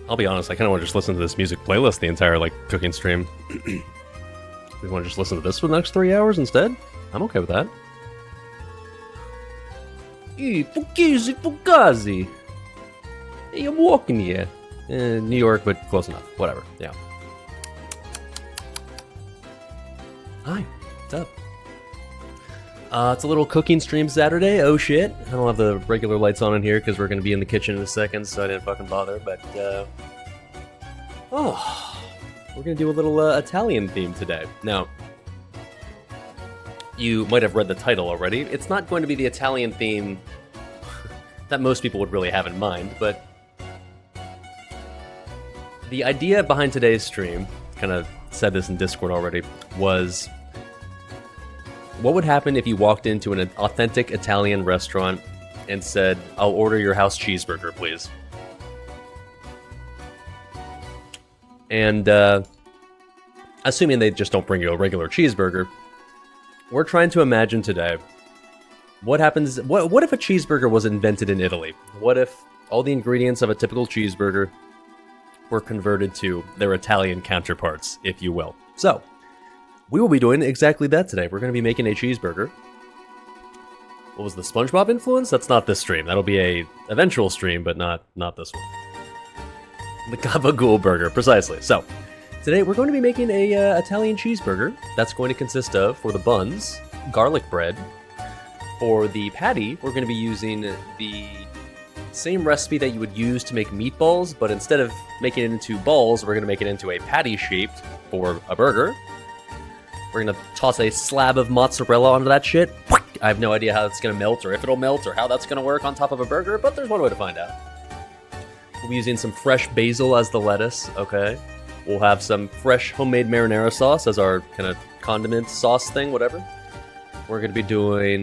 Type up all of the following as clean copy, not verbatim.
I'll be honest, I kind of want to just listen to this music playlist the entire, like, cooking stream. We want to just listen to this for the next 3 hours instead? I'm okay with that. Hey, Fugazi. Hey, I'm walking here. New York, but close enough. Whatever, yeah. Hi, what's up? It's a little cooking stream Saturday. Oh shit. I don't have the regular lights on in here because we're going to be in the kitchen in a second, so I didn't fucking bother, but, we're going to do a little Italian theme today. Now, you might have read the title already. It's not going to be the Italian theme that most people would really have in mind, but the idea behind today's stream, kind of said this in Discord already, was what would happen if you walked into an authentic Italian restaurant and said, "I'll order your house cheeseburger, please." And assuming they just don't bring you a regular cheeseburger, we're trying to imagine today what happens. What if a cheeseburger was invented in Italy? What if all the ingredients of a typical cheeseburger were converted to their Italian counterparts, if you will? So, we will be doing exactly that today. We're going to be making a cheeseburger. What was the SpongeBob influence? That's not this stream. That'll be a eventual stream, but not this one. The Gabagool burger, precisely. So, today we're going to be making a Italian cheeseburger. That's going to consist of, for the buns, garlic bread. For the patty, we're going to be using the same recipe that you would use to make meatballs, but instead of making it into balls, we're going to make it into a patty shaped for a burger. We're going to toss a slab of mozzarella onto that shit. I have no idea how it's going to melt or if it'll melt or how that's going to work on top of a burger, but there's one way to find out. We'll be using some fresh basil as the lettuce, okay? We'll have some fresh homemade marinara sauce as our kind of condiment sauce thing, whatever. We're going to be doing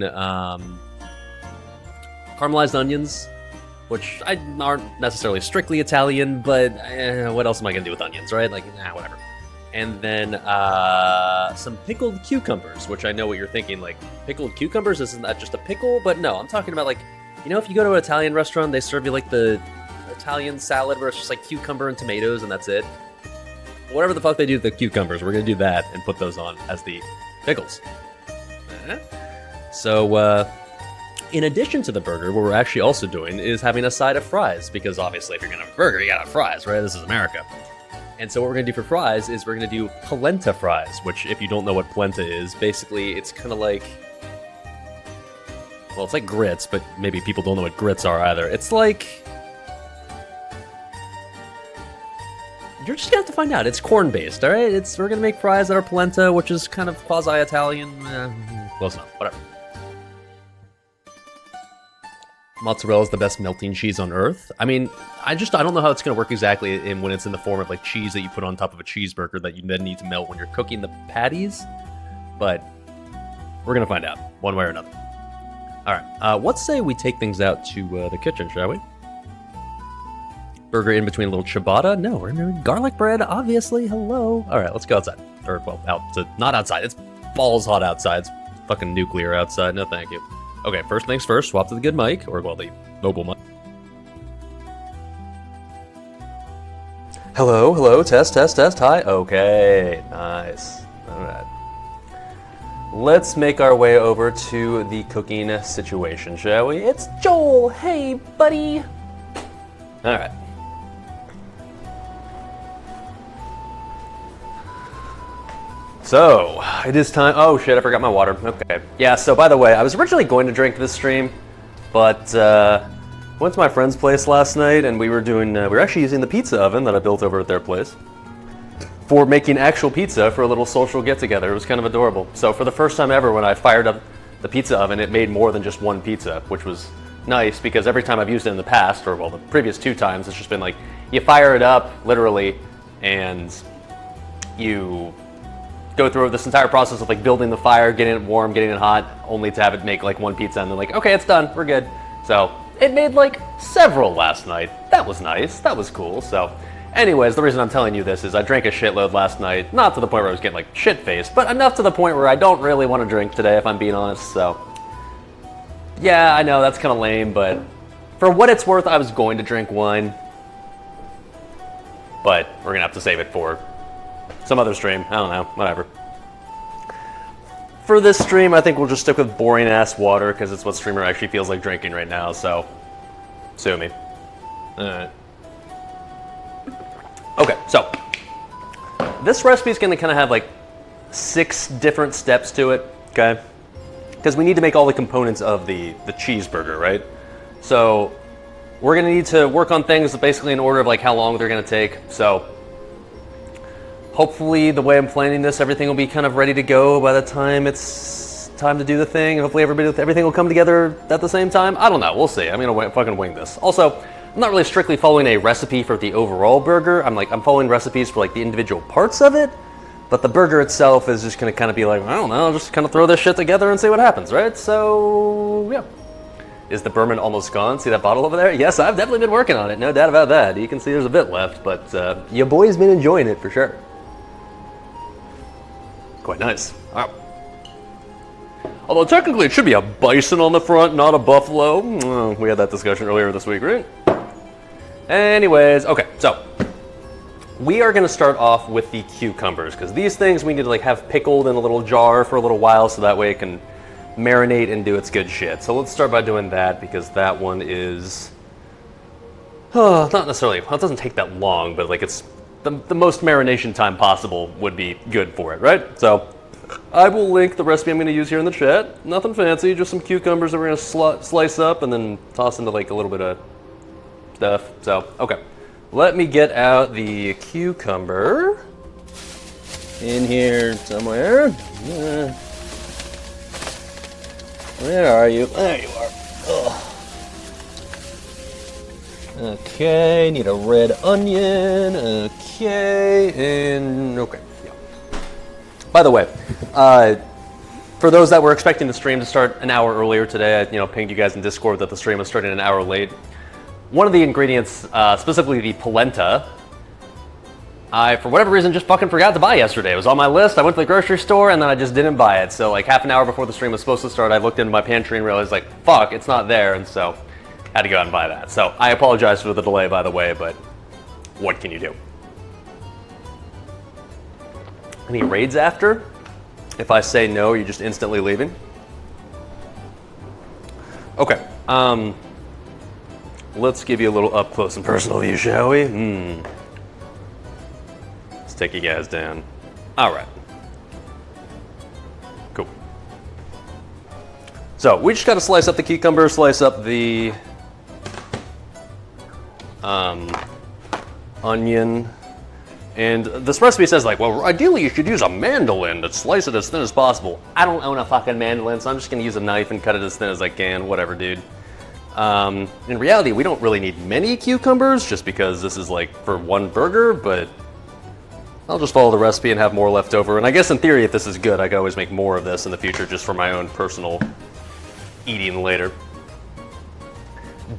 caramelized onions, which aren't necessarily strictly Italian, but what else am I going to do with onions, right? Like, whatever. And then some pickled cucumbers, which I know what you're thinking, like, pickled cucumbers? Isn't that just a pickle? But no, I'm talking about, like, you know, if you go to an Italian restaurant, they serve you, like, the Italian salad where it's just, like, cucumber and tomatoes and that's it. Whatever the fuck they do with the cucumbers, we're going to do that and put those on as the pickles. So, in addition to the burger, what we're actually also doing is having a side of fries, because obviously if you're going to have a burger, you got to have fries, right? This is America. And so what we're going to do for fries is we're going to do polenta fries, which, if you don't know what polenta is, basically it's kind of like, well, it's like grits, but maybe people don't know what grits are either. It's like, you're just going to have to find out. It's corn-based, all right? We're going to make fries that are polenta, which is kind of quasi-Italian. Close enough, whatever. Mozzarella is the best melting cheese on earth. I mean, I don't know how it's going to work exactly when it's in the form of, like, cheese that you put on top of a cheeseburger that you then need to melt when you're cooking the patties. But we're going to find out, one way or another. All right, let's say we take things out to the kitchen, shall we? Burger in between a little ciabatta? No, we're doing garlic bread, obviously. Hello. All right, let's go outside. Or, well, not outside. It's balls hot outside. It's fucking nuclear outside. No, thank you. Okay, first things first, swap to the good mic, or, well, the mobile mic. Hello, test, hi. Okay, nice. All right. Let's make our way over to the cooking situation, shall we? It's Joel. Hey, buddy. All right. So, it is time. Oh shit, I forgot my water. Okay. Yeah, so by the way, I was originally going to drink this stream, but went to my friend's place last night and we were actually using the pizza oven that I built over at their place for making actual pizza for a little social get-together. It was kind of adorable. So for the first time ever, when I fired up the pizza oven, it made more than just one pizza, which was nice because every time I've used it in the past, or well, the previous 2 times, it's just been like, you fire it up, literally, and you go through this entire process of like building the fire, getting it warm, getting it hot, only to have it make like one pizza and then like, okay, it's done, we're good. So it made like several last night. That was nice, that was cool. So anyways, the reason I'm telling you this is I drank a shitload last night, not to the point where I was getting like shit-faced, but enough to the point where I don't really want to drink today, if I'm being honest. So yeah, I know that's kind of lame, but for what it's worth, I was going to drink wine. but we're gonna have to save it for some other stream. I don't know, whatever. For this stream, I think we'll just stick with boring-ass water, because it's what streamer actually feels like drinking right now, so sue me. Alright. Okay, so this recipe is going to kind of have like 6 different steps to it, okay? Because we need to make all the components of the cheeseburger, right? So we're going to need to work on things basically in order of like how long they're going to take, so hopefully, the way I'm planning this, everything will be kind of ready to go by the time it's time to do the thing. And hopefully, everything will come together at the same time. I don't know. We'll see. I'm gonna fucking wing this. Also, I'm not really strictly following a recipe for the overall burger. I'm following recipes for like the individual parts of it. But the burger itself is just gonna kind of be like, I don't know, I'll just kind of throw this shit together and see what happens, right? So yeah. Is the bourbon almost gone? See that bottle over there? Yes, I've definitely been working on it. No doubt about that. You can see there's a bit left, but your boy's been enjoying it for sure. Quite nice. Wow. Although technically it should be a bison on the front, not a buffalo. We had that discussion earlier this week, right? Anyways, okay, so we are going to start off with the cucumbers, because these things we need to like have pickled in a little jar for a little while so that way it can marinate and do its good shit. So let's start by doing that, because that one is not necessarily, well, it doesn't take that long, but like it's the most marination time possible would be good for it, right? So I will link the recipe I'm going to use here in the chat. Nothing fancy, just some cucumbers that we're going to slice up and then toss into like a little bit of stuff. So, okay. Let me get out the cucumber in here somewhere. Where are you? There you are. Ugh. Okay, need a red onion. Okay, and okay. Yeah. By the way, for those that were expecting the stream to start an hour earlier today, I pinged you guys in Discord that the stream was starting an hour late. One of the ingredients, specifically the polenta, I, for whatever reason, just fucking forgot to buy yesterday. It was on my list. I went to the grocery store and then I just didn't buy it. So like half an hour before the stream was supposed to start, I looked into my pantry and realized like, fuck, it's not there. And so had to go out and buy that. So I apologize for the delay, by the way, but what can you do? Any raids after? If I say no, you're just instantly leaving? Okay. Let's give you a little up close and personal view, shall we? Let's take you guys down. All right. Cool. So we just got to slice up the cucumber, slice up the onion, and this recipe says like, well, ideally you should use a mandolin to slice it as thin as possible. I don't own a fucking mandolin, so I'm just gonna use a knife and cut it as thin as I can. Whatever, dude. In reality, we don't really need many cucumbers just because this is like for one burger, but I'll just follow the recipe and have more left over. And I guess in theory, if this is good, I can always make more of this in the future just for my own personal eating later.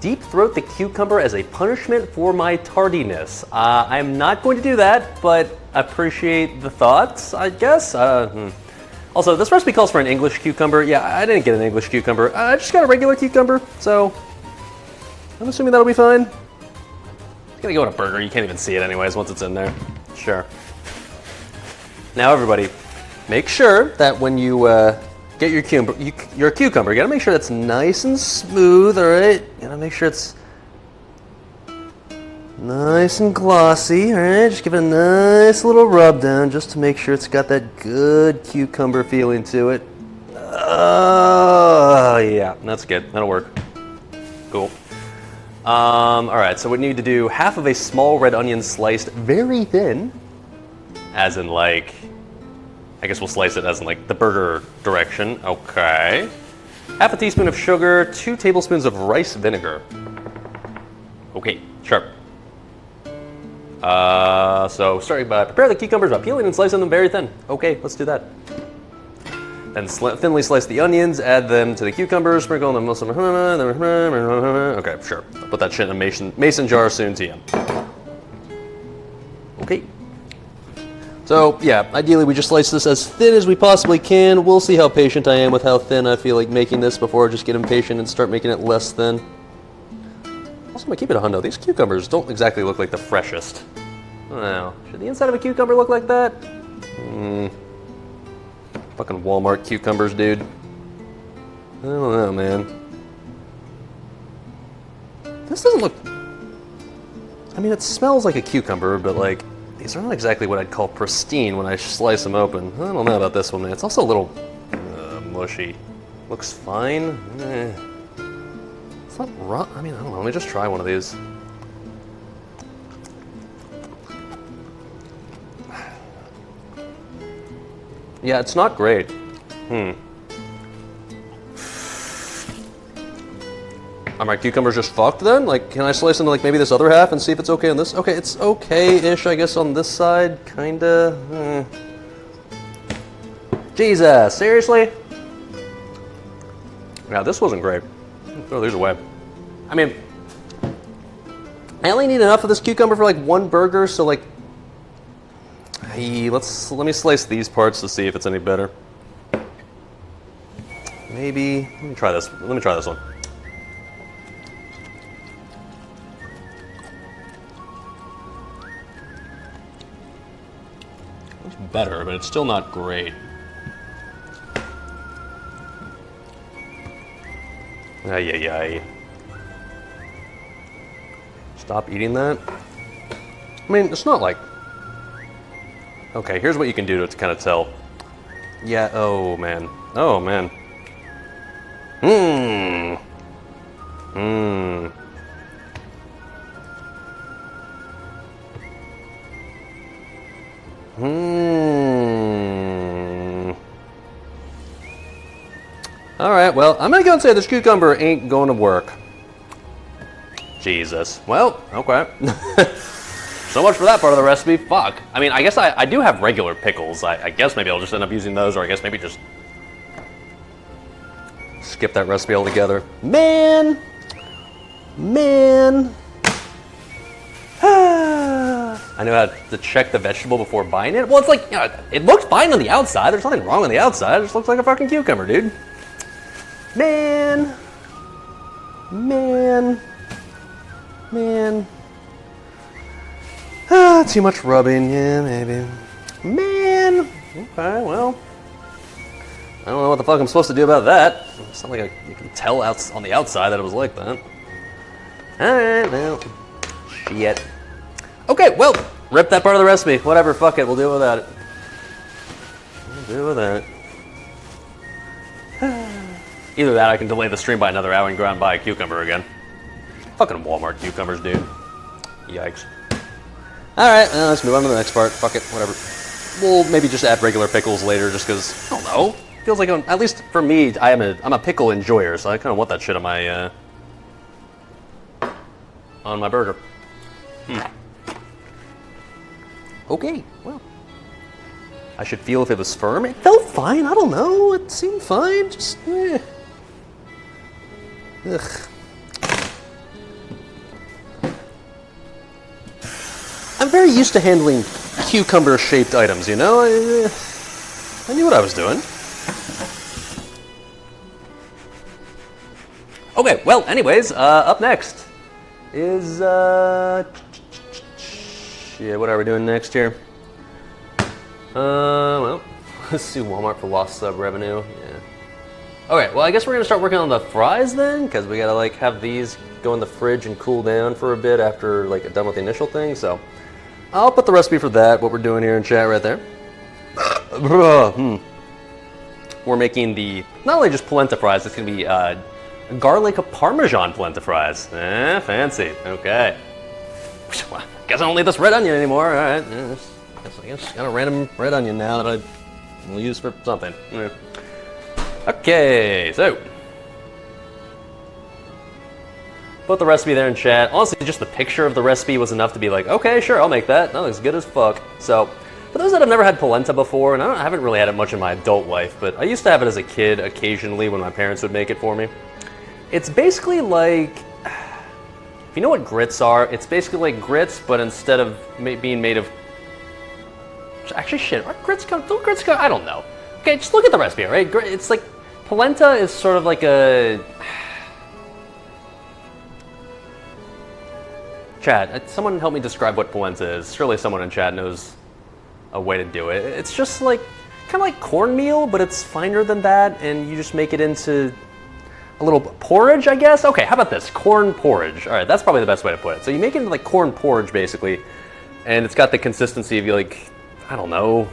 Deep throat the cucumber as a punishment for my tardiness. I'm not going to do that, but appreciate the thoughts, I guess. Also, this recipe calls for an English cucumber. Yeah, I didn't get an English cucumber. I just got a regular cucumber, so I'm assuming that'll be fine. It's gonna go in a burger. You can't even see it anyways once it's in there. Sure. Now, everybody, make sure that when you get your cucumber, you gotta make sure that's nice and smooth, all right? You gotta make sure it's nice and glossy, all right? Just give it a nice little rub down just to make sure it's got that good cucumber feeling to it. Yeah, that's good. That'll work. Cool. All right, so we need to do half of a small red onion sliced very thin, as in like, I guess we'll slice it as in like the burger direction. Okay. Half a teaspoon of sugar, 2 tablespoons of rice vinegar. Okay, sure. So starting by prepare the cucumbers by peeling and slicing them very thin. Okay, let's do that. Then thinly slice the onions, add them to the cucumbers, sprinkle them with some. Okay, sure. I'll put that shit in a mason jar soon, TM. Okay. So, yeah, ideally we just slice this as thin as we possibly can. We'll see how patient I am with how thin I feel like making this before I just get impatient and start making it less thin. Also, I'm gonna keep it a hundo. These cucumbers don't exactly look like the freshest. I don't know. Should the inside of a cucumber look like that? Fucking Walmart cucumbers, dude. I don't know, man. This doesn't look... I mean, it smells like a cucumber, but like, these are not exactly what I'd call pristine when I slice them open. I don't know about this one, man. It's also a little mushy. Looks fine. It's not raw. I mean, I don't know. Let me just try one of these. Yeah, it's not great. Are my cucumbers just fucked then? Like, can I slice into like maybe this other half and see if it's okay on this? Okay, it's okay-ish, I guess, on this side, kinda. Jesus, seriously? Yeah, this wasn't great. Throw these away. I mean, I only need enough of this cucumber for like one burger, so like, hey, let me slice these parts to see if it's any better. Maybe, let me try this one. It's better, but it's still not great. Ay, ay, ay. Stop eating that. I mean, it's not like... Okay, here's what you can do to kind of tell. Yeah, oh man. Oh man. Alright, well, I'm gonna go and say this cucumber ain't going to work. Jesus. Well, okay. So much for that part of the recipe. Fuck. I mean, I guess I do have regular pickles. I guess maybe I'll just end up using those, or I guess maybe just skip that recipe altogether. Man! I know how to check the vegetable before buying it. Well, it's like, you know, it looks fine on the outside. There's nothing wrong on the outside. It just looks like a fucking cucumber, dude. Man. Too much rubbing, yeah, maybe. Man. Okay, well. I don't know what the fuck I'm supposed to do about that. It's not like you can tell on the outside that it was like that. Alright, well. Shit. Okay, well, rip that part of the recipe. Whatever, fuck it, we'll deal with that. Either that, I can delay the stream by another hour and go out and buy a cucumber again. Fucking Walmart cucumbers, dude. Yikes. Alright, let's move on to the next part. Fuck it, whatever. We'll maybe just add regular pickles later, just because, I don't know. Feels like, at least for me, I'm a pickle enjoyer, so I kind of want that shit on my burger. Okay, well. I should feel if it was firm. It felt fine, I don't know. It seemed fine, just, Ugh. I'm very used to handling cucumber-shaped items, you know? I knew what I was doing. Okay, well, anyways, up next is, shit, what are we doing next here? Well, let's do Walmart for lost sub revenue, yeah. Okay, well, I guess we're gonna start working on the fries then, because we gotta, like, have these go in the fridge and cool down for a bit after, like, done with the initial thing, so I'll put the recipe for that, what we're doing here in chat right there. We're making the, not only just polenta fries, it's gonna be, garlic parmesan polenta fries. Fancy, okay. Well, guess I don't need this red onion anymore, alright. I guess got a random red onion now that I will use for something. Okay, so. Put the recipe there in chat. Honestly, just the picture of the recipe was enough to be like, okay, sure, I'll make that. That looks good as fuck. So, for those that have never had polenta before, and I haven't really had it much in my adult life, but I used to have it as a kid occasionally when my parents would make it for me. It's basically like, if you know what grits are, it's basically like grits, but instead of being made of, actually shit, are grits come, don't grits come, I don't know. Okay, just look at the recipe, right? It's like, polenta is sort of like a, Chat, someone help me describe what polenta is. Surely someone in chat knows a way to do it. It's just like, kind of like cornmeal, but it's finer than that, and you just make it into a little porridge, I guess? Okay, how about this? Corn porridge. All right, that's probably the best way to put it. So you make it into like corn porridge, basically, and it's got the consistency of like, I don't know,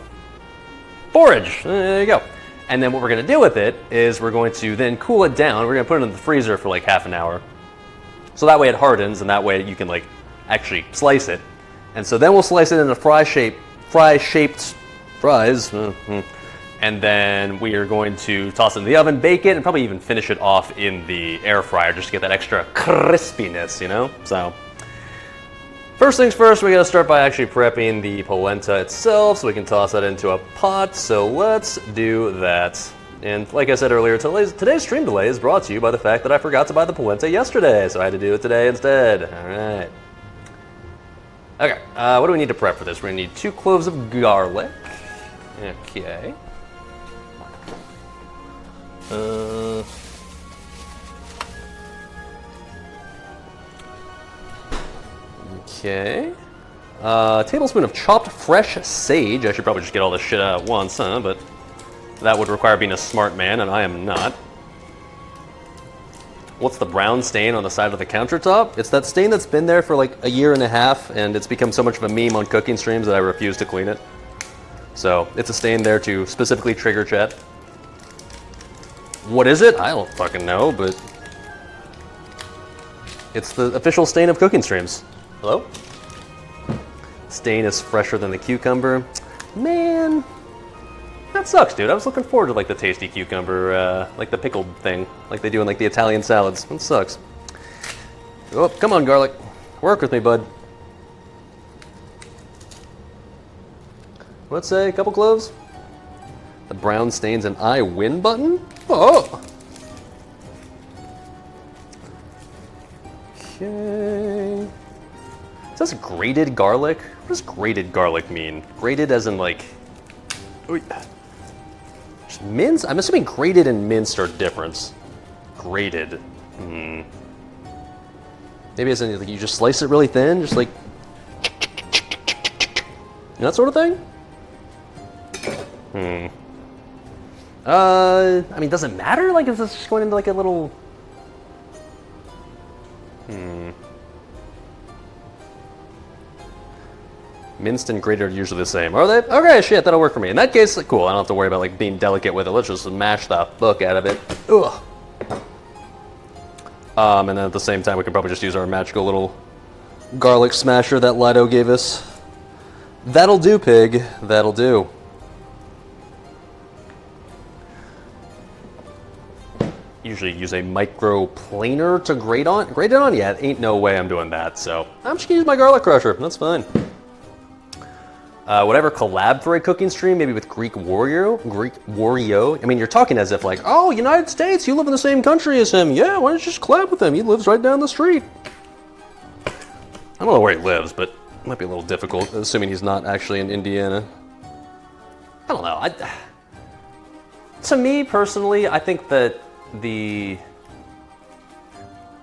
porridge. There you go. And then what we're gonna do with it is we're going to then cool it down. We're gonna put it in the freezer for like half an hour. So that way it hardens, and that way you can like actually slice it. And so then we'll slice it into fry-shaped fries. And then we are going to toss it in the oven, bake it, and probably even finish it off in the air fryer just to get that extra crispiness, you know? So first things first, we gotta start by actually prepping the polenta itself so we can toss that into a pot. So let's do that. And like I said earlier, today's stream delay is brought to you by the fact that I forgot to buy the polenta yesterday, so I had to do it today instead. All right. Okay, what do we need to prep for this? We're gonna need 2 cloves of garlic. Okay. Okay. A tablespoon of chopped fresh sage. I should probably just get all this shit out at once, huh? But that would require being a smart man, and I am not. What's the brown stain on the side of the countertop? It's that stain that's been there for like a year and a half, and it's become so much of a meme on cooking streams that I refuse to clean it. So it's a stain there to specifically trigger chat. What is it? I don't fucking know, but it's the official stain of cooking streams. Hello? Stain is fresher than the cucumber. Man, that sucks, dude. I was looking forward to like the tasty cucumber, like the pickled thing, like they do in like the Italian salads. That sucks. Oh, come on, garlic. Work with me, bud. Let's say a couple cloves. The brown stains an I win button? Oh! Okay. It says grated garlic. What does grated garlic mean? Grated as in like... Just minced? I'm assuming grated and minced are different. Grated. Maybe as in like you just slice it really thin, just like... that sort of thing? I mean, does it matter? Like, is this just going into like a little... Minced and grated are usually the same. Are they? Okay, shit, that'll work for me. In that case, cool. I don't have to worry about like being delicate with it. Let's just mash the fuck out of it. Ugh. And then at the same time, we could probably just use our magical little garlic smasher that Lido gave us. That'll do, pig. That'll do. Usually use a microplaner to grate it on? Yeah, ain't no way I'm doing that, so I'm just gonna use my garlic crusher. That's fine. Whatever collab for a cooking stream, maybe with Greek Wario. I mean, you're talking as if like, oh, United States, you live in the same country as him. Yeah, why don't you just collab with him? He lives right down the street. I don't know where he lives, but it might be a little difficult, assuming he's not actually in Indiana. I don't know. To me, personally, I think that the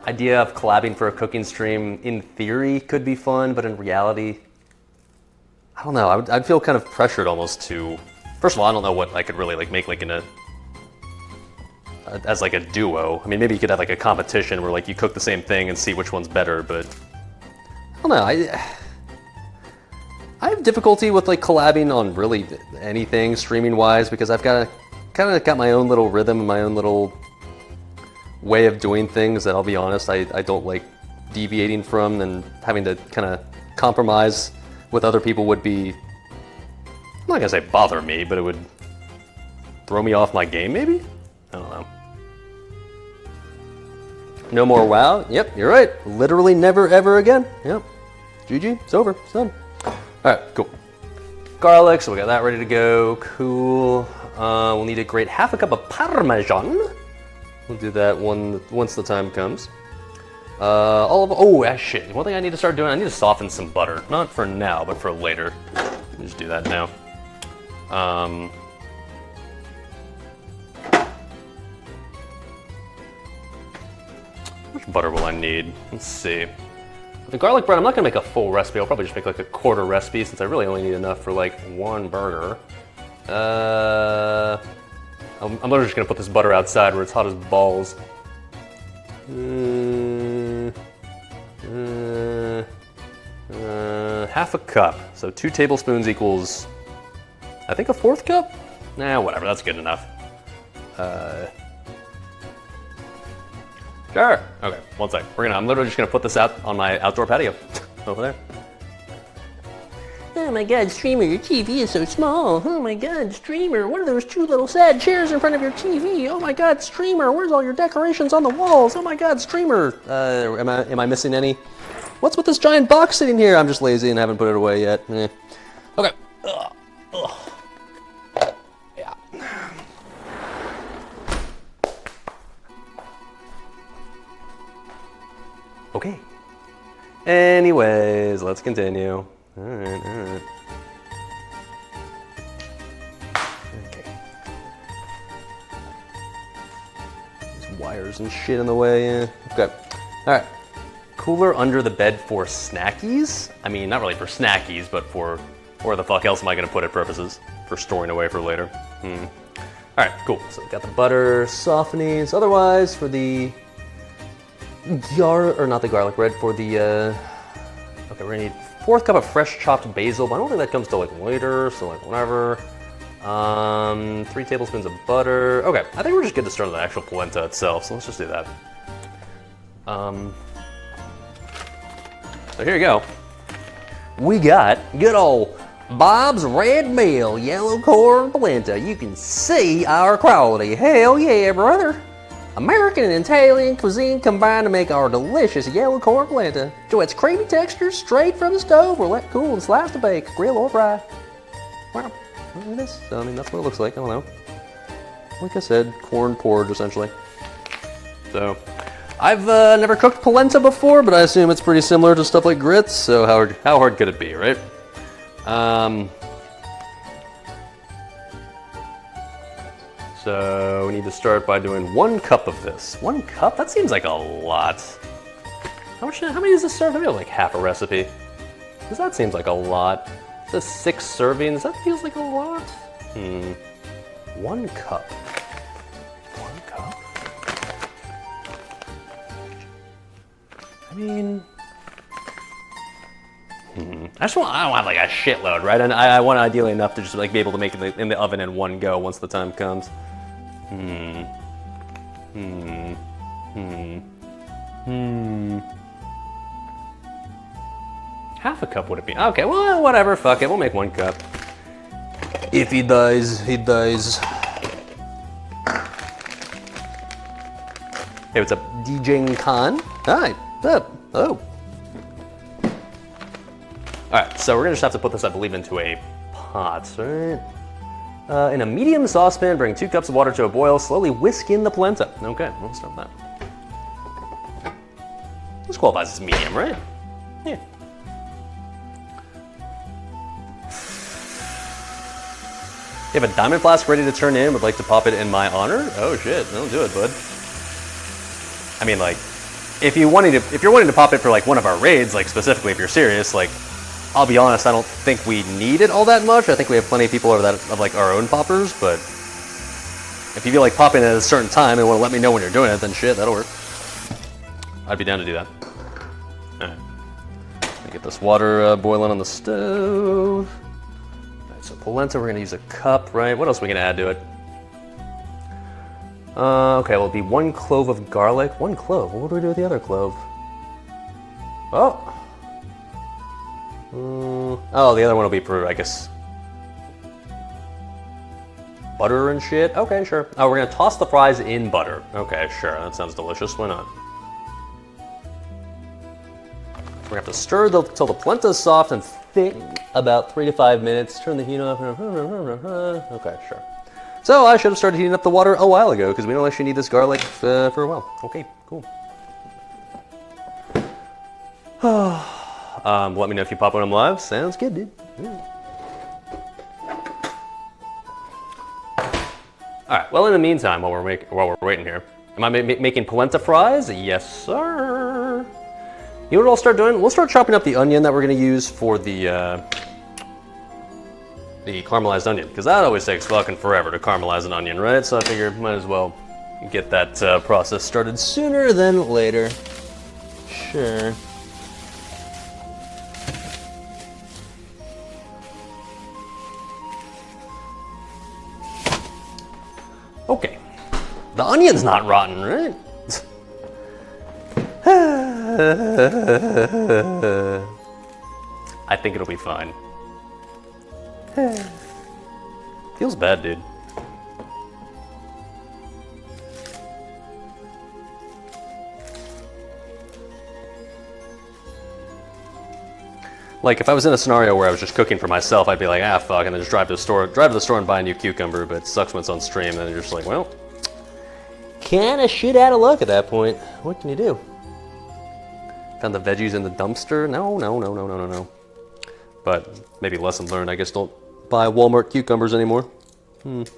idea of collabing for a cooking stream, in theory, could be fun, but in reality, I don't know. I'd feel kind of pressured almost to. First of all, I don't know what I could really like make like in a as like a duo. I mean, maybe you could have like a competition where like you cook the same thing and see which one's better. But I don't know. I have difficulty with like collabing on really anything streaming wise because I've got kind of got my own little rhythm and my own little way of doing things that I'll be honest I don't like deviating from, and having to kind of compromise with other people would be, I'm not gonna say bother me, but it would throw me off my game maybe? I don't know. No more WoW? Yep, you're right. Literally never ever again. Yep. GG, it's over, it's done. Alright, cool. Garlic, so we got that ready to go. Cool. We'll need to grate half a cup of Parmesan. We'll do that once the time comes. Shit. One thing I need to start doing, I need to soften some butter. Not for now, but for later. Let me just do that now. How much butter will I need? Let's see. The garlic bread, I'm not gonna make a full recipe. I'll probably just make like a quarter recipe since I really only need enough for like one burger. I'm literally just gonna put this butter outside where it's hot as balls. Half a cup. So 2 tablespoons equals, I think, a 1/4 cup? Nah, whatever, that's good enough. Sure. Okay, one sec. I'm literally just gonna put this out on my outdoor patio over there. Oh my god, Streamer, your TV is so small. Oh my god, Streamer, what are those 2 little sad chairs in front of your TV? Oh my god, Streamer, where's all your decorations on the walls? Oh my god, Streamer. Am I missing any? What's with this giant box sitting here? I'm just lazy and haven't put it away yet. Okay. Yeah. Okay. Anyways, let's continue. Alright. Okay. There's wires and shit in the way. Yeah. Okay. Alright. Cooler under the bed for snackies? I mean, not really for snackies, but for where the fuck else am I gonna put it purposes? For storing away for later. Alright, cool. So we got the butter softenings. Otherwise, for the not the garlic bread, for the okay, we're gonna need 1/4 cup of fresh chopped basil, but I don't think that comes till like later, so like whatever. 3 tablespoons of butter. Okay, I think we're just good to start on the actual polenta itself, so let's just do that. So here you go. We got good old Bob's Red Mill yellow corn polenta. You can see our quality. Hell yeah, brother. American and Italian cuisine combined to make our delicious yellow corn polenta. So its creamy texture straight from the stove or let cool and slice to bake, grill or fry. Wow, look at this. So, I mean, that's what it looks like. I don't know. Like I said, corn porridge essentially. So, I've never cooked polenta before, but I assume it's pretty similar to stuff like grits. So how hard could it be, right? So we need to start by doing 1 cup of this. 1 cup? That seems like a lot. How many does this serve? Maybe like half a recipe. Because that seems like a lot. It says 6 servings. That feels like a lot. 1 cup. 1 cup? I mean... I don't want like a shitload, right? And I want ideally enough to just like be able to make it in the oven in one go once the time comes. Half a cup would it be? Okay, well, whatever, fuck it, we'll make 1 cup. If he dies, he dies. Hey, what's up, DJ Khan? Hi, what's up? Oh. Alright, so we're gonna just have to put this, I believe, into a pot, right? In a medium saucepan, bring 2 cups of water to a boil, slowly whisk in the polenta. Okay, we'll start with that. This qualifies as medium, right? Yeah. You have a diamond flask ready to turn in, would like to pop it in my honor? Oh shit, don't do it, bud. I mean, like, if you're wanting to pop it for like one of our raids, like specifically if you're serious, like, I'll be honest, I don't think we need it all that much. I think we have plenty of people over that of like our own poppers, but if you feel like popping at a certain time and want to let me know when you're doing it, then shit, that'll work. I'd be down to do that. Alright. Get this water boiling on the stove. Alright, so polenta, we're gonna use a cup, right? What else are we gonna add to it? Okay, well, it'll be 1 clove of garlic. 1 clove? What do we do with the other clove? Oh! Oh, the other one will be for, I guess, butter and shit? Okay, sure. Oh, we're gonna toss the fries in butter. Okay, sure, that sounds delicious. Why not? We're gonna have to stir till the polenta is soft and thick, about 3 to 5 minutes. Turn the heat off. Okay, sure. So I should have started heating up the water a while ago, because we don't actually need this garlic for a while. Okay, cool. Let me know if you pop when I'm live. Sounds good, dude. All right. Well, in the meantime, while we're waiting here, am I making polenta fries? Yes, sir. You know what I'll start doing? We'll start chopping up the onion that we're going to use for the caramelized onion, because that always takes fucking forever to caramelize an onion, right? So I figured might as well get that process started sooner than later. Sure. Okay. The onion's not rotten, right? I think it'll be fine. Feels bad, dude. Like, if I was in a scenario where I was just cooking for myself, I'd be like, ah, fuck, and then just drive to the store and buy a new cucumber, but it sucks when it's on stream, and then you're just like, well, kinda shit out of luck at that point. What can you do? Found the veggies in the dumpster? No. But maybe lesson learned, I guess don't buy Walmart cucumbers anymore. Maybe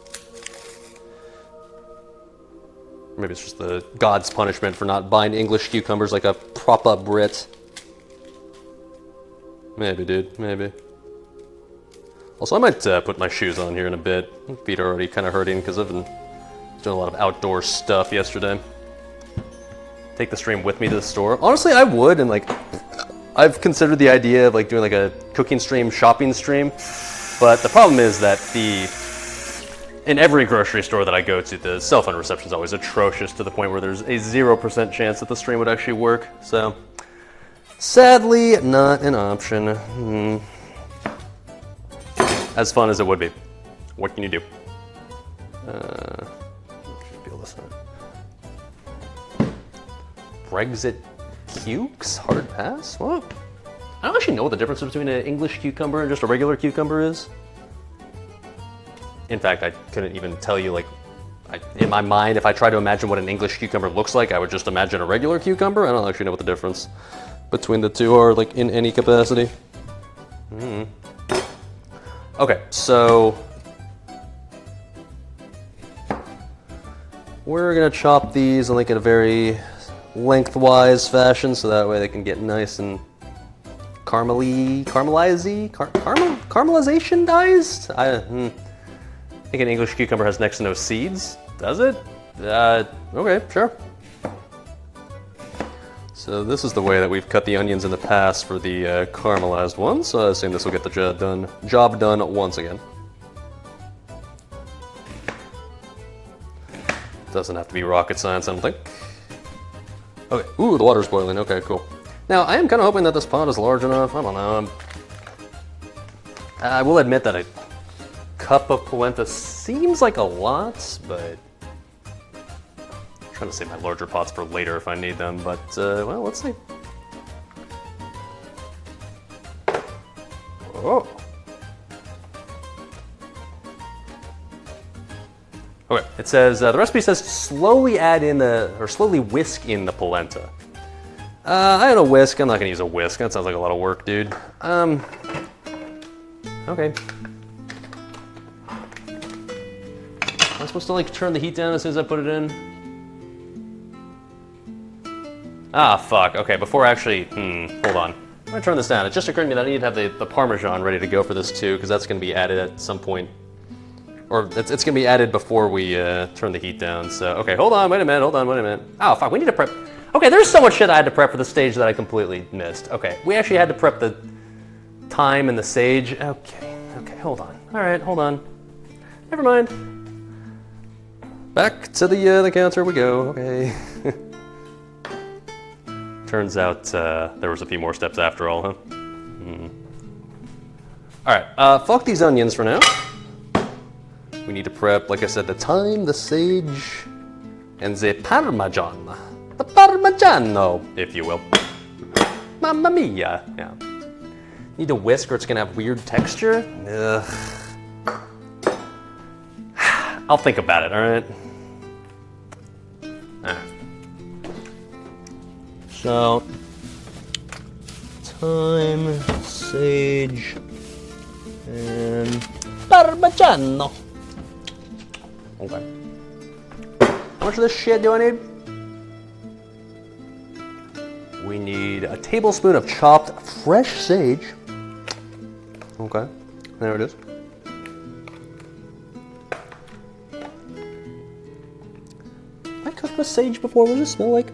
it's just the God's punishment for not buying English cucumbers like a proper Brit. Maybe, dude, maybe. Also, I might put my shoes on here in a bit. My feet are already kind of hurting because I've been doing a lot of outdoor stuff yesterday. Take the stream with me to the store. Honestly, I would, and like, I've considered the idea of like doing like a cooking stream, shopping stream, but the problem is that in every grocery store that I go to, the cell phone reception is always atrocious to the point where there's a 0% chance that the stream would actually work, so sadly, not an option. As fun as it would be. What can you do? Feel this one. Brexit cukes? Hard pass? What? I don't actually know what the difference between an English cucumber and just a regular cucumber is. In fact, I couldn't even tell you, like, in my mind, if I try to imagine what an English cucumber looks like, I would just imagine a regular cucumber. I don't actually know what the difference between the two are, like, in any capacity. Okay, so we're gonna chop these in like in a very lengthwise fashion, so that way they can get nice and caramelization-dized? I think an English cucumber has next to no seeds. Does it? Okay, sure. So this is the way that we've cut the onions in the past for the caramelized ones, so I assume this will get the job done once again. Doesn't have to be rocket science, I don't think. Okay, ooh, the water's boiling, okay, cool. Now, I am kind of hoping that this pot is large enough, I don't know. I will admit that a cup of polenta seems like a lot, but I'm trying to save my larger pots for later if I need them, but, well, let's see. Oh. Okay, it says, the recipe says slowly whisk in the polenta. I had a whisk, I'm not gonna use a whisk, that sounds like a lot of work, dude. Okay. Am I supposed to like turn the heat down as soon as I put it in? Ah, fuck, okay, before actually, hold on. I'm gonna turn this down. It just occurred to me that I need to have the Parmesan ready to go for this too, because that's gonna be added at some point. Or it's gonna be added before we turn the heat down, so, okay, hold on, wait a minute. Oh, fuck, we need to prep. Okay, there's so much shit I had to prep for the stage that I completely missed. Okay, we actually had to prep the thyme and the sage. Okay, hold on. All right, hold on. Never mind. Back to the counter we go, okay. Turns out there was a few more steps after all, huh? All right, fuck these onions for now. We need to prep, like I said, the thyme, the sage, and the Parmesan. The Parmigiano, if you will. Mamma mia. Yeah. Need to whisk or it's gonna have weird texture. Ugh. I'll think about it, alright? So, thyme, sage, and Parmigiano. Okay. How much of this shit do I need? We need a tablespoon of chopped fresh sage. Okay, there it is. Have I cooked with sage before? What does it smell like?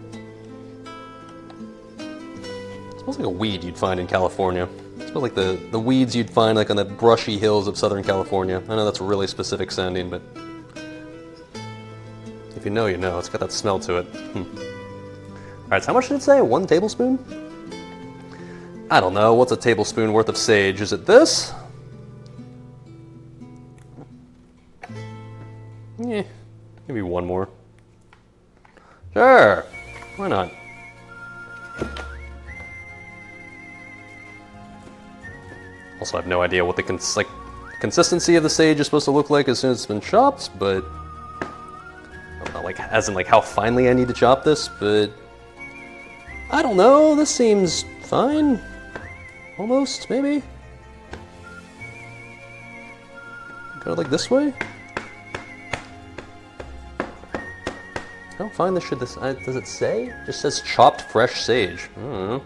It smells like a weed you'd find in California. It smells like the weeds you'd find like on the brushy hills of Southern California. I know that's really specific sounding, but if you know, you know. It's got that smell to it. Alright, so how much did it say? 1 tablespoon? I don't know. What's a tablespoon worth of sage? Is it this? Yeah, maybe 1 more. Sure, why not? Also, I have no idea what the consistency of the sage is supposed to look like as soon as it's been chopped, but I don't know, like as in like how finely I need to chop this, but I don't know. This seems fine, almost maybe. Go like this way. How fine this should this? Does it say? It just says chopped fresh sage. I don't know.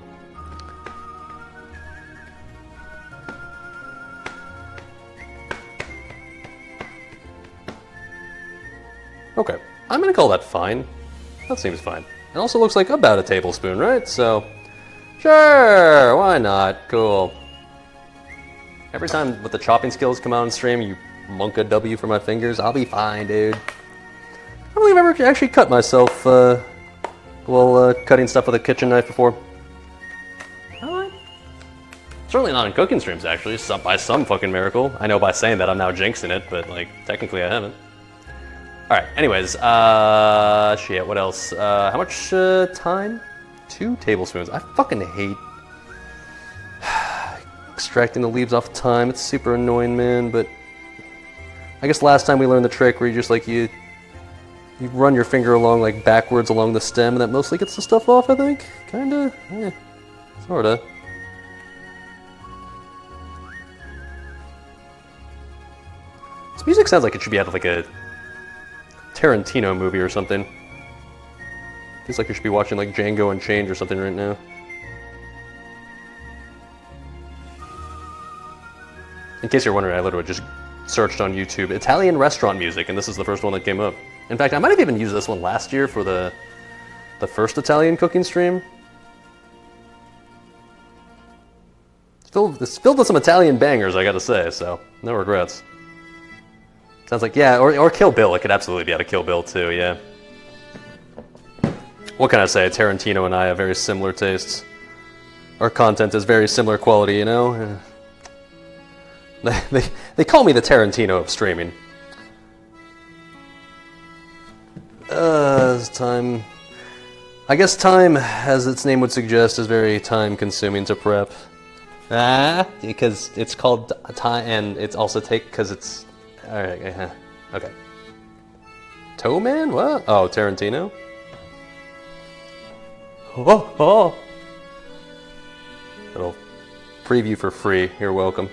Okay, I'm gonna call that fine. That seems fine. It also looks like about a tablespoon, right? So, sure, why not? Cool. Every time with the chopping skills come out on stream, you monk a W for my fingers, I'll be fine, dude. I don't think I've ever actually cut myself while cutting stuff with a kitchen knife before. Certainly not in cooking streams, actually, by some fucking miracle. I know by saying that I'm now jinxing it, but like technically I haven't. Alright, anyways, shit, what else? How much thyme? 2 tablespoons. I fucking hate extracting the leaves off thyme. It's super annoying, man, but I guess last time we learned the trick where you just like, you run your finger along like backwards along the stem and that mostly gets the stuff off, I think. Kinda, sorta. This music sounds like it should be out of like a Tarantino movie or something. Feels like you should be watching like Django Unchained or something right now. In case you're wondering, I literally just searched on YouTube Italian restaurant music, and this is the first one that came up. In fact, I might have even used this one last year for the first Italian cooking stream. It's filled with some Italian bangers, I gotta say, so no regrets. Sounds like, yeah, or Kill Bill. It could absolutely be out of Kill Bill too, yeah. What can I say? Tarantino and I have very similar tastes. Our content is very similar quality, you know? They call me the Tarantino of streaming. Time. I guess time, as its name would suggest, is very time consuming to prep. Because it's called time, and it's also because it's... Alright, okay. Toe Man? What? Oh, Tarantino? Oh! Little preview for free. You're welcome.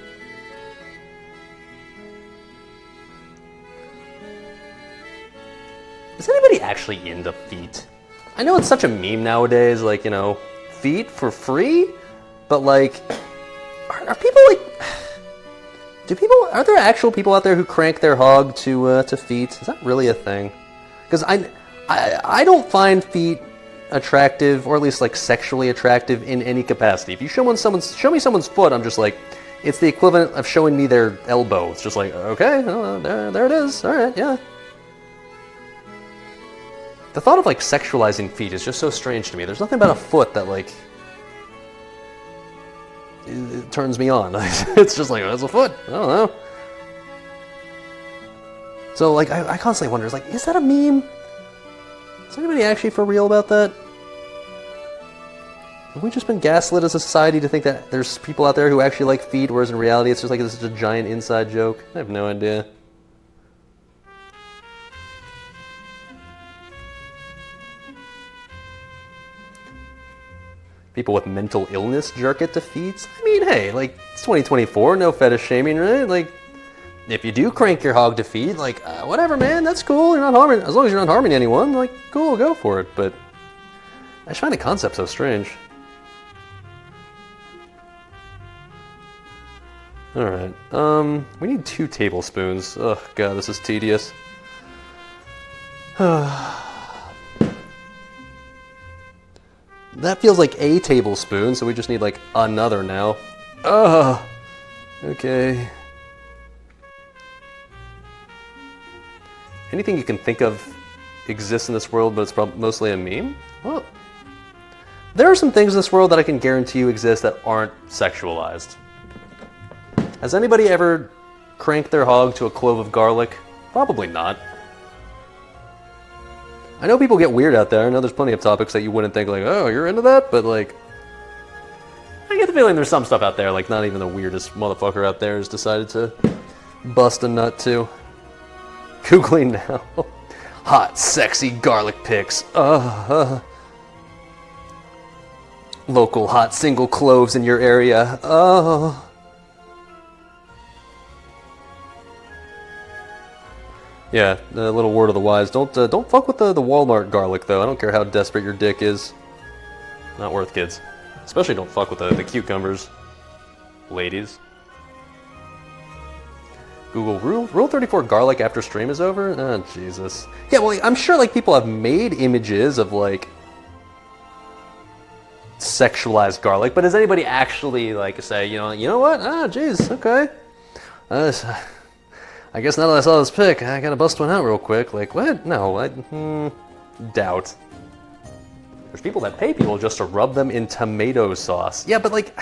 Is anybody actually into feet? I know it's such a meme nowadays, like, you know, feet for free? But, like, are people, like... Are there actual people out there who crank their hog to feet? Is that really a thing? Because I don't find feet attractive, or at least like sexually attractive in any capacity. If you show me someone's foot, I'm just like, it's the equivalent of showing me their elbow. It's just like, okay, well, there it is. All right, yeah. The thought of like sexualizing feet is just so strange to me. There's nothing about a foot that like it turns me on. It's just like, oh, it's a foot. I don't know. So like, I constantly wonder, like, is that a meme? Is anybody actually for real about that? Have we just been gaslit as a society to think that there's people out there who actually like feet, whereas in reality it's just like this is a giant inside joke? I have no idea. People with mental illness jerk it to feet? I mean, hey, like, it's 2024, no fetish shaming, right? Like, if you do crank your hog to feed, like, whatever, man, that's cool. You're not harming, as long as you're not harming anyone, like, cool, go for it. But I just find the concept so strange. Alright, we need 2 tablespoons. Oh god, this is tedious. That feels like a tablespoon, so we just need like another now. Ugh. Okay. Anything you can think of exists in this world, but it's mostly a meme? Well, there are some things in this world that I can guarantee you exist that aren't sexualized. Has anybody ever cranked their hog to a clove of garlic? Probably not. I know people get weird out there. I know there's plenty of topics that you wouldn't think like, oh, you're into that? But like, I get the feeling there's some stuff out there, like not even the weirdest motherfucker out there has decided to bust a nut to. Googling now. Hot, sexy garlic pics. Local hot single cloves in your area. Yeah, a little word of the wise. Don't fuck with the Walmart garlic though. I don't care how desperate your dick is. Not worth, kids. Especially don't fuck with the cucumbers, ladies. Google Rule 34 garlic after stream is over? Oh, Jesus. Yeah, well, I'm sure like people have made images of like sexualized garlic, but does anybody actually like say, you know what? Ah, jeez, okay. I guess now that I saw this pic, I gotta bust one out real quick. Like, what? No, I doubt. There's people that pay people just to rub them in tomato sauce. Yeah, but like,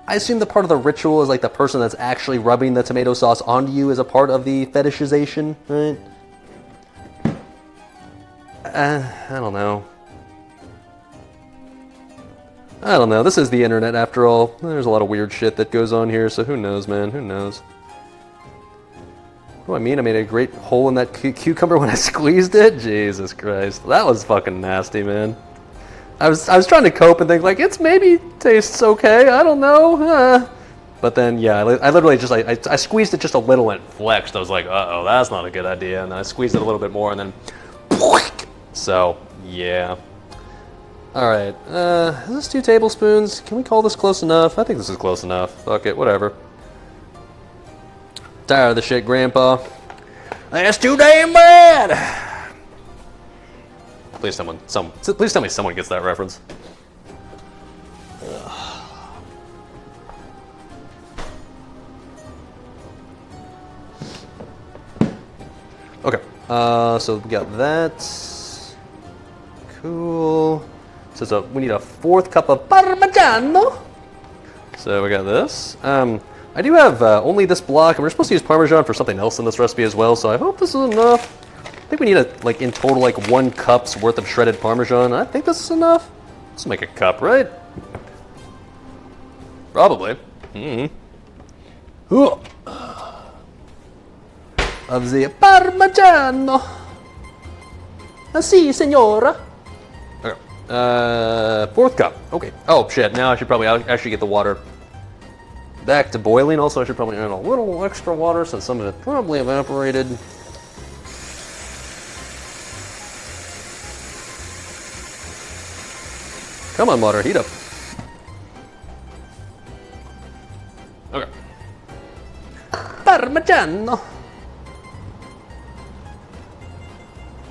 I assume the part of the ritual is like the person that's actually rubbing the tomato sauce onto you is a part of the fetishization, right? I don't know. I don't know. This is the internet after all. There's a lot of weird shit that goes on here, so who knows, man? Who knows? What do I mean? I made a great hole in that cucumber when I squeezed it? Jesus Christ. That was fucking nasty, man. I was trying to cope and think, like, it's maybe tastes okay. I don't know. But then, yeah, I literally just, I squeezed it just a little and it flexed. I was like, uh-oh, that's not a good idea. And then I squeezed it a little bit more and then... So, yeah. Alright, is this 2 tablespoons? Can we call this close enough? I think this is close enough. Fuck it, whatever. Tired of the shit, Grandpa. That's too damn bad! Please tell me someone gets that reference. Okay, so we got that. Cool. So we need a 4th cup of Parmigiano. So we got this. I do have only this block, and we're supposed to use Parmesan for something else in this recipe as well, so I hope this is enough. I think we need in total 1 cup's worth of shredded Parmesan. I think this is enough. Let's make a cup, right? Probably. Of the Parmigiano. Si, signora. Okay. 4th cup. Okay. Oh, shit. Now I should probably actually get the water back to boiling. Also, I should probably add a little extra water since some of it probably evaporated. Come on, water, heat up. Okay. Parmigiano.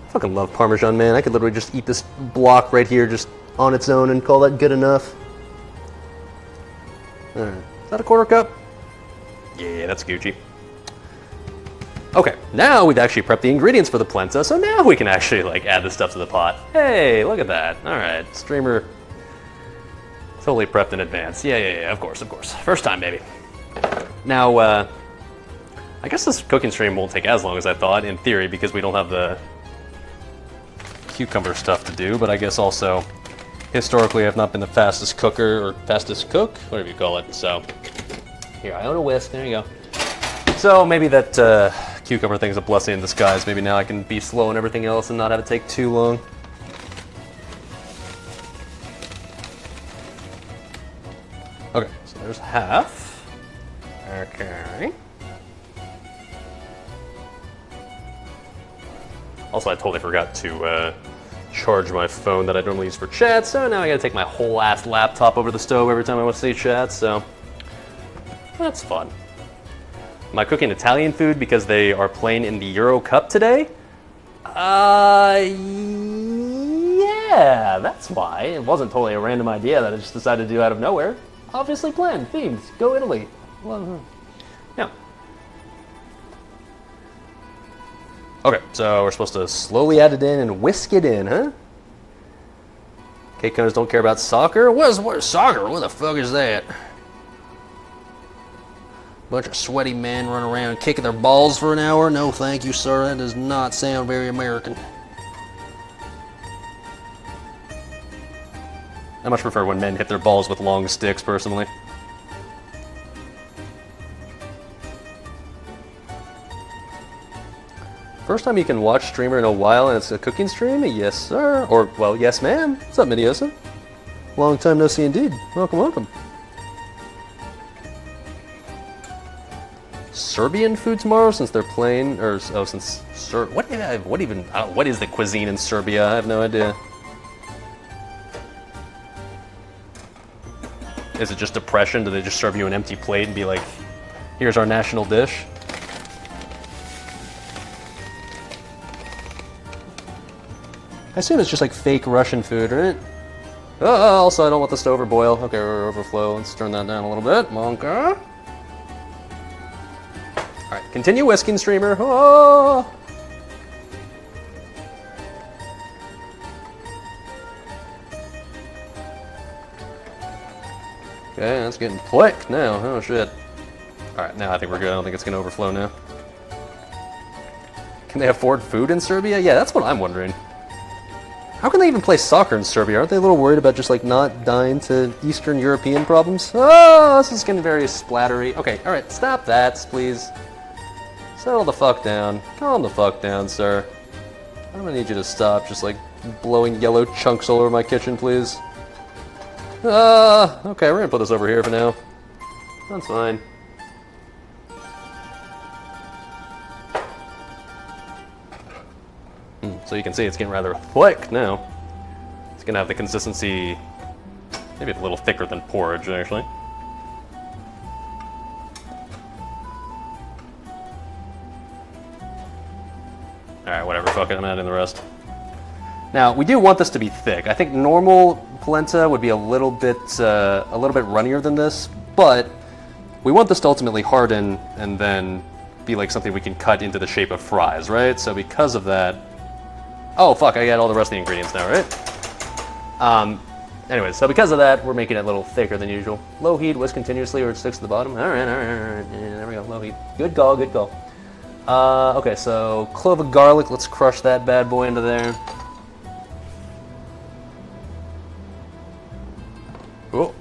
Fucking love Parmesan, man. I could literally just eat this block right here just on its own and call that good enough. Alright. Is that a 1/4 cup? Yeah, that's Gucci. Okay, now we've actually prepped the ingredients for the polenta, so now we can actually add this stuff to the pot. Hey, look at that. Alright, streamer totally prepped in advance. Yeah, of course. First time, baby. Now, I guess this cooking stream won't take as long as I thought, in theory, because we don't have the cucumber stuff to do, but I guess also, historically, I've not been the fastest cooker, or fastest cook, whatever you call it, so. Here, I own a whisk, there you go. So maybe that cucumber thing's a blessing in disguise. Maybe now I can be slow and everything else and not have it take too long. Okay, so there's half. Okay. Also, I totally forgot to charge my phone that I normally use for chat, so now I gotta take my whole ass laptop over the stove every time I want to see chat, so. That's fun. Am I cooking Italian food because they are playing in the Euro Cup today? Yeah, that's why. It wasn't totally a random idea that I just decided to do out of nowhere. Obviously planned, themed, go Italy. Well, yeah. Okay, so we're supposed to slowly add it in and whisk it in, huh? Cake counters don't care about soccer? Where's soccer? What the fuck is that? Bunch of sweaty men running around kicking their balls for an hour? No, thank you, sir. That does not sound very American. I much prefer when men hit their balls with long sticks, personally. First time you can watch streamer in a while and it's a cooking stream? Yes, sir. Or, well, yes, ma'am. What's up, Midiosa? Long time no see indeed. Welcome, welcome. Serbian food tomorrow since they're playing, or oh, since what is the cuisine in Serbia? I have no idea. Is it just depression? Do they just serve you an empty plate and be like, "Here's our national dish"? I assume it's just like fake Russian food, right? Oh, also I don't want this to overboil. Okay, or overflow. Let's turn that down a little bit. Monka. Alright, continue whisking, streamer. Oh! Okay, that's getting quick now. Oh, shit. Alright, now I think we're good. I don't think it's going to overflow now. Can they afford food in Serbia? Yeah, that's what I'm wondering. How can they even play soccer in Serbia? Aren't they a little worried about just, like, not dying to Eastern European problems? Oh, this is getting very splattery. Okay, alright, stop that, please. Settle the fuck down. Calm the fuck down, sir. I'm gonna need you to stop just, like, blowing yellow chunks all over my kitchen, please. Okay, we're gonna put this over here for now. That's fine. So you can see it's getting rather thick now. It's gonna have the consistency, maybe a little thicker than porridge, actually. Alright, whatever, fuck it, I'm adding the rest. Now, we do want this to be thick. I think normal polenta would be a little bit runnier than this, but we want this to ultimately harden and then be like something we can cut into the shape of fries, right? So because of that... Oh, fuck, I got all the rest of the ingredients now, right? Anyways, so because of that, we're making it a little thicker than usual. Low heat, whisk continuously, or it sticks to the bottom. Alright. Yeah, there we go, low heat. Good call, good call. Okay, so clove of garlic, let's crush that bad boy into there. Oh.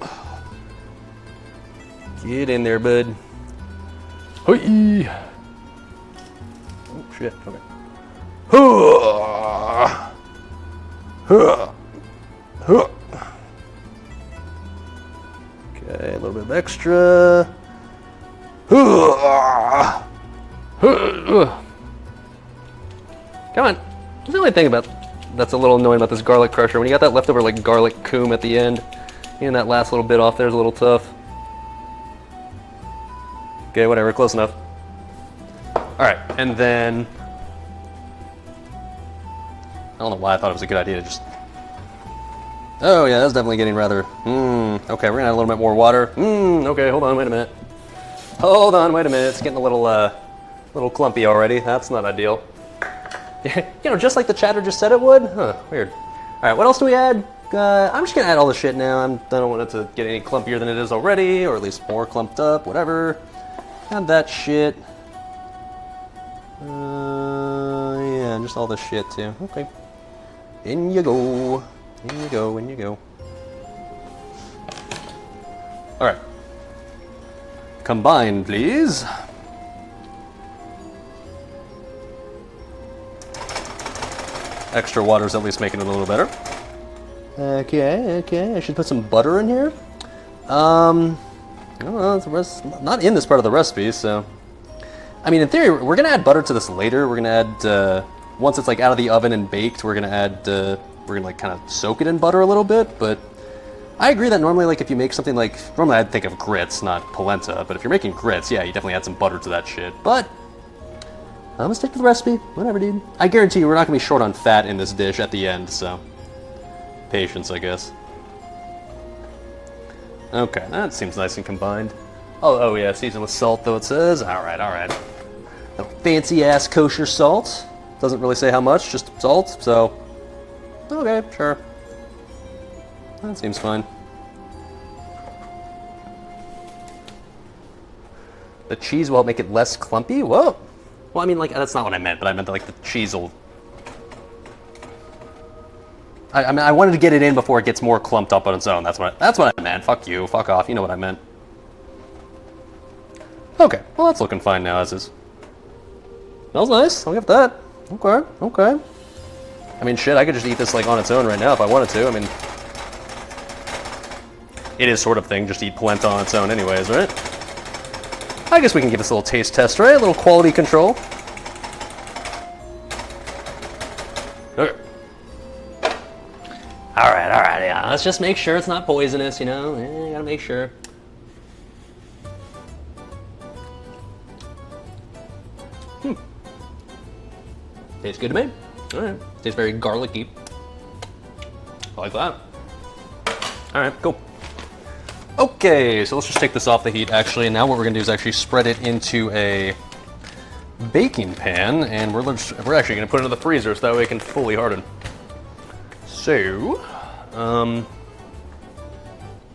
Get in there, bud. Hoi! Oh, shit, okay. Okay, a little bit of extra. Come on. That's the only thing that's a little annoying about this garlic crusher. When you got that leftover like garlic coom at the end, and that last little bit off there is a little tough. Okay, whatever, close enough. Alright, and then... I don't know why I thought it was a good idea to just... Oh yeah, that's definitely getting rather... Okay, we're gonna add a little bit more water. Okay, hold on, wait a minute. Hold on, wait a minute. It's getting a little clumpy already. That's not ideal. You know, just like the chatter just said it would? Huh, weird. Alright, what else do we add? I'm just gonna add all the shit now. I don't want it to get any clumpier than it is already, or at least more clumped up, whatever. Add that shit. Yeah, just all this shit too. Okay. In you go. In you go, in you go. Alright. Combine, please. Extra water's at least making it a little better. Okay. I should put some butter in here. I don't know, not in this part of the recipe, so... I mean, in theory, we're gonna add butter to this later. We're gonna add, once it's like out of the oven and baked, we're gonna add, we're gonna like kind of soak it in butter a little bit, but I agree that normally, like, if you make something like, normally I'd think of grits, not polenta, but if you're making grits, yeah, you definitely add some butter to that shit. But I'm gonna stick to the recipe. Whatever, dude. I guarantee you we're not gonna be short on fat in this dish at the end, so patience, I guess. Okay, that seems nice and combined. Oh yeah, seasoned with salt, though it says. All right. No fancy-ass kosher salt. Doesn't really say how much, just salt, so okay, sure. That seems fine. The cheese will make it less clumpy? Whoa! Well, I mean, like, that's not what I meant, but I meant that, like, the cheese will... I mean, I wanted to get it in before it gets more clumped up on its own. That's what I meant. Fuck you. Fuck off. You know what I meant. Okay. Well, that's looking fine now, as is. Smells nice. I'll give that. Okay. I mean, shit, I could just eat this, like, on its own right now if I wanted to. I mean... It is sort of thing, just eat polenta on its own anyways, right? I guess we can give this a little taste test, right? A little quality control. Okay. Alright, yeah. Let's just make sure it's not poisonous, you know? Gotta make sure. Tastes good to me. Alright. Tastes very garlicky. I like that. Alright, cool. Okay, so let's just take this off the heat, actually, and now what we're going to do is actually spread it into a baking pan, and we're actually going to put it into the freezer so that way it can fully harden. So,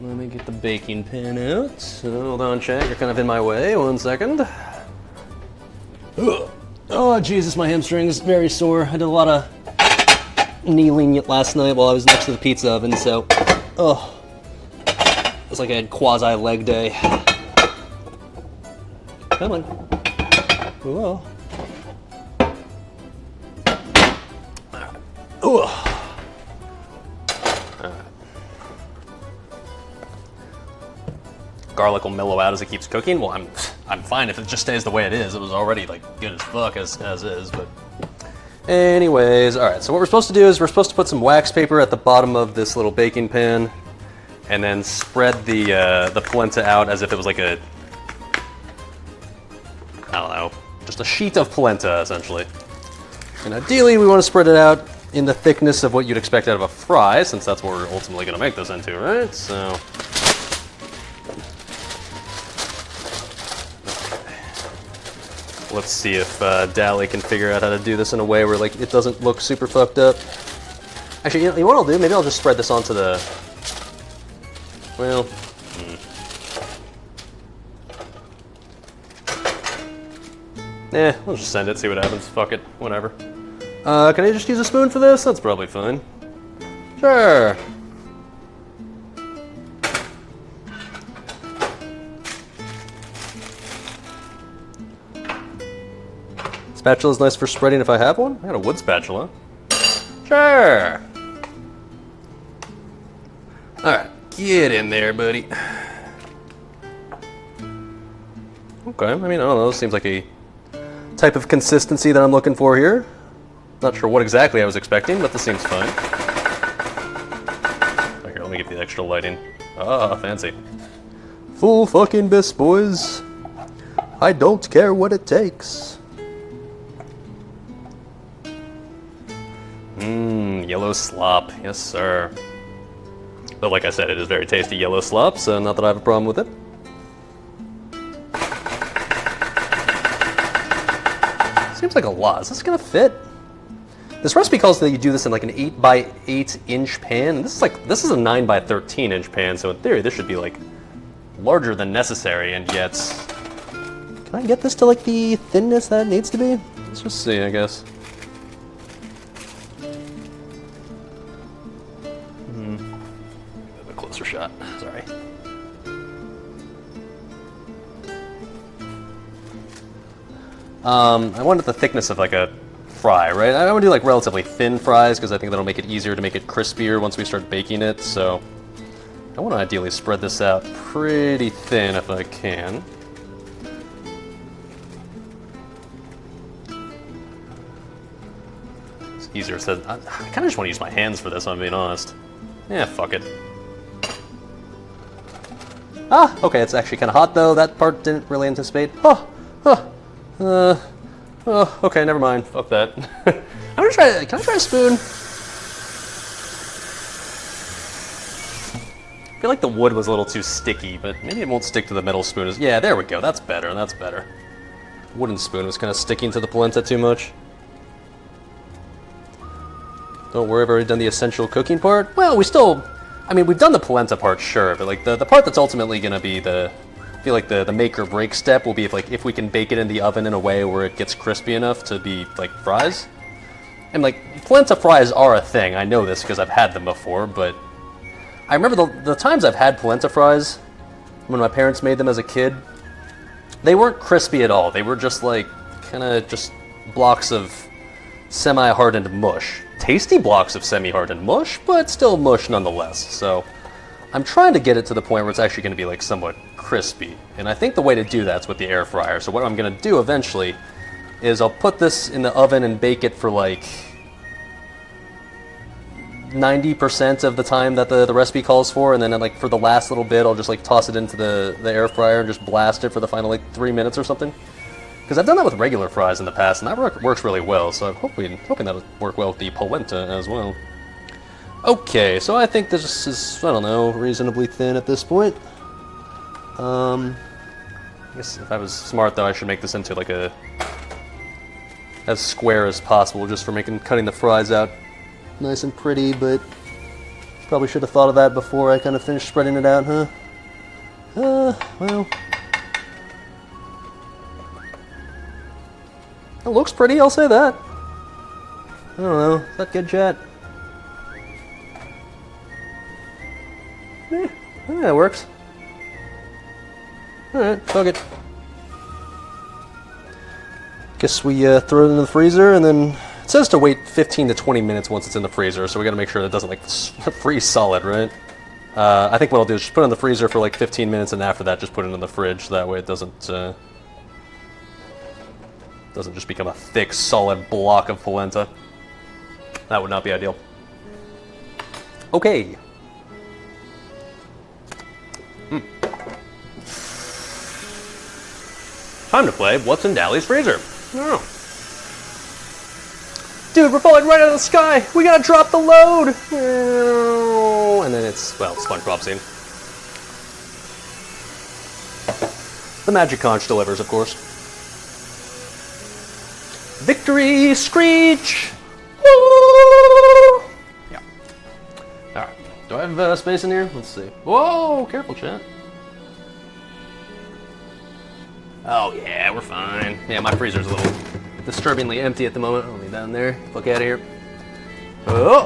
let me get the baking pan out. So, hold on, Chad, you're kind of in my way. 1 second. Ugh. Oh, Jesus, my hamstring's very sore. I did a lot of kneeling last night while I was next to the pizza oven, so, it's like I had quasi-leg day. Come on. Whoa. Garlic will mellow out as it keeps cooking. Well, I'm fine if it just stays the way it is. It was already like good as fuck as is, but anyways, all right. So what we're supposed to do is we're supposed to put some wax paper at the bottom of this little baking pan, and then spread the polenta out as if it was like a, I don't know, just a sheet of polenta, essentially. And ideally, we want to spread it out in the thickness of what you'd expect out of a fry, since that's what we're ultimately going to make this into, right? So, let's see if Dali can figure out how to do this in a way where, like, it doesn't look super fucked up. Actually, you know what I'll do? Maybe I'll just spread this onto the... Well, we'll just send it, see what happens. Fuck it, whatever. Can I just use a spoon for this? That's probably fine. Sure. Spatula's nice for spreading if I have one. I got a wood spatula. Sure. Alright, get in there, buddy. Okay, I mean, I don't know, this seems like a type of consistency that I'm looking for here. Not sure what exactly I was expecting, but this seems fine. Here, let me get the extra lighting. Ah, fancy. Full fucking bis, boys. I don't care what it takes. Yellow slop. Yes, sir. But like I said, it is very tasty yellow slop, so not that I have a problem with it. Seems like a lot. Is this gonna fit? This recipe calls that you do this in like an 8x8 inch pan. And this is a 9x13 inch pan, so in theory this should be like larger than necessary, and yet... Can I get this to like the thinness that it needs to be? Let's just see, I guess. A closer shot, sorry. I wanted the thickness of like a fry, right? I want to do like relatively thin fries because I think that'll make it easier to make it crispier once we start baking it, so I want to ideally spread this out pretty thin if I can. It's easier said. I kind of just want to use my hands for this, if I'm being honest. Yeah, fuck it. Ah, okay, it's actually kind of hot though. That part didn't really anticipate. Okay, never mind. Fuck that. I'm gonna try. Can I try a spoon? I feel like the wood was a little too sticky, but maybe it won't stick to the metal spoon. Yeah, there we go. That's better. That's better. Wooden spoon was kind of sticking to the polenta too much. Don't worry, I've already done the essential cooking part. Well, we still, I mean, we've done the polenta part, sure, but like the part that's ultimately gonna be I feel like the make or break step will be if we can bake it in the oven in a way where it gets crispy enough to be like fries. And like polenta fries are a thing. I know this because I've had them before, but I remember the times I've had polenta fries when my parents made them as a kid. They weren't crispy at all. They were just like kind of just blocks of semi-hardened mush. Tasty blocks of semi-hardened mush, but still mush nonetheless. So I'm trying to get it to the point where it's actually going to be like somewhat crispy. And I think the way to do that's with the air fryer. So what I'm going to do eventually is I'll put this in the oven and bake it for like 90% of the time that the recipe calls for, and then like for the last little bit I'll just like toss it into the air fryer and just blast it for the final like 3 minutes or something. Because I've done that with regular fries in the past, and that works really well, so I'm hoping that'll work well with the polenta as well. Okay, so I think this is, I don't know, reasonably thin at this point. I guess if I was smart though, I should make this into like as square as possible, just for cutting the fries out nice and pretty, but probably should have thought of that before I kind of finished spreading it out, huh? Well. It looks pretty, I'll say that. I don't know, is that good, chat? Yeah, it works. Alright, fuck it. Guess we throw it in the freezer, and then it says to wait 15 to 20 minutes once it's in the freezer, so we gotta make sure that it doesn't like freeze solid, right? I think what I'll do is just put it in the freezer for like 15 minutes, and after that just put it in the fridge, so that way it doesn't just become a thick, solid block of polenta. That would not be ideal. Okay. Time to play What's in Dali's Freezer. Oh. Dude, we're falling right out of the sky! We gotta drop the load! And then it's, well, SpongeBob scene. The magic conch delivers, of course. Victory Screech! Woo! Yeah. Alright. Do I have space in here? Let's see. Whoa! Careful, chat. Oh, yeah, we're fine. Yeah, my freezer's a little disturbingly empty at the moment. I'll leave that in there. Look out of here. Oh!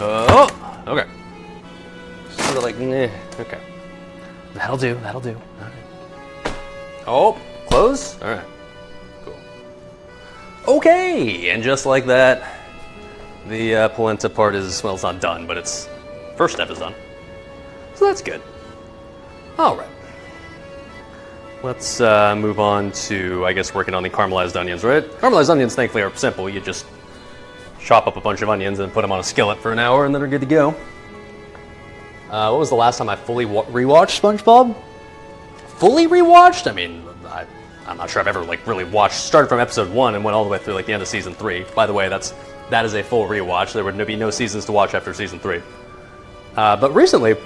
Oh! Okay. Sort of like, meh. Okay. That'll do. That'll do. Alright. Oh! Close? Alright. Cool. Okay! And just like that, the polenta part is, well, it's not done, but its first step is done. So that's good. Alright. Let's move on to, I guess, working on the caramelized onions, right? Caramelized onions, thankfully, are simple. You just chop up a bunch of onions and put them on a skillet for an hour, and then they're good to go. What was the last time I fully rewatched SpongeBob? Fully rewatched? I mean, I'm not sure I've ever like really started from episode 1 and went all the way through like the end of season 3. By the way, that is a full rewatch. There would be no seasons to watch after season 3. But recently,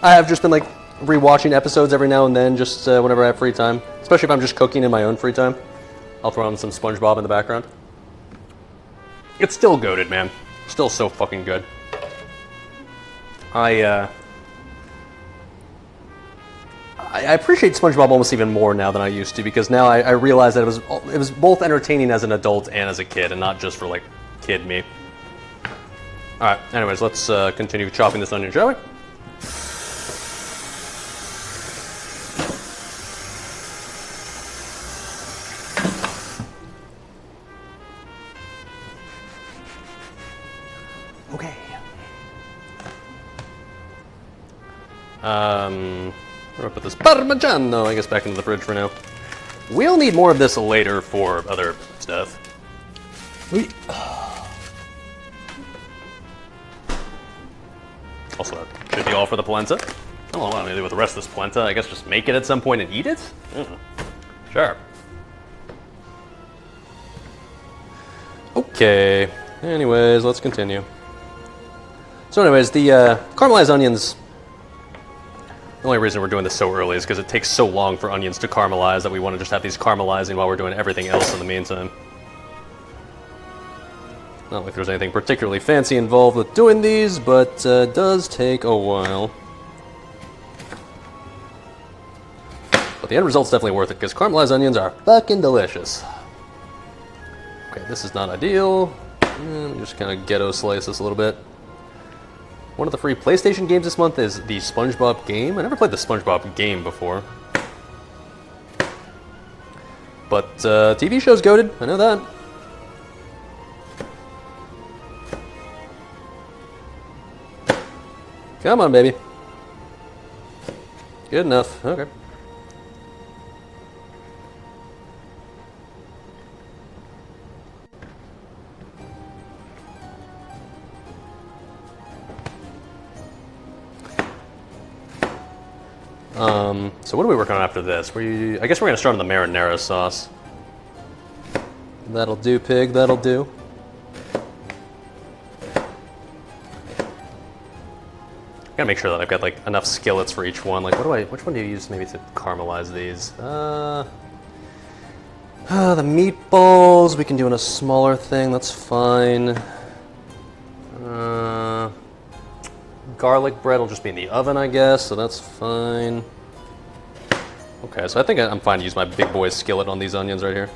I have just been like rewatching episodes every now and then, just whenever I have free time. Especially if I'm just cooking in my own free time. I'll throw on some SpongeBob in the background. It's still goated, man. Still so fucking good. I appreciate SpongeBob almost even more now than I used to, because now I realize that it was both entertaining as an adult and as a kid, and not just for like kid me. Alright, anyways, let's continue chopping this onion, shall we? Okay. I'm gonna put this Parmigiano, I guess, back into the fridge for now. We'll need more of this later for other stuff. Also, that should be all for the polenta. don't know what I'm gonna do with the rest of this polenta. I guess just make it at some point and eat it? Sure. Okay. Anyways, let's continue. So anyways, the caramelized onions, the only reason we're doing this so early is because it takes so long for onions to caramelize that we want to just have these caramelizing while we're doing everything else in the meantime. Not like there's anything particularly fancy involved with doing these, but it does take a while. But the end result's definitely worth it because caramelized onions are fucking delicious. Okay, this is not ideal. Let me just kind of ghetto slice this a little bit. One of the free PlayStation games this month is the SpongeBob game. I never played the SpongeBob game before. But TV show's goated, I know that. Come on, baby. Good enough, okay. So what are we working on after this? I guess we're gonna start on the marinara sauce. That'll do, pig, that'll do. Gotta make sure that I've got like enough skillets for each one. Like which one do you use maybe to caramelize these? The meatballs we can do in a smaller thing, that's fine. Garlic bread will just be in the oven, I guess, so that's fine. Okay, so I think I'm fine to use my big boy skillet on these onions right here.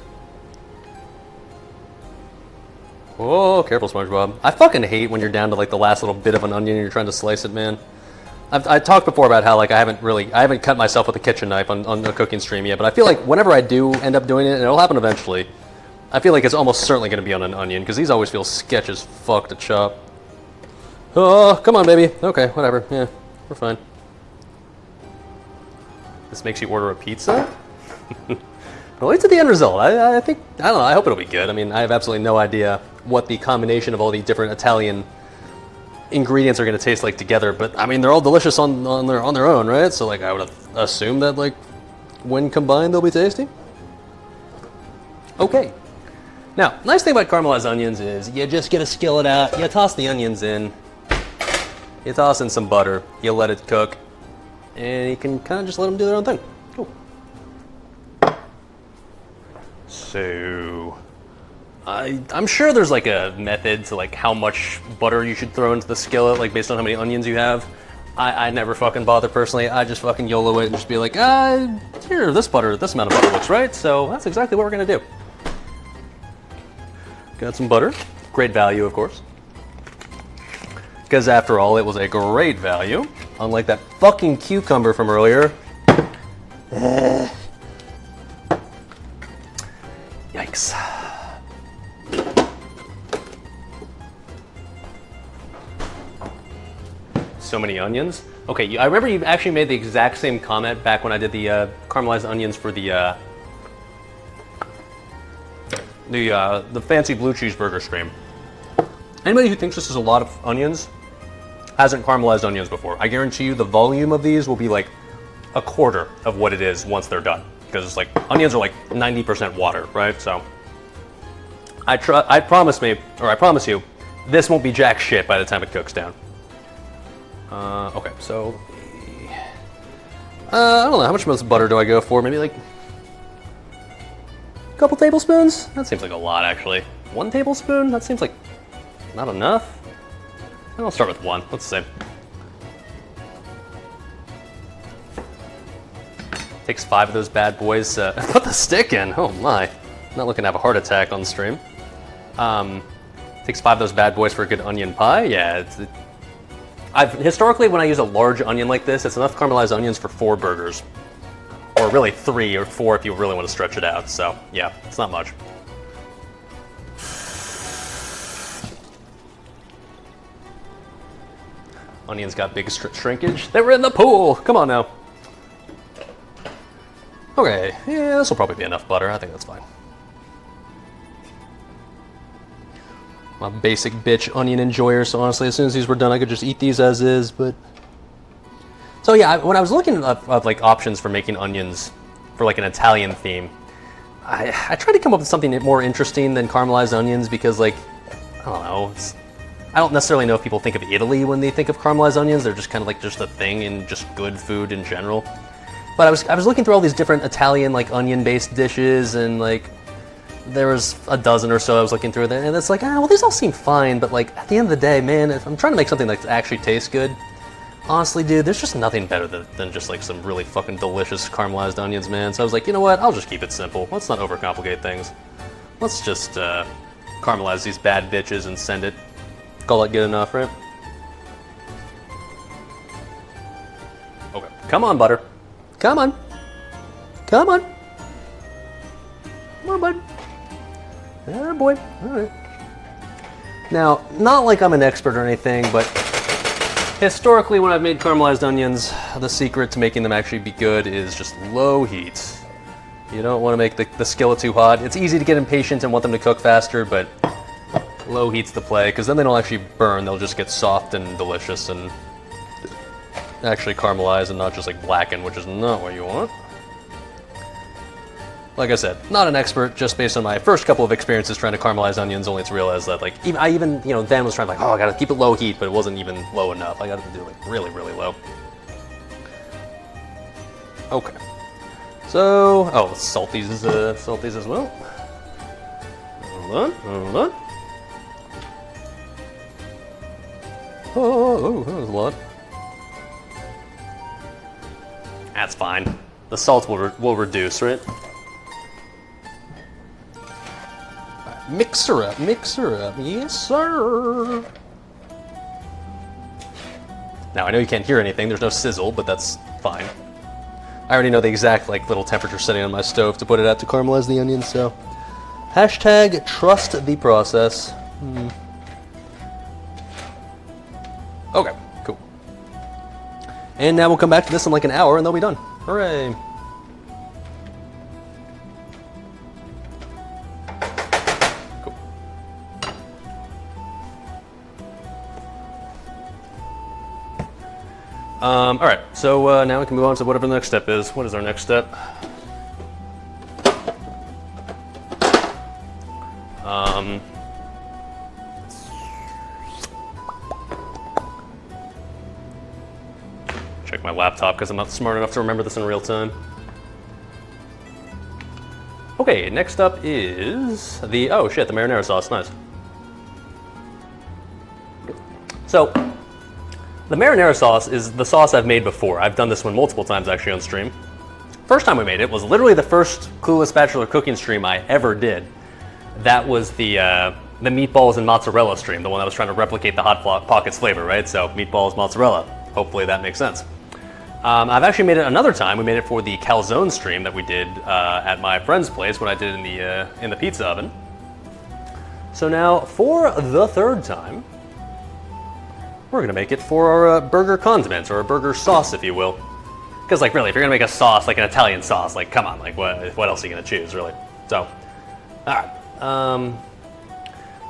Whoa, careful, SpongeBob. I fucking hate when you're down to like the last little bit of an onion and you're trying to slice it, man. I talked before about how like I haven't cut myself with a kitchen knife on a cooking stream yet, but I feel like whenever I do end up doing it, and it'll happen eventually, I feel like it's almost certainly going to be on an onion, because these always feel sketch as fuck to chop. Oh, come on, baby. Okay, whatever. Yeah, we're fine. This makes you order a pizza? Well, wait to the end result. I think, I don't know, I hope it'll be good. I mean, I have absolutely no idea what the combination of all the different Italian ingredients are going to taste like together, but I mean, they're all delicious on their own, right? So, like, I would assume that, like, when combined, they'll be tasty. Okay. Now, nice thing about caramelized onions is you just get a skillet out, you toss the onions in, you toss in some butter, you let it cook, and you can kind of just let them do their own thing. Cool. So, I'm sure there's like a method to like how much butter you should throw into the skillet, like based on how many onions you have. I never fucking bother personally. I just fucking YOLO it and just be like, here, this amount of butter looks right, so that's exactly what we're gonna do. Got some butter, great value, of course. Because after all, it was a great value, unlike that fucking cucumber from earlier. Yikes. So many onions. Okay, I remember you actually made the exact same comment back when I did the caramelized onions for the fancy blue cheeseburger stream. Anybody who thinks this is a lot of onions hasn't caramelized onions before. I guarantee you the volume of these will be like a quarter of what it is once they're done. Because it's like, onions are like 90% water, right? So, I promise you, this won't be jack shit by the time it cooks down. Okay, so, I don't know, how much of this butter do I go for? Maybe like a couple tablespoons? That seems like a lot, actually. 1 tablespoon? That seems like not enough. I'll start with 1, let's see. Takes 5 of those bad boys. Put the stick in. Oh my! Not looking to have a heart attack on the stream. Takes 5 of those bad boys for a good onion pie. Yeah. Historically, when I use a large onion like this, it's enough caramelized onions for 4 burgers, or really 3 or 4 if you really want to stretch it out. So yeah, it's not much. Onions got big shrinkage. They were in the pool. Come on now. Okay, yeah, this will probably be enough butter. I think that's fine. I'm a basic bitch onion enjoyer, so honestly, as soon as these were done, I could just eat these as is, but So yeah, when I was looking up like options for making onions for like an Italian theme, I tried to come up with something more interesting than caramelized onions because like, I don't know, I don't necessarily know if people think of Italy when they think of caramelized onions. They're just kind of like just a thing in just good food in general. But I was looking through all these different Italian like onion-based dishes, and like there was a dozen or so I was looking through there, and it's like, well, these all seem fine, but like at the end of the day, man, if I'm trying to make something that actually tastes good, honestly, dude, there's just nothing better than just like some really fucking delicious caramelized onions, man. So I was like, you know what? I'll just keep it simple. Let's not overcomplicate things. Let's just caramelize these bad bitches and send it. Call that good enough, right? Okay. Come on, butter. Come on. Come on. Come on, bud. Yeah, boy. All right. Now, not like I'm an expert or anything, but historically, when I've made caramelized onions, the secret to making them actually be good is just low heat. You don't want to make the skillet too hot. It's easy to get impatient and want them to cook faster, but low heat's the play, because then they don't actually burn. They'll just get soft and delicious and actually caramelize and not just like blacken, which is not what you want. Like I said, not an expert, just based on my first couple of experiences trying to caramelize onions, only to realize that like, I even, you know, then was trying to like, I gotta keep it low heat, but it wasn't even low enough. I gotta do it like really, really low. Okay. So, salt these as well. Hold on. Oh, that was a lot. That's fine. The salt will reduce, right? Mix her up, yes sir. Now I know you can't hear anything, there's no sizzle, but that's fine. I already know the exact like little temperature setting on my stove to put it at to caramelize the onions, so hashtag trust the process. Okay, cool. And now we'll come back to this in like an hour and they'll be done. Hooray. All right, so now we can move on to whatever the next step is. What is our next step? Check my laptop because I'm not smart enough to remember this in real time. Okay, next up is the, oh shit, the marinara sauce, nice. So, the marinara sauce is the sauce I've made before. I've done this one multiple times actually on stream. First time we made it was literally the first Clueless Bachelor cooking stream I ever did. That was the meatballs and mozzarella stream, the one that was trying to replicate the Hot Pockets flavor, right? So meatballs, mozzarella. Hopefully that makes sense. I've actually made it another time. We made it for the calzone stream that we did at my friend's place when I did it in the pizza oven. So now for the third time, we're gonna make it for our burger condiment, or a burger sauce, if you will. Because like really, if you're gonna make a sauce, like an Italian sauce, like come on, like what else are you gonna choose, really? So, all right.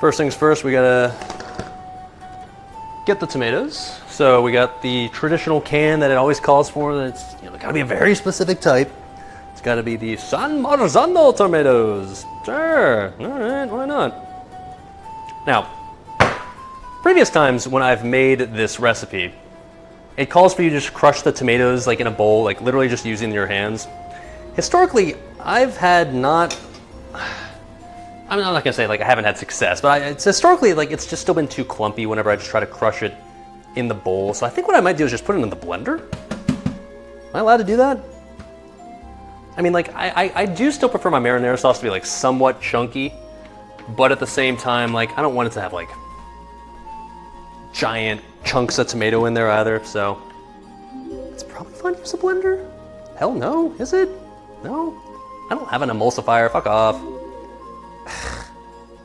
First things first, we gotta get the tomatoes. So we got the traditional can that it always calls for. That's, you know, gotta be a very specific type. It's gotta be the San Marzano tomatoes. Sure, all right, why not? Now, previous times when I've made this recipe, it calls for you to just crush the tomatoes like in a bowl, like literally just using your hands. Historically, I've had not, I'm not gonna say like I haven't had success, but it's historically like it's just still been too clumpy whenever I just try to crush it in the bowl. So I think what I might do is just put it in the blender. Am I allowed to do that? I mean, like I do still prefer my marinara sauce to be like somewhat chunky, but at the same time, like I don't want it to have like giant chunks of tomato in there either, so it's probably fun to use a blender. Hell no, is it? No, I don't have an emulsifier, fuck off.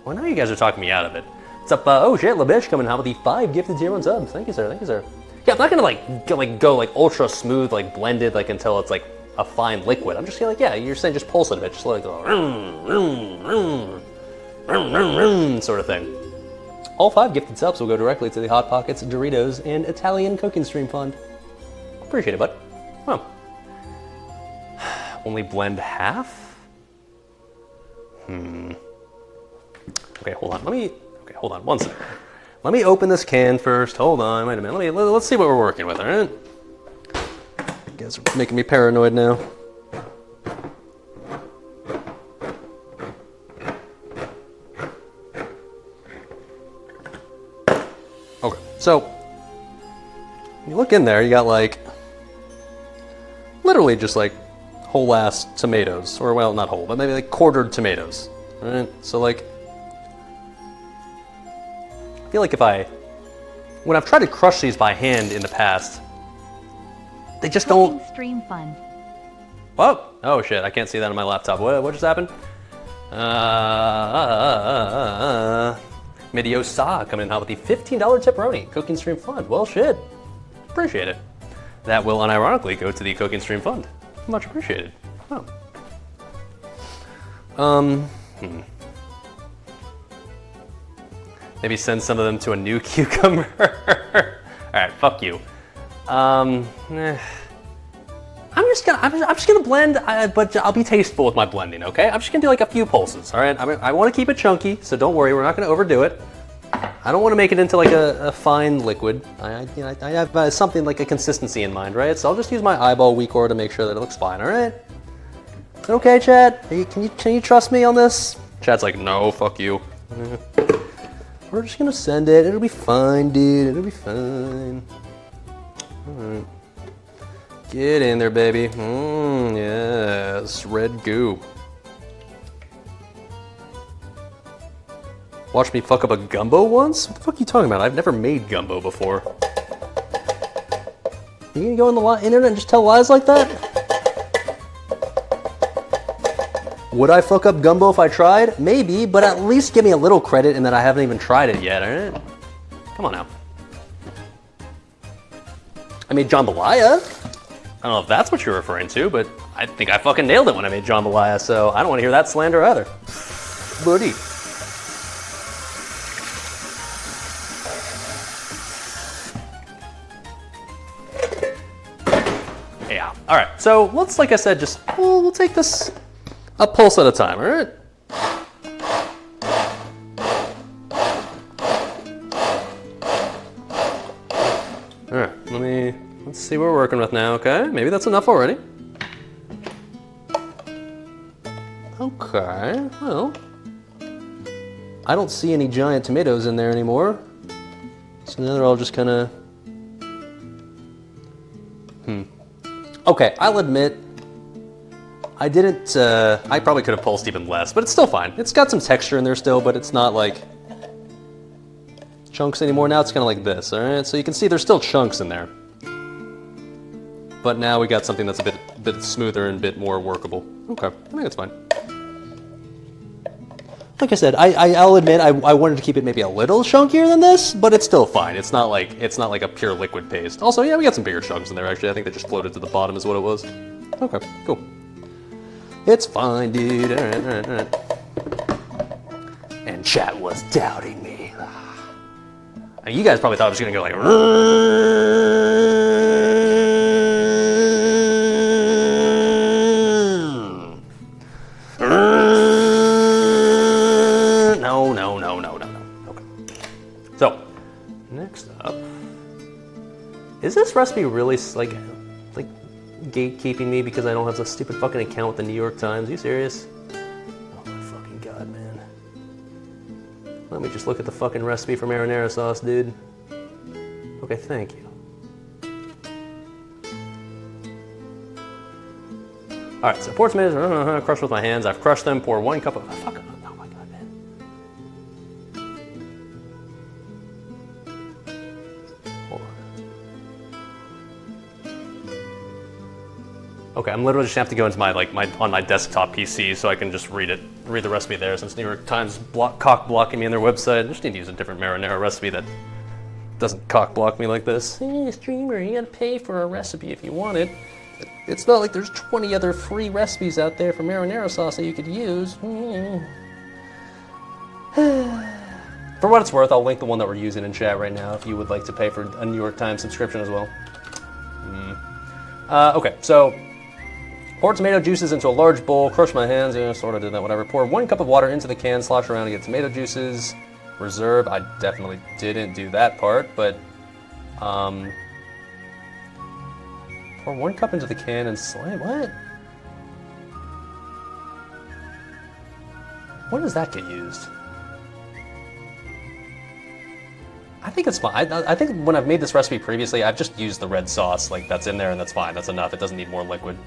Well, now you guys are talking me out of it. What's up, oh shit, LaBish coming out with the 5 gifted tier 1 subs. Thank you, sir, thank you, sir. Yeah, I'm not gonna go like ultra smooth, like blended, like until it's like a fine liquid. I'm just gonna like, yeah, you're saying just pulse it a bit, just let it go, sort of thing. All 5 gifted subs will go directly to the Hot Pockets, Doritos, and Italian Cooking Stream Fund. Appreciate it, bud. Well, only blend half? Okay, hold on. Hold on 1 second. Let me open this can first. Hold on, wait a minute. Let's see what we're working with, all right? You guys are making me paranoid now. Okay, so you look in there, you got like literally just like whole ass tomatoes, or well, not whole, but maybe like quartered tomatoes. All right, so like I feel like when I've tried to crush these by hand in the past, they just don't. Stream fund. Whoa! Oh shit! I can't see that on my laptop. What just happened? Midio Sa coming in hot with the $15 tipperoni cooking stream fund. Well, shit. Appreciate it. That will unironically go to the cooking stream fund. Much appreciated. Oh. Maybe send some of them to a new cucumber. All right, fuck you. I'm just gonna blend, but I'll be tasteful with my blending, okay? I'm just gonna do like a few pulses, all right? I want to keep it chunky, so don't worry, we're not gonna overdo it. I don't want to make it into like a fine liquid. I have something like a consistency in mind, right? So I'll just use my eyeball Weakor to make sure that it looks fine, all right? Is that okay, Chad? Can you trust me on this? Chad's like, no, fuck you. We're just gonna send it. It'll be fine, dude. It'll be fine. All right. Get in there, baby. Yes, red goo. Watch me fuck up a gumbo once? What the fuck are you talking about? I've never made gumbo before. You gonna go on the internet and just tell lies like that? Would I fuck up gumbo if I tried? Maybe, but at least give me a little credit in that I haven't even tried it yet, alright? Come on now. I made jambalaya. I don't know if that's what you're referring to, but I think I fucking nailed it when I made jambalaya, so I don't want to hear that slander either. Buddy. Yeah, alright, so let's, like I said, just, we'll take this a pulse at a time, alright? Alright, let's see what we're working with now, okay? Maybe that's enough already. Okay, well, I don't see any giant tomatoes in there anymore. So now they're all just kind of, Okay, I'll admit, I didn't, I probably could have pulsed even less, but it's still fine. It's got some texture in there still, but it's not like chunks anymore. Now it's kind of like this, all right? So you can see there's still chunks in there. But now we got something that's a bit smoother and a bit more workable. Okay, I think it's fine. Like I said, I'll admit I wanted to keep it maybe a little chunkier than this, but it's still fine. It's not like a pure liquid paste. Also, yeah, we got some bigger chunks in there actually. I think they just floated to the bottom is what it was. Okay, cool. It's fine, dude. All right. And chat was doubting me. And you guys probably thought I was gonna go like. No. Okay. So, next up, is this recipe really like gatekeeping me because I don't have the stupid fucking account with the New York Times? Are you serious? Oh my fucking god, man. Let me just look at the fucking recipe for marinara sauce, dude. Okay, thank you. Alright, so pour tomatoes, crush with my hands. I've crushed them, pour 1 cup of, oh my god, man. Hold on. Okay, I'm literally just gonna have to go into on my desktop PC so I can just read the recipe there, since New York Times cock blocking me on their website. I just need to use a different marinara recipe that doesn't cock block me like this. Hey, streamer, you gotta pay for a recipe if you want it. It's not like there's 20 other free recipes out there for marinara sauce that you could use. For what it's worth, I'll link the one that we're using in chat right now if you would like to pay for a New York Times subscription as well. Okay, so pour tomato juices into a large bowl, crush my hands, sort of did that, whatever. Pour 1 cup of water into the can, slosh around to get tomato juices. Reserve, I definitely didn't do that part, but pour 1 cup into the can and slam, what? When does that get used? I think it's fine. I think when I've made this recipe previously, I've just used the red sauce, like that's in there and that's fine, that's enough, it doesn't need more liquid.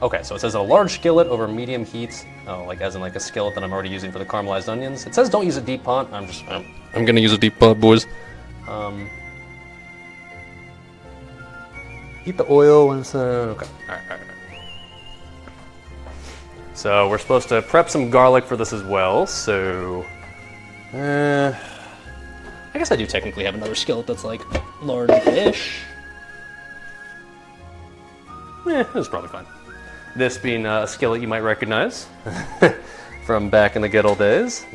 Okay, so it says a large skillet over medium heat. Oh, like as in like a skillet that I'm already using for the caramelized onions. It says don't use a deep pot. I'm gonna use a deep pot, boys. Heat the oil when it's okay. All right. So we're supposed to prep some garlic for this as well. So, I guess I do technically have another skillet that's like large-ish. It's probably fine. This being a skillet you might recognize from back in the good old days.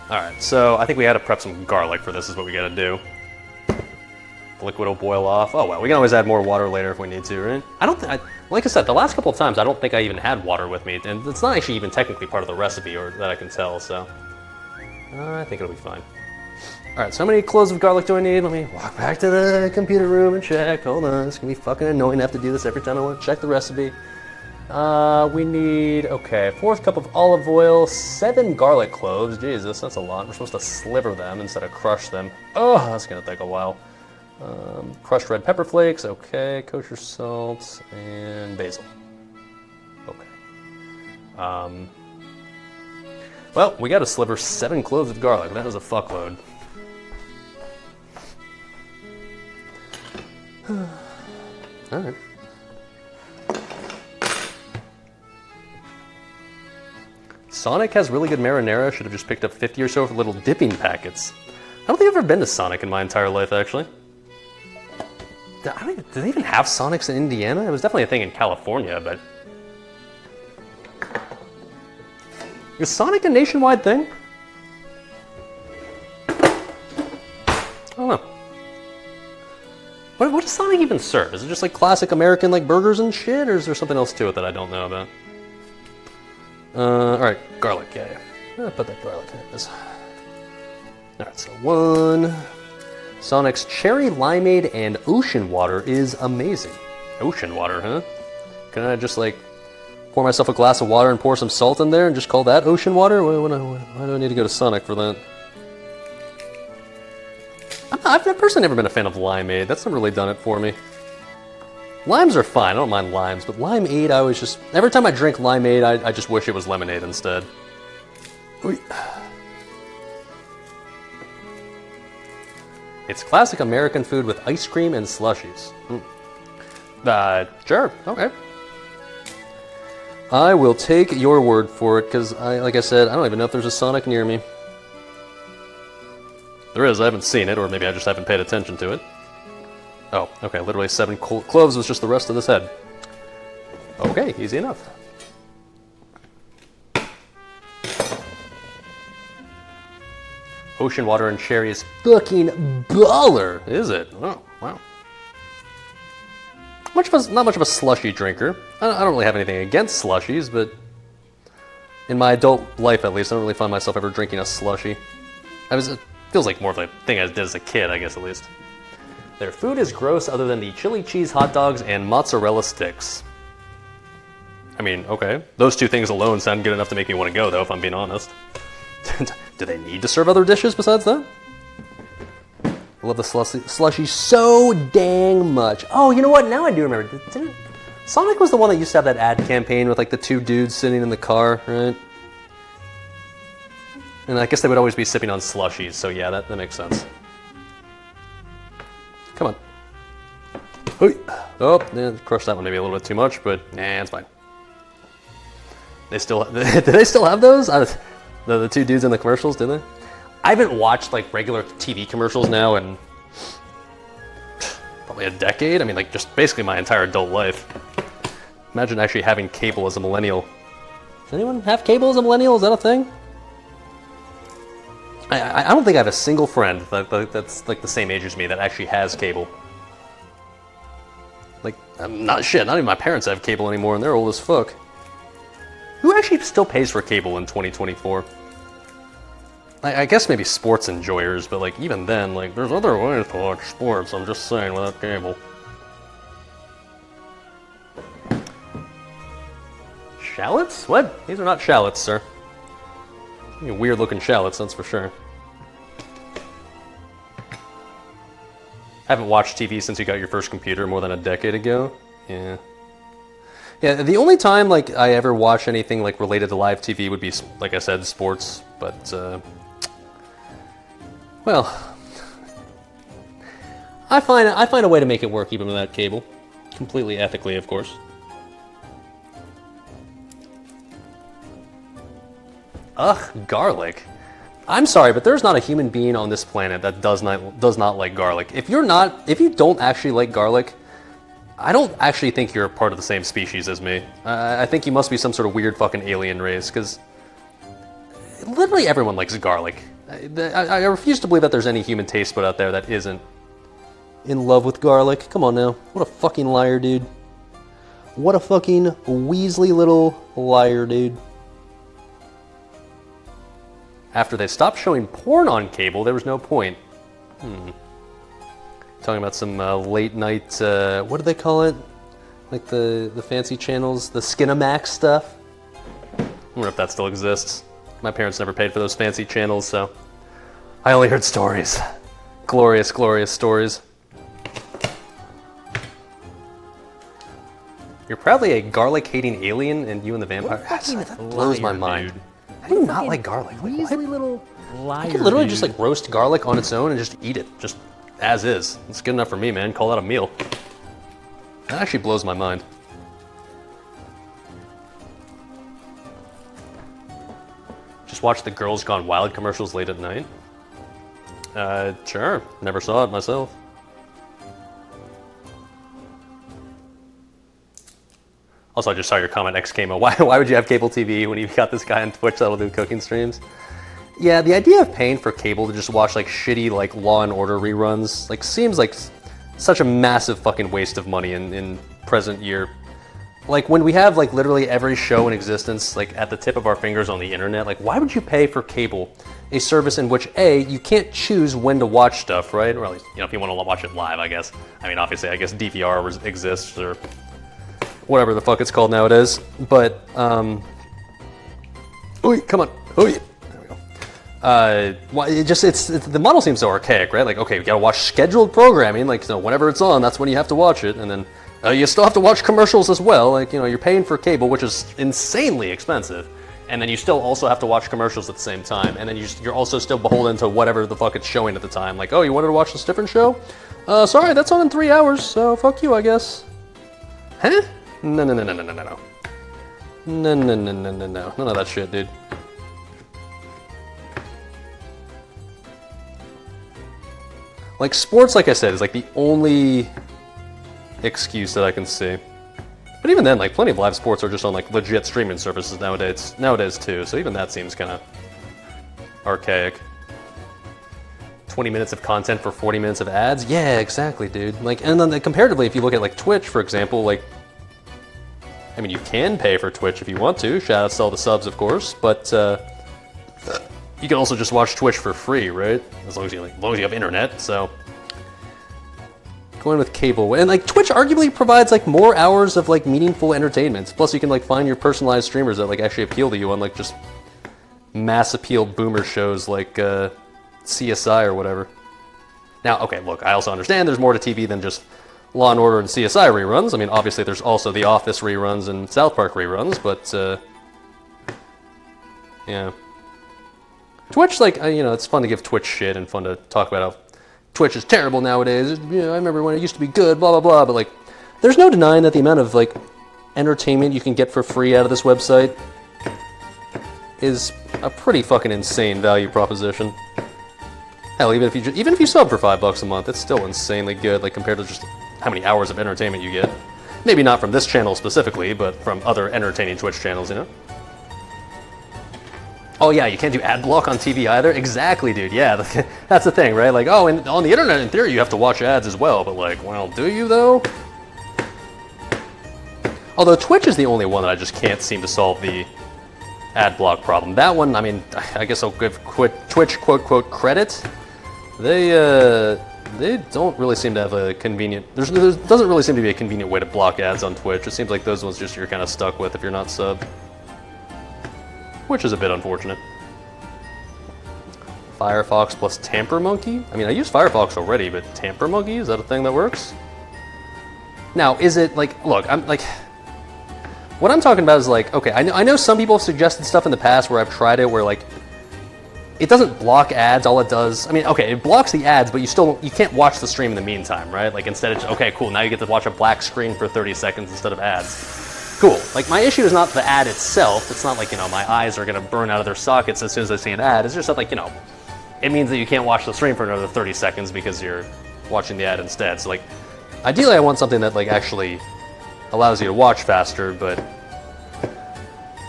Alright, so I think we had to prep some garlic for this is what we gotta do. The liquid will boil off. Oh well, we can always add more water later if we need to, right? Like I said, the last couple of times I don't think I even had water with me, and it's not actually even technically part of the recipe or that I can tell, so I think it'll be fine. Alright, so how many cloves of garlic do I need? Let me walk back to the computer room and check. Hold on, it's gonna be fucking annoying to have to do this every time I want to check the recipe. We need, okay, 1/4 cup of olive oil, 7 garlic cloves. Jesus, that's a lot. We're supposed to sliver them instead of crush them. Oh, that's gonna take a while. Crushed red pepper flakes, okay, kosher salt, and basil. Okay. Well, we gotta sliver 7 cloves of garlic. That is a fuckload. Alright. Sonic has really good marinara. Should have just picked up 50 or so for little dipping packets. I don't think I've ever been to Sonic in my entire life, actually. Do they even have Sonics in Indiana? It was definitely a thing in California, but... Is Sonic a nationwide thing? I don't know. What does Sonic even serve? Is it just like classic American like burgers and shit, or is there something else to it that I don't know about? Alright, garlic, yeah. Put that garlic in this. Alright, so 1. Sonic's cherry limeade and ocean water is amazing. Ocean water, huh? Can I just like pour myself a glass of water and pour some salt in there and just call that ocean water? Why do I need to go to Sonic for that? I've personally never been a fan of limeade. That's not really done it for me. Limes are fine. I don't mind limes, but limeade, I always just... Every time I drink limeade, I just wish it was lemonade instead. Oy. It's classic American food with ice cream and slushies. Sure, okay. I will take your word for it, because, like I said, I don't even know if there's a Sonic near me. There is, I haven't seen it, or maybe I just haven't paid attention to it. Oh, okay, literally 7 cloves was just the rest of this head. Okay, easy enough. Ocean water and cherry is fucking baller, is it? Oh, wow. Not much of a slushy drinker. I don't really have anything against slushies, but in my adult life at least, I don't really find myself ever drinking a slushie. It feels like more of a thing I did as a kid, I guess at least. Their food is gross other than the chili cheese hot dogs and mozzarella sticks. I mean, okay. Those 2 things alone sound good enough to make me want to go, though, if I'm being honest. Do they need to serve other dishes besides that? I love the slushy so dang much. Oh, you know what? Now I do remember. Sonic was the one that used to have that ad campaign with like the 2 dudes sitting in the car, right? And I guess they would always be sipping on slushies, so yeah, that makes sense. Come on. Oh, yeah, crushed that one maybe a little bit too much, but nah, it's fine. They still, do they still have those? The 2 dudes in the commercials, do they? I haven't watched like regular TV commercials now in probably a decade. I mean, like just basically my entire adult life. Imagine actually having cable as a millennial. Does anyone have cable as a millennial? Is that a thing? I don't think I have a single friend that's like the same age as me that actually has cable. Like, not even my parents have cable anymore, and they're old as fuck. Who actually still pays for cable in 2024? I guess maybe sports enjoyers, but like even then, like there's other ways to watch sports, I'm just saying, without cable. Shallots? What? These are not shallots, sir. Weird looking shallots, that's for sure. Haven't watched TV since you got your first computer more than a decade ago. Yeah. Yeah, the only time like I ever watch anything like related to live TV would be, like I said, sports. But well, I find a way to make it work even without cable, completely ethically, of course. Ugh, garlic. I'm sorry, but there's not a human being on this planet that does not like garlic. If you don't actually like garlic, I don't actually think you're a part of the same species as me. I think you must be some sort of weird fucking alien race, because literally everyone likes garlic. I refuse to believe that there's any human taste bud out there that isn't in love with garlic. Come on now. What a fucking liar, dude. What a fucking Weasley little liar, dude. After they stopped showing porn on cable, there was no point. Talking about some late night, what do they call it? Like the fancy channels, the Skinamax stuff? I wonder if that still exists. My parents never paid for those fancy channels, so I only heard stories. Glorious, glorious stories. You're probably a garlic-hating alien, and you and the vampire... That blows my mind. Dude. How do you not like garlic? Like, Weasley little Liar, you could literally dude. just like roast garlic on its own and just eat it, just as is. It's good enough for me, man. Call that a meal. That actually blows my mind. Just watch the Girls Gone Wild commercials late at night? Sure. Never saw it myself. Also, I just saw your comment, XKMO. Why would you have cable TV when you've got this guy on Twitch that'll do cooking streams? Yeah, the idea of paying for cable to just watch like shitty like Law and Order reruns like seems like such a massive fucking waste of money in present year. Like when we have like literally every show in existence like at the tip of our fingers on the internet, like why would you pay for cable, a service in which A, you can't choose when to watch stuff, right? Or at least, if you want to watch it live, I guess. I mean, obviously, I guess DVR exists or whatever the fuck it's called nowadays. But, ooh, come on, ooh. There we go. The model seems so archaic, right? Like, okay, we gotta watch scheduled programming, like, so whenever it's on, that's when you have to watch it, and then you still have to watch commercials as well. Like, you're paying for cable, which is insanely expensive, and then you still also have to watch commercials at the same time, and then you're also still beholden to whatever the fuck it's showing at the time. Like, oh, you wanted to watch this different show? Sorry, that's on in 3 hours, so fuck you, I guess. Huh? No. No. None of that shit, dude. Like, sports, like I said, is like the only excuse that I can see. But even then, like, plenty of live sports are just on like legit streaming services nowadays too, so even that seems kind of archaic. 20 minutes of content for 40 minutes of ads? Yeah, exactly, dude. Like, and then comparatively, if you look at like Twitch, for example, like, I mean, you can pay for Twitch if you want to. Shout out to all the subs, of course, but you can also just watch Twitch for free, right? As long as you have internet. So going with cable, and like Twitch arguably provides like more hours of like meaningful entertainment. Plus, you can like find your personalized streamers that like actually appeal to you, unlike just mass appeal boomer shows like CSI or whatever. Now, okay, look, I also understand there's more to TV than just Law and Order and CSI reruns. I mean, obviously there's also The Office reruns and South Park reruns, but yeah. Twitch, like, it's fun to give Twitch shit and fun to talk about how Twitch is terrible nowadays. I remember when it used to be good, blah, blah, blah, but like, there's no denying that the amount of like entertainment you can get for free out of this website is a pretty fucking insane value proposition. Hell, even if you sub for $5 a month, it's still insanely good, like compared to just how many hours of entertainment you get. Maybe not from this channel specifically, but from other entertaining Twitch channels, Oh yeah, you can't do ad block on TV either? Exactly, dude, yeah, that's the thing, right? Like, oh, and on the internet, in theory, you have to watch ads as well, but like, well, do you though? Although Twitch is the only one that I just can't seem to solve the ad block problem. That one, I mean, I guess I'll give Twitch quote credit. They don't really seem to have a convenient, there doesn't really seem to be a convenient way to block ads on Twitch. It seems like those ones just you're kind of stuck with if you're not subbed. Which is a bit unfortunate. Firefox plus Tamper Monkey? I mean, I use Firefox already, but Tamper Monkey, is that a thing that works? Now, is it like, look, I'm like, what I'm talking about is like, okay, I know some people have suggested stuff in the past where I've tried it where like, it doesn't block ads, all it does, I mean, okay, it blocks the ads, but you can't watch the stream in the meantime, right? Like instead it's, okay, cool, now you get to watch a black screen for 30 seconds instead of ads. Cool. Like, my issue is not the ad itself. It's not like, you know, my eyes are going to burn out of their sockets as soon as I see an ad. It's just that, like, you know, it means that you can't watch the stream for another 30 seconds because you're watching the ad instead. So, like, ideally I want something that, like, actually allows you to watch faster, but...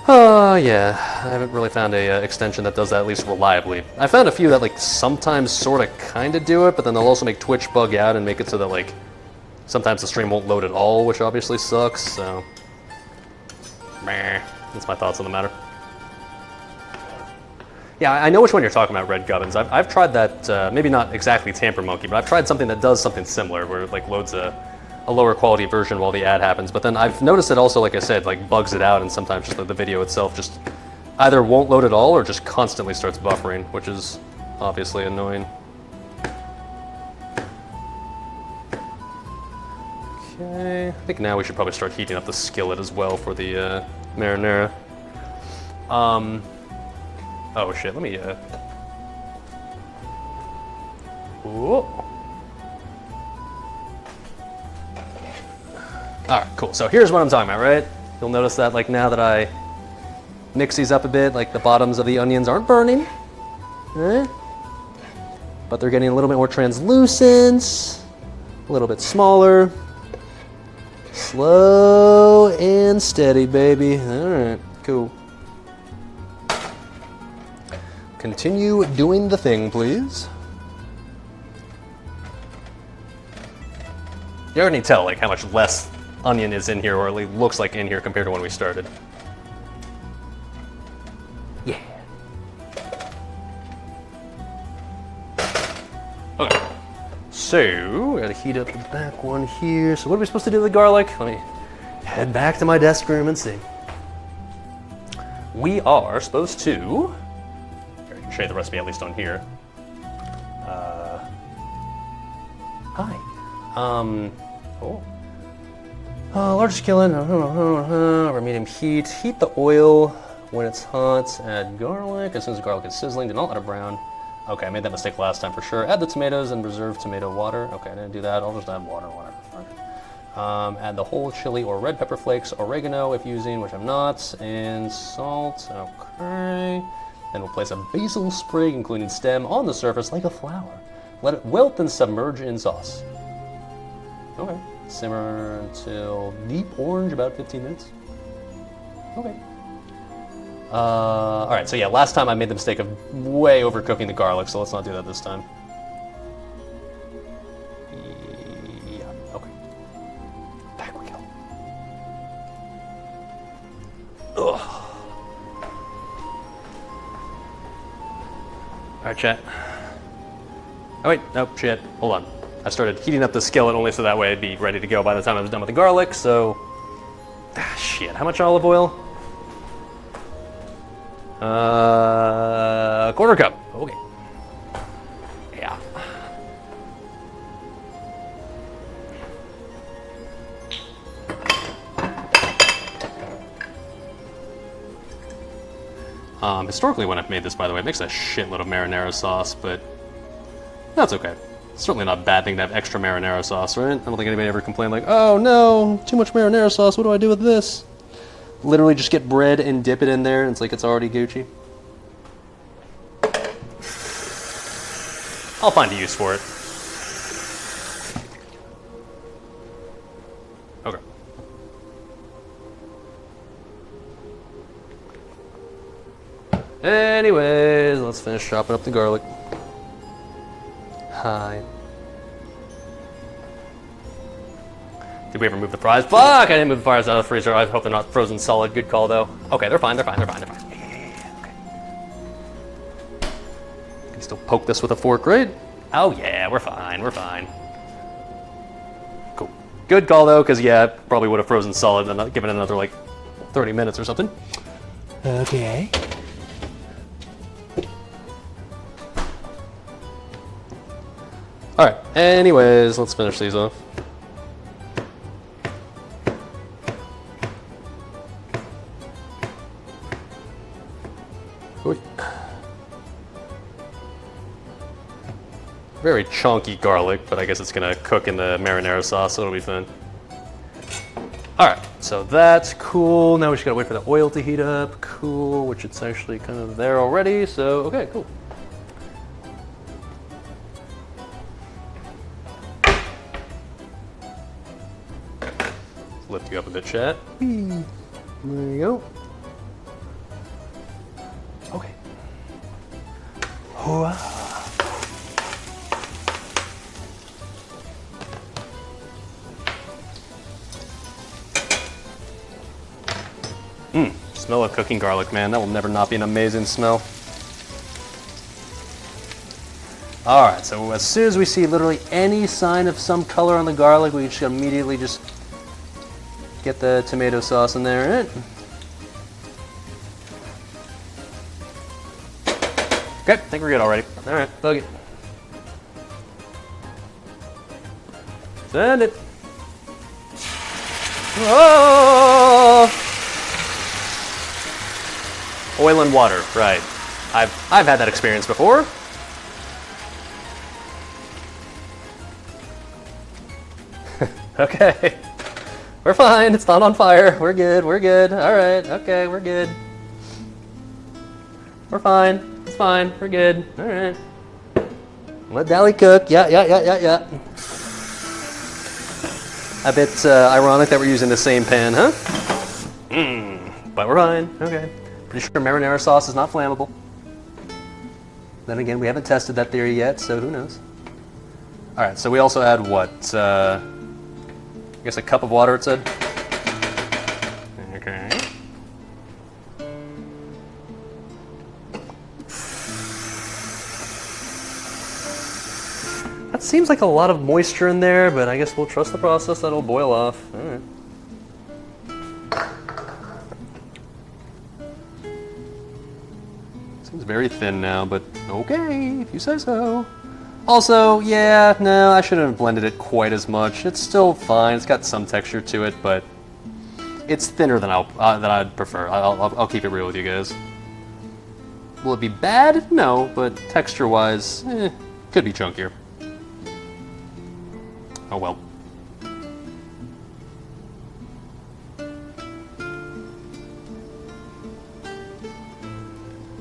yeah. I haven't really found a extension that does that at least reliably. I found a few that, like, sometimes sort of kind of do it, but then they'll also make Twitch bug out and make it so that, like, sometimes the stream won't load at all, which obviously sucks, so... That's my thoughts on the matter. Yeah, I know which one you're talking about, Red Gubbins. I've tried that, maybe not exactly Tamper Monkey, but I've tried something that does something similar, where it like loads a lower quality version while the ad happens. But then I've noticed it also, like I said, like bugs it out, and sometimes just like the video itself just either won't load at all or just constantly starts buffering, which is obviously annoying. Okay, I think now we should probably start heating up the skillet as well for the marinara. Oh shit, let me, Whoa. Alright, cool. So here's what I'm talking about, right? You'll notice that, like, now that I mix these up a bit, like, the bottoms of the onions aren't burning. But they're getting a little bit more translucent, a little bit smaller. Slow and steady, baby. Alright, cool. Continue doing the thing, please. You already tell, like, how much less onion is in here, or at least looks like in here compared to when we started. Yeah. Okay. So, we gotta heat up the back one here. So what are we supposed to do with the garlic? Let me head back to my desk room and see. We are supposed to... Here, I can show you the recipe at least on here. Hi. Large skillet, over medium heat. Heat the oil when it's hot. Add garlic. As soon as the garlic is sizzling, do not let it brown. Okay, I made that mistake last time for sure. Add the tomatoes and reserve tomato water. Okay, I didn't do that. I'll just add water, whatever. Add the whole chili or red pepper flakes, oregano if using, which I'm not, and salt. Okay. Then we'll place a basil sprig, including stem, on the surface like a flower. Let it wilt and submerge in sauce. Okay. Simmer until deep orange, about 15 minutes. Okay. Alright, so yeah, last time I made the mistake of way overcooking the garlic, so let's not do that this time. Yeah, okay. Back we go. Ugh. Alright, chat. Oh wait, nope, shit, hold on. I started heating up the skillet only so that way it'd be ready to go by the time I was done with the garlic, so... Ah, shit, how much olive oil? Quarter cup. Okay. Yeah. Historically when I've made this, by the way, it makes a shitload of marinara sauce, but that's okay. It's certainly not a bad thing to have extra marinara sauce, right? I don't think anybody ever complained like, oh no, too much marinara sauce, what do I do with this? Literally just get bread and dip it in there, and it's like it's already Gucci. I'll find a use for it. Okay. Anyways, let's finish chopping up the garlic. Hi. Did we ever move the fries? Fuck! I didn't move the fries out of the freezer. I hope they're not frozen solid. Good call, though. Okay, they're fine. They're fine. Yeah, okay. Can still poke this with a fork, right? Oh yeah, we're fine. Cool. Good call, though, because yeah, probably would have frozen solid and not given it another like 30 minutes or something. Okay. All right. Anyways, let's finish these off. Very chunky garlic, but I guess it's gonna cook in the marinara sauce, so it'll be fine. All right, so that's cool. Now we just gotta wait for the oil to heat up. Cool, which it's actually kind of there already, so okay, cool. Lift you up a bit, chat. There you go. Okay. Smell of cooking garlic, man. That will never not be an amazing smell. All right, so as soon as we see literally any sign of some color on the garlic, we just immediately just get the tomato sauce in there. Okay, I think we're good already. All right, bug it. Send it. Oh! Oil and water, right. I've had that experience before. Okay. We're fine, it's not on fire. We're good. All right, okay, we're good. We're fine, it's fine, we're good. All right. Let Dali cook, yeah. A bit ironic that we're using the same pan, huh? But we're fine, okay. Pretty sure marinara sauce is not flammable. Then again, we haven't tested that theory yet, so who knows? All right, so we also add what? I guess a cup of water, it said. Okay. That seems like a lot of moisture in there, but I guess we'll trust the process that it'll boil off. All right. Seems very thin now, but okay, if you say so. Also, yeah, no, I shouldn't have blended it quite as much. It's still fine. It's got some texture to it, but it's thinner than I'd prefer. I'll keep it real with you guys. Will it be bad? No, but texture-wise, could be chunkier. Oh well.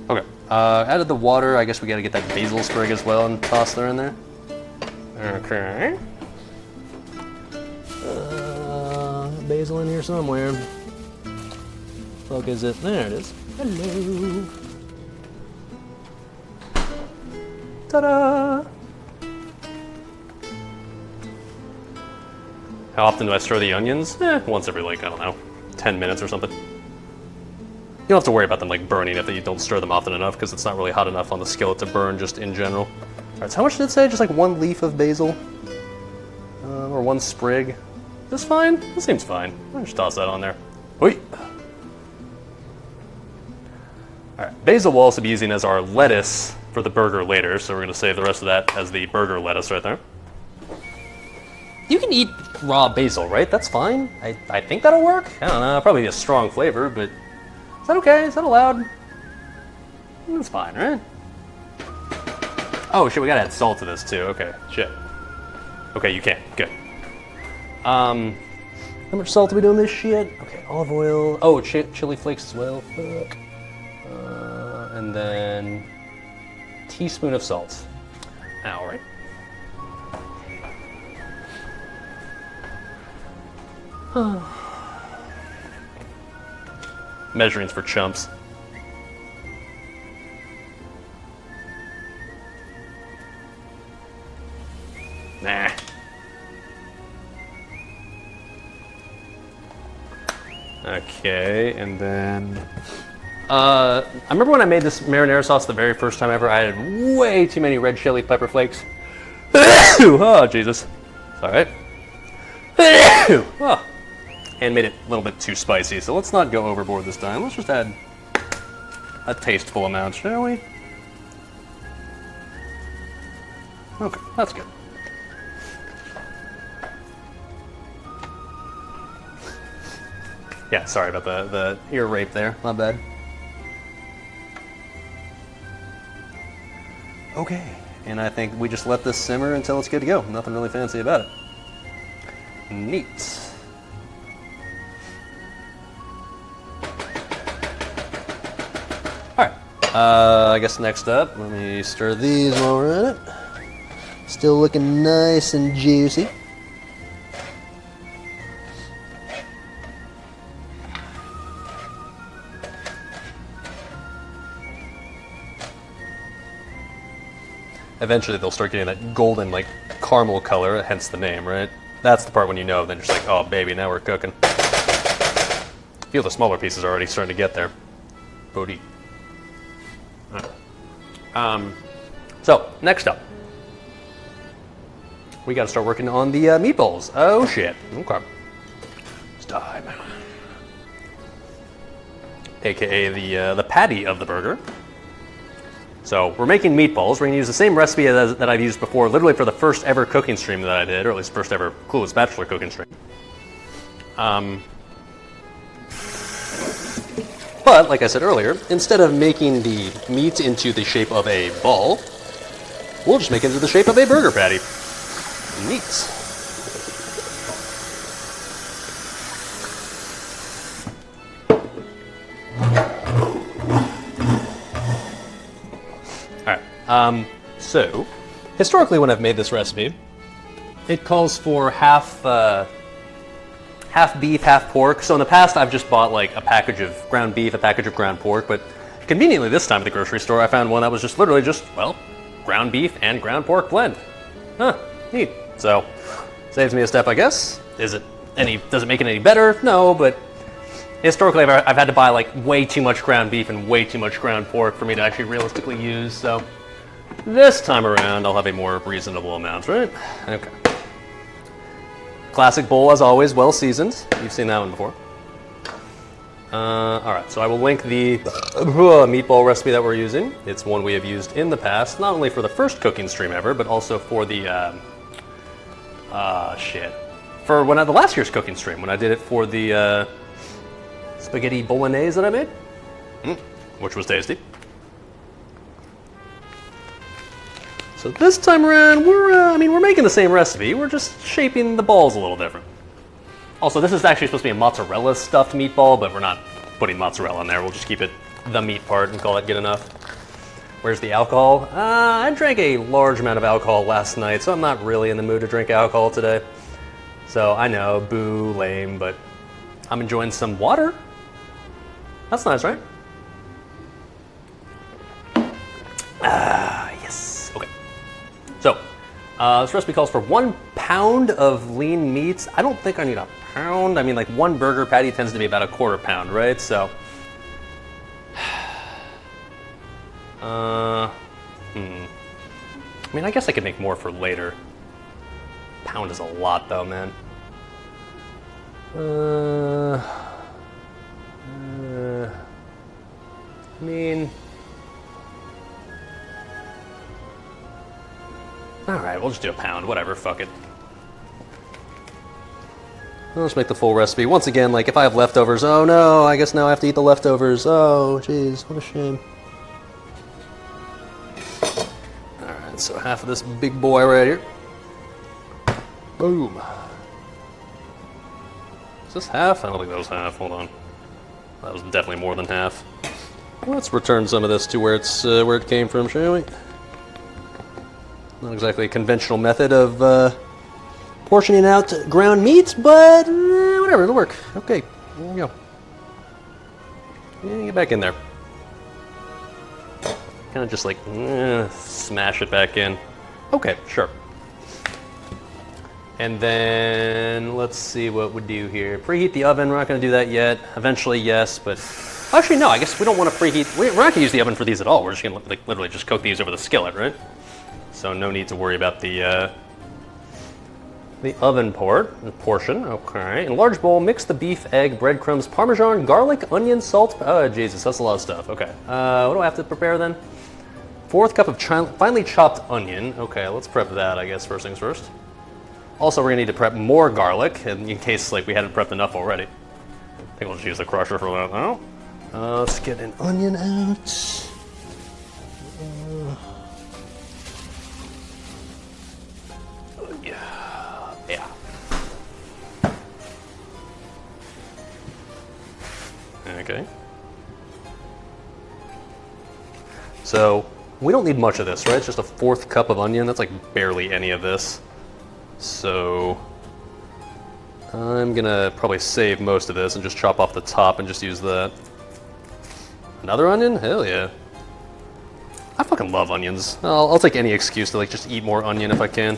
Okay, added the water. I guess we gotta get that basil sprig as well and toss that in there. Okay. Basil in here somewhere. Fuck is it? There it is. Hello. Ta-da! How often do I stir the onions? Once every, like, I don't know, 10 minutes or something. You don't have to worry about them like burning if you don't stir them often enough, because it's not really hot enough on the skillet to burn just in general. All right, so how much did it say? Just like 1 leaf of basil? Or 1 sprig? Is this fine? This seems fine. I'll just toss that on there. Oi! All right, basil will also be using as our lettuce for the burger later, so we're gonna save the rest of that as the burger lettuce right there. You can eat raw basil, right? That's fine. I think that'll work. I don't know, probably a strong flavor, but is that okay? Is that allowed? That's fine, right? Oh shit, we gotta add salt to this too. Okay, shit. Okay, you can. Good. How much salt are we doing this shit? Okay, olive oil. Oh, chili flakes as well. Fuck. And then teaspoon of salt. All right. Measuring's for chumps. Okay, and then I remember when I made this marinara sauce the very first time ever, I had way too many red chili pepper flakes. Oh, Jesus. It's all right. Oh. And made it a little bit too spicy, so let's not go overboard this time. Let's just add a tasteful amount, shall we? Okay, that's good. Yeah, sorry about the ear rape there. My bad. Okay, and I think we just let this simmer until it's good to go. Nothing really fancy about it. Neat. Alright, I guess next up, let me stir these while we're at it. Still looking nice and juicy. Eventually they'll start getting that golden, like, caramel color, hence the name, right? That's the part when you know, then you're just like, oh baby, now we're cooking. Feel the smaller pieces are already starting to get there. Bodhi. So, next up. We gotta start working on the meatballs. Oh shit. Okay. It's time. AKA the patty of the burger. So we're making meatballs. We're gonna use the same recipe that I've used before, literally for the first ever cooking stream that I did, or at least first ever Clueless Bachelor cooking stream. But, like I said earlier, instead of making the meat into the shape of a ball, we'll just make it into the shape of a burger patty. Neat. Alright, so, historically when I've made this recipe, it calls for half beef, half pork. So in the past, I've just bought like a package of ground beef, a package of ground pork, but conveniently this time at the grocery store, I found one that was just literally just, well, ground beef and ground pork blend. Huh, neat. So, saves me a step, I guess. Does it make it any better? No, but historically I've had to buy like way too much ground beef and way too much ground pork for me to actually realistically use, so this time around I'll have a more reasonable amount, right? Okay. Classic bowl, as always, well seasoned. You've seen that one before. Alright, so I will link the meatball recipe that we're using. It's one we have used in the past, not only for the first cooking stream ever, but also for the, for the last year's cooking stream, when I did it for the, spaghetti bolognese that I made, which was tasty. So this time around, we're making the same recipe, we're just shaping the balls a little different. Also, this is actually supposed to be a mozzarella stuffed meatball, but we're not putting mozzarella in there, we'll just keep it the meat part and call it good enough. Where's the alcohol? I drank a large amount of alcohol last night, so I'm not really in the mood to drink alcohol today. So I know, boo, lame, but I'm enjoying some water. That's nice, right? Yes, okay. So, this recipe calls for 1 pound of lean meats. I don't think I need a pound. I mean, like one burger patty tends to be about a 1/4 pound, right? So, I mean, I guess I could make more for later. Pound is a lot, though, man. I mean, all right, we'll just do a pound, whatever, fuck it. I'll just make the full recipe. Once again, like, if I have leftovers, oh no, I guess now I have to eat the leftovers. Oh, jeez, what a shame. All right, so half of this big boy right here. Boom. Is this half? I don't think that was half, hold on. That was definitely more than half. Let's return some of this to where it came from, shall we? Not exactly a conventional method of portioning out ground meats, but whatever, it'll work. Okay, there we go. Yeah, get back in there. Kind of just like smash it back in. Okay, sure. And then let's see what we do here. Preheat the oven. We're not going to do that yet. Eventually, yes, but actually, no. I guess we don't want to preheat. We're not going to use the oven for these at all. We're just going to like literally just cook these over the skillet, right? So no need to worry about the oven portion. Okay. In a large bowl, mix the beef, egg, breadcrumbs, parmesan, garlic, onion, salt. Oh Jesus, that's a lot of stuff. Okay. What do I have to prepare then? 1/4 cup of finely chopped onion. Okay, let's prep that. I guess first things first. Also, we're gonna need to prep more garlic, in case like we hadn't prepped enough already. I think we'll just use the crusher for that now. Let's get an onion out. Yeah. Okay. So we don't need much of this, right? It's just a 1/4 cup of onion. That's like barely any of this. So I'm gonna probably save most of this and just chop off the top and just use that. Another onion? Hell yeah. I fucking love onions. I'll take any excuse to like just eat more onion if I can.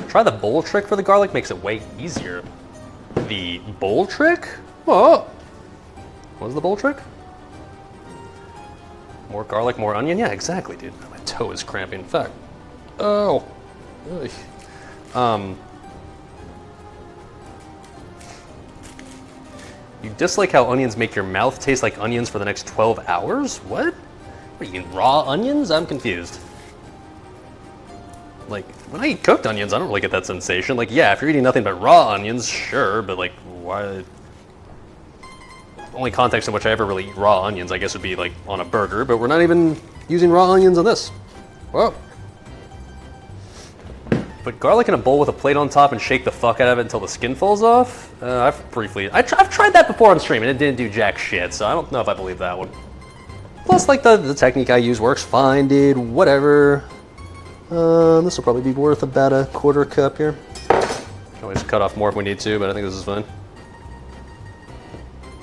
Try the bowl trick for the garlic, makes it way easier. The bowl trick? Whoa. What was the bowl trick? More garlic, more onion? Yeah, exactly, dude. My toe is cramping. In fact. Oh. Ugh. You dislike how onions make your mouth taste like onions for the next 12 hours? What? What, you eating raw onions? I'm confused. Like, when I eat cooked onions, I don't really get that sensation. Like, yeah, if you're eating nothing but raw onions, sure, but like, why? The only context in which I ever really eat raw onions, I guess, would be like on a burger, but we're not even using raw onions on this. Whoa. Put garlic in a bowl with a plate on top and shake the fuck out of it until the skin falls off. I've tried that before on stream and it didn't do jack shit, so I don't know if I believe that one. Plus, like, the technique I use works fine, dude, whatever. This will probably be worth about a 1/4 cup here. Can always cut off more if we need to, but I think this is fine. All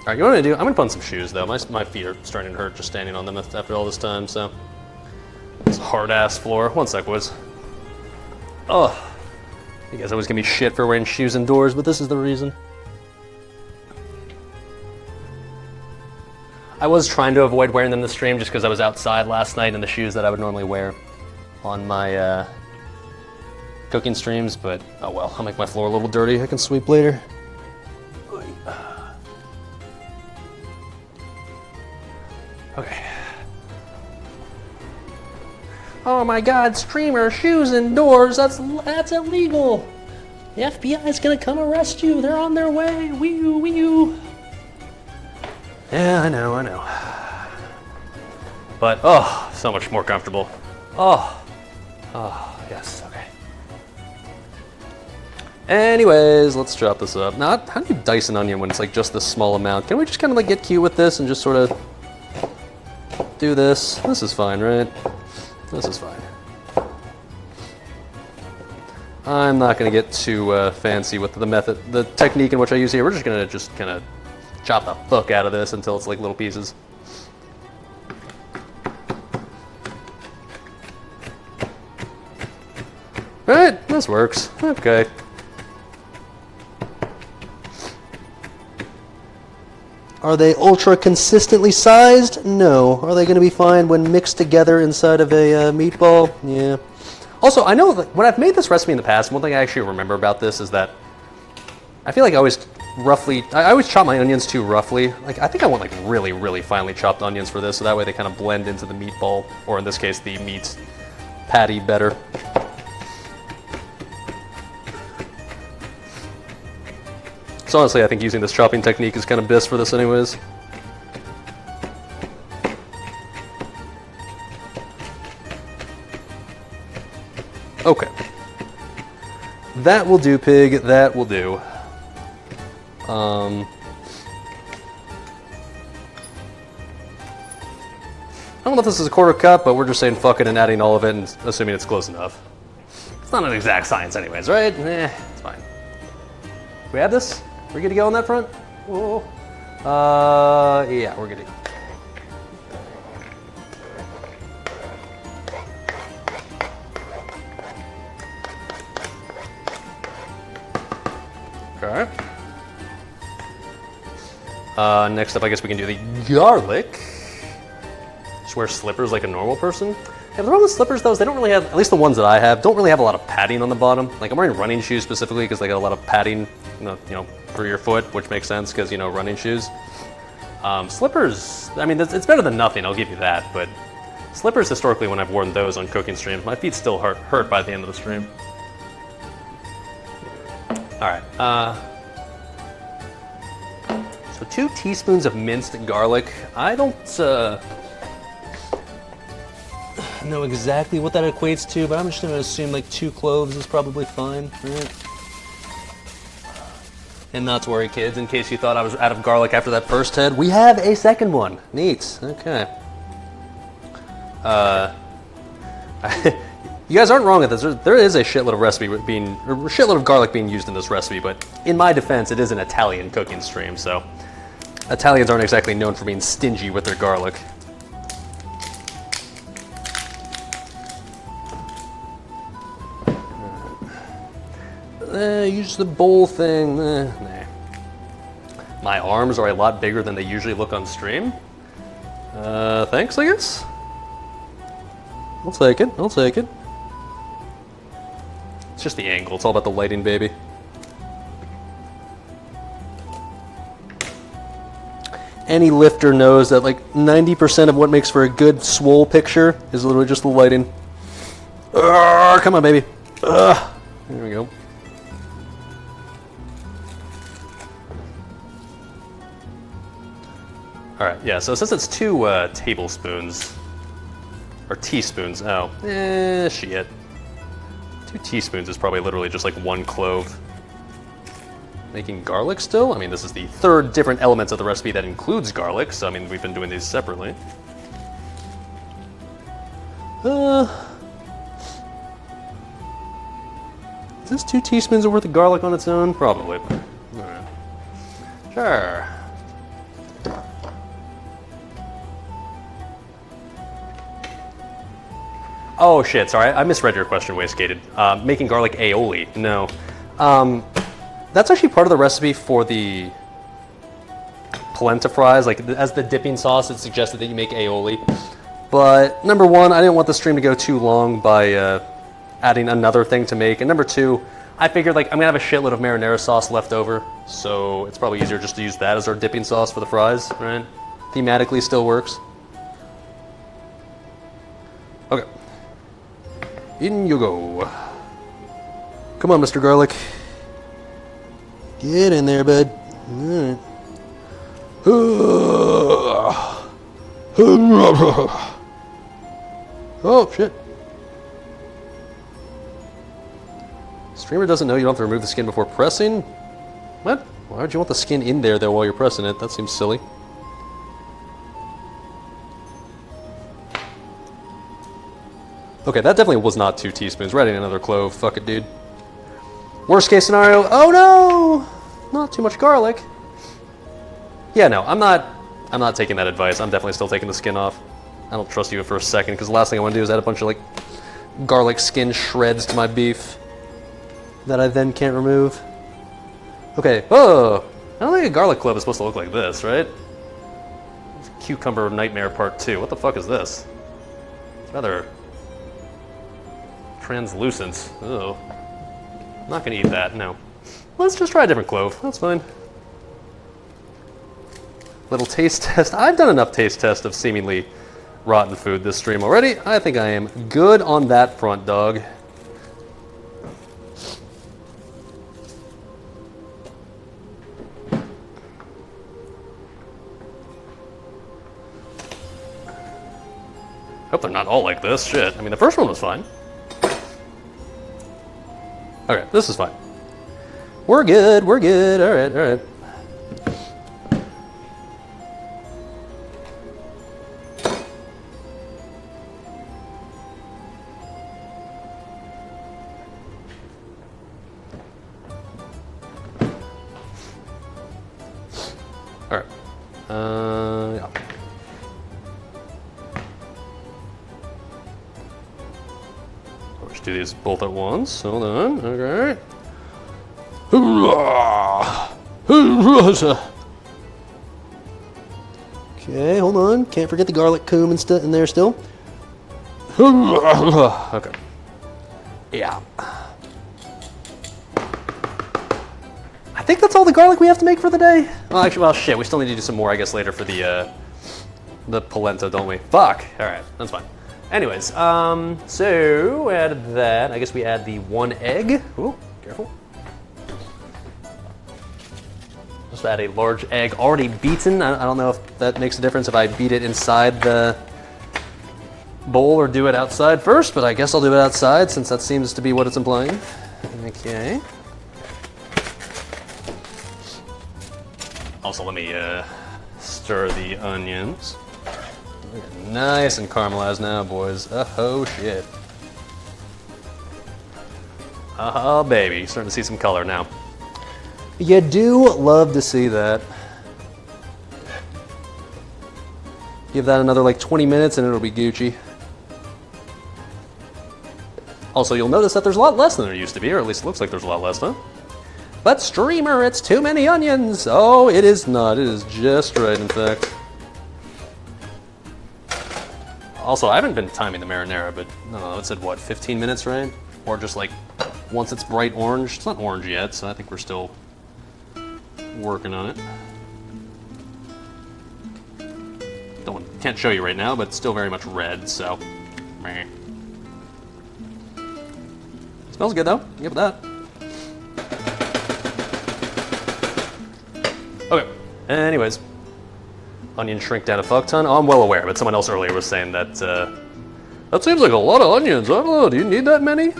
right, you know what I'm gonna do? I'm gonna put on some shoes though. My feet are starting to hurt just standing on them after all this time, so. It's a hard ass floor. One sec, boys. Oh, you guys always give me shit for wearing shoes indoors, but this is the reason. I was trying to avoid wearing them this stream just because I was outside last night in the shoes that I would normally wear on my cooking streams, but oh well, I'll make my floor a little dirty. I can sweep later. Okay. Oh my god, streamer, shoes indoors, that's illegal. The FBI is gonna come arrest you, they're on their way, wee-oo. Yeah, I know. But, oh, so much more comfortable. Oh, yes, okay. Anyways, let's chop this up. Now, how do you dice an onion when it's like just this small amount? Can we just kind of like get cute with this and just sort of do this? This is fine, right? This is fine. I'm not gonna get too fancy with the technique in which I use here. We're just gonna kind of chop the fuck out of this until it's like little pieces. Alright, this works. Okay. Are they ultra consistently sized? No. Are they going to be fine when mixed together inside of a meatball? Yeah. Also, I know that when I've made this recipe in the past, one thing I actually remember about this is that I feel like I always chop my onions too roughly. Like, I think I want like really, really finely chopped onions for this, so that way they kind of blend into the meatball, or in this case, the meat patty better. So honestly, I think using this chopping technique is kind of best for this anyways. Okay. That will do, pig. That will do. I don't know if this is a 1/4 cup, but we're just saying fuck it and adding all of it and assuming it's close enough. It's not an exact science anyways, right? It's fine. We have this? We're good to go on that front? Whoa. Yeah, we're good to go. Okay. Next up, I guess we can do the garlic. Just wear slippers like a normal person. Yeah, the problem with slippers, though, is they don't really have, at least the ones that I have, don't really have a lot of padding on the bottom. Like, I'm wearing running shoes specifically because they got a lot of padding, you know, for your foot, which makes sense because, you know, running shoes. Slippers, I mean, it's better than nothing, I'll give you that, but slippers, historically, when I've worn those on cooking streams, my feet still hurt by the end of the stream. All right, so 2 teaspoons of minced garlic. I don't know exactly what that equates to, but I'm just gonna assume like 2 cloves is probably fine, right? And not to worry, kids, in case you thought I was out of garlic after that first head, we have a second one. Neat, okay. You guys aren't wrong at this. There is a shitload of garlic being used in this recipe, but in my defense, it is an Italian cooking stream, so Italians aren't exactly known for being stingy with their garlic. Use the bowl thing. Nah. My arms are a lot bigger than they usually look on stream. Thanks, I guess. I'll take it. It's just the angle. It's all about the lighting, baby. Any lifter knows that like 90% of what makes for a good swole picture is literally just the lighting. Come on, baby. There we go. All right, yeah, so since it's 2 tablespoons, or teaspoons, shit. 2 teaspoons is probably literally just like 1 clove. Making garlic still? I mean, this is the 3rd different elements of the recipe that includes garlic, so I mean, we've been doing these separately. Is this 2 teaspoons worth of garlic on its own? Probably. All right. Sure. Oh shit, sorry, I misread your question, Wastegated. Making garlic aioli, no. That's actually part of the recipe for the polenta fries. Like, as the dipping sauce, it suggested that you make aioli. But number 1, I didn't want the stream to go too long by adding another thing to make. And number 2, I figured like I'm gonna have a shitload of marinara sauce left over, so it's probably easier just to use that as our dipping sauce for the fries, right? Thematically still works. Okay. In you go. Come on, Mr. Garlic. Get in there, bud. All right. Oh, shit. Streamer doesn't know you don't have to remove the skin before pressing? What? Why would you want the skin in there, though, while you're pressing it? That seems silly. Okay, that definitely was not 2 teaspoons. We're adding another clove. Fuck it, dude. Worst case scenario. Oh no! Not too much garlic. Yeah, no, I'm not taking that advice. I'm definitely still taking the skin off. I don't trust you for a second, because the last thing I want to do is add a bunch of like garlic skin shreds to my beef that I then can't remove. Okay. Oh, I don't think a garlic clove is supposed to look like this, right? Cucumber Nightmare Part 2. What the fuck is this? It's rather translucent. Oh, I'm not gonna eat that. No. Let's just try a different clove. That's fine. Little taste test. I've done enough taste test of seemingly rotten food this stream already. I think I am good on that front, dog. Hope they're not all like this. Shit. I mean, the first one was fine. Okay, this is fine. We're good. We're good. All right. All right. All right. Yeah. Let's do these both at once. Hold on. Okay. Okay, hold on. Can't forget the garlic cumin in there still. Okay. Yeah. I think that's all the garlic we have to make for the day. Well, actually, well, shit. We still need to do some more, I guess, later for the polenta, don't we? Fuck. All right, that's fine. Anyways, so we added that. I guess we add the 1 egg. Ooh, careful. Just add a large egg already beaten. I don't know if that makes a difference if I beat it inside the bowl or do it outside first, but I guess I'll do it outside since that seems to be what it's implying. Okay. Also, let me stir the onions. Nice and caramelized now, boys. Oh, shit. Oh, baby. Starting to see some color now. You do love to see that. Give that another like 20 minutes and it'll be Gucci. Also, you'll notice that there's a lot less than there used to be, or at least it looks like there's a lot less, huh? But streamer, it's too many onions. Oh, it is not. It is just right, in fact. Also, I haven't been timing the marinara, but I don't know, it said what, 15 minutes, right? Or just like once it's bright orange. It's not orange yet, so I think we're still working on it. Can't show you right now, but it's still very much red, so. Meh. Smells good though. Give it that. Okay. Anyways, onion shrink down a fuck ton. Oh, I'm well aware, but someone else earlier was saying that that seems like a lot of onions. I don't know. Do you need that many?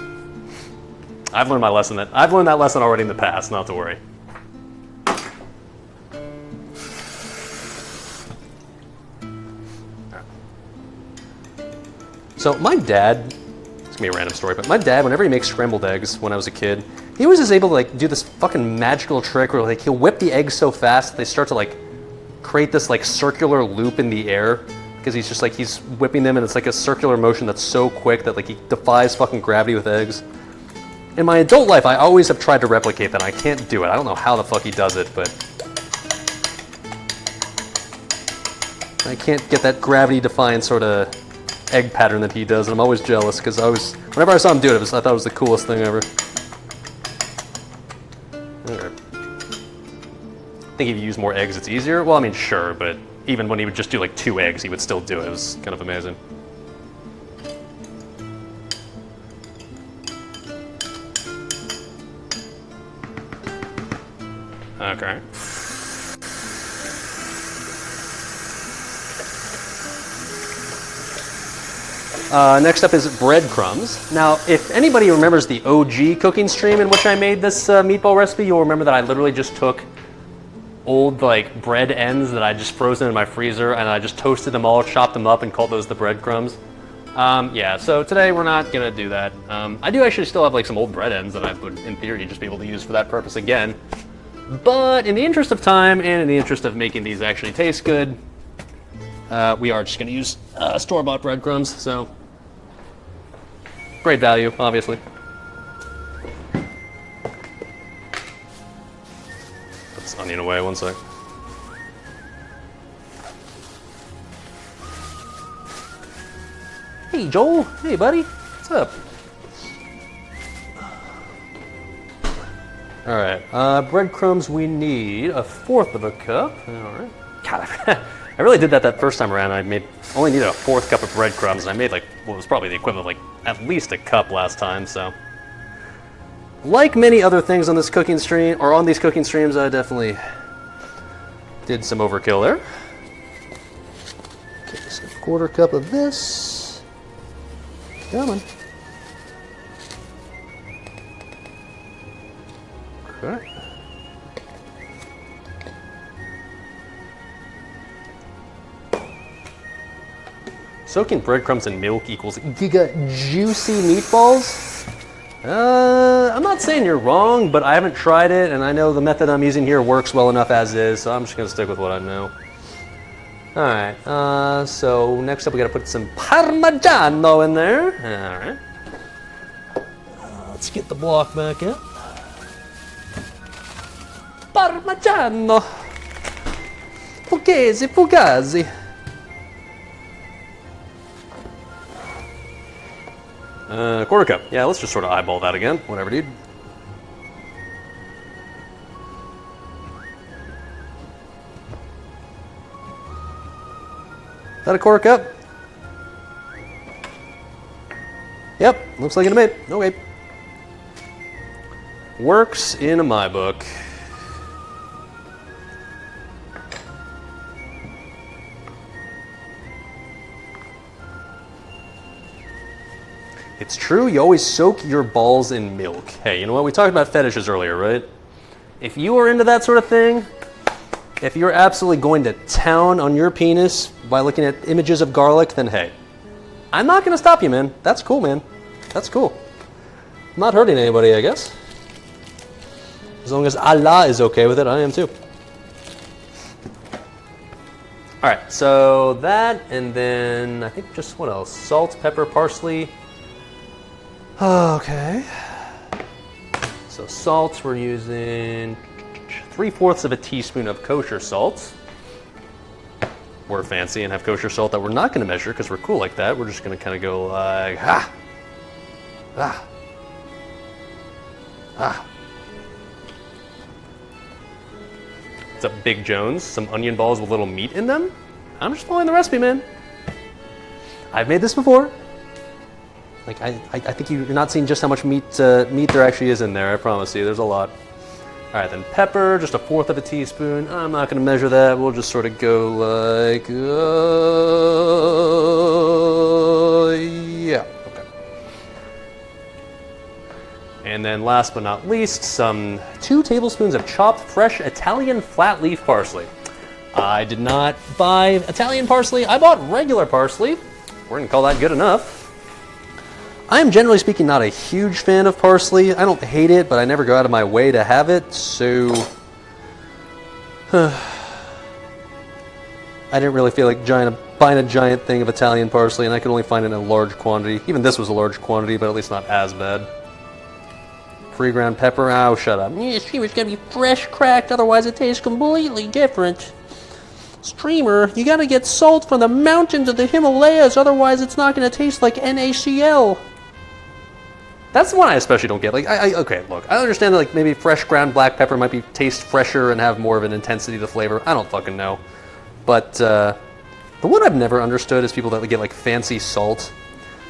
I've learned my lesson. I've learned that lesson already in the past. Not to worry. So my dad, it's gonna be a random story, but my dad, whenever he makes scrambled eggs when I was a kid, he was just able to like do this fucking magical trick where like he'll whip the eggs so fast that they start to like create this like circular loop in the air because he's just like, he's whipping them and it's like a circular motion that's so quick that like he defies fucking gravity with eggs. In my adult life, I always have tried to replicate that. I can't do it. I don't know how the fuck he does it, but I can't get that gravity-defying sort of egg pattern that he does, and I'm always jealous because whenever I saw him do it, I thought it was the coolest thing ever. Okay. I think if you use more eggs, it's easier. Well, I mean, sure, but even when he would just do like 2 eggs, he would still do it. It was kind of amazing. Okay. Next up is breadcrumbs. Now, if anybody remembers the OG cooking stream in which I made this meatball recipe, you'll remember that I literally just took old like bread ends that I just frozen in my freezer and I just toasted them all, chopped them up, and called those the breadcrumbs. Yeah, so today we're not gonna do that. I do actually still have like some old bread ends that I would, in theory, just be able to use for that purpose again. But in the interest of time and in the interest of making these actually taste good, we are just gonna use store-bought breadcrumbs, so great value, obviously. Put this onion away, one sec. Hey, Joel. Hey, buddy. What's up? All right, breadcrumbs, we need 1/4 of a cup. All right. God, I really did that first time around. I only needed 1/4 cup of breadcrumbs, and I made like what was probably the equivalent of like at least a cup last time. So, like many other things on this cooking stream or on these cooking streams, I definitely did some overkill there. Okay, so 1/4 cup of this. Come on. Okay. Soaking breadcrumbs in milk equals giga juicy meatballs? I'm not saying you're wrong, but I haven't tried it, and I know the method I'm using here works well enough as is, so I'm just gonna stick with what I know. All right, so next up we gotta put some Parmigiano in there. All right. Let's get the block back out. Parmigiano. Fugazi, fugazi. Quarter cup. Yeah, let's just sort of eyeball that again. Whatever, dude. Is that a quarter cup? Yep, looks like it to me. Okay. Works in my book. It's true, you always soak your balls in milk. Hey, you know what? We talked about fetishes earlier, right? If you are into that sort of thing, if you're absolutely going to town on your penis by looking at images of garlic, then hey, I'm not going to stop you, man. That's cool, man. That's cool. I'm not hurting anybody, I guess. As long as Allah is okay with it, I am too. All right, so that, and then I think just what else? Salt, pepper, parsley. Okay. So salt, we're using 3/4 of a teaspoon of kosher salt. We're fancy and have kosher salt that we're not going to measure because we're cool like that. We're just going to kind of go like, What's up, Big Jones? Some onion balls with little meat in them? I'm just following the recipe, man. I've made this before. Like, I think you're not seeing just how much meat there actually is in there, I promise you. There's a lot. All right, then pepper, just 1/4 of a teaspoon. I'm not going to measure that. We'll just sort of go like, yeah, okay. And then last but not least, some 2 tablespoons of chopped fresh Italian flat leaf parsley. I did not buy Italian parsley. I bought regular parsley. We're going to call that good enough. I am generally speaking not a huge fan of parsley. I don't hate it, but I never go out of my way to have it, so I didn't really feel like buying a giant thing of Italian parsley, and I could only find it in a large quantity. Even this was a large quantity, but at least not as bad. Pre-ground pepper, oh, shut up. Yeah, streamer's gotta be fresh cracked, otherwise it tastes completely different. Streamer, you gotta get salt from the mountains of the Himalayas, otherwise it's not gonna taste like NaCl. That's the one I especially don't get. Like, okay, look, I understand that like maybe fresh ground black pepper might be taste fresher and have more of an intensity to flavor. I don't fucking know. But the one I've never understood is people that get like fancy salt.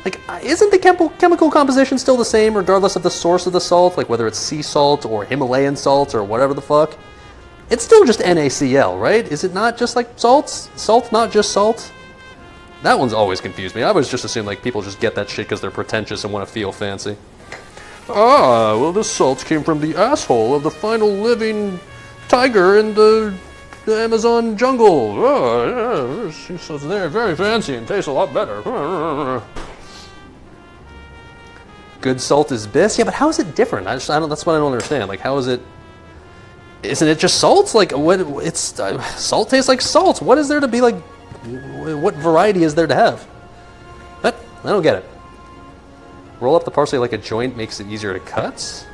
Like, isn't the chemical composition still the same regardless of the source of the salt? Like whether it's sea salt or Himalayan salt or whatever the fuck? It's still just NaCl, right? Is it not just like salts? Salt, not just salt? That one's always confused me. I always just assume like people just get that shit because they're pretentious and want to feel fancy. Ah, well, this salt came from the asshole of the final living tiger in the Amazon jungle. Oh, yeah, so they're very fancy and tastes a lot better. Good salt is best. Yeah, but how is it different? That's what I don't understand. Like, how is it? Isn't it just salt? Like, what? It's salt tastes like salt. What is there to be like? What variety is there to have? But I don't get it. Roll up the parsley like a joint makes it easier to cut.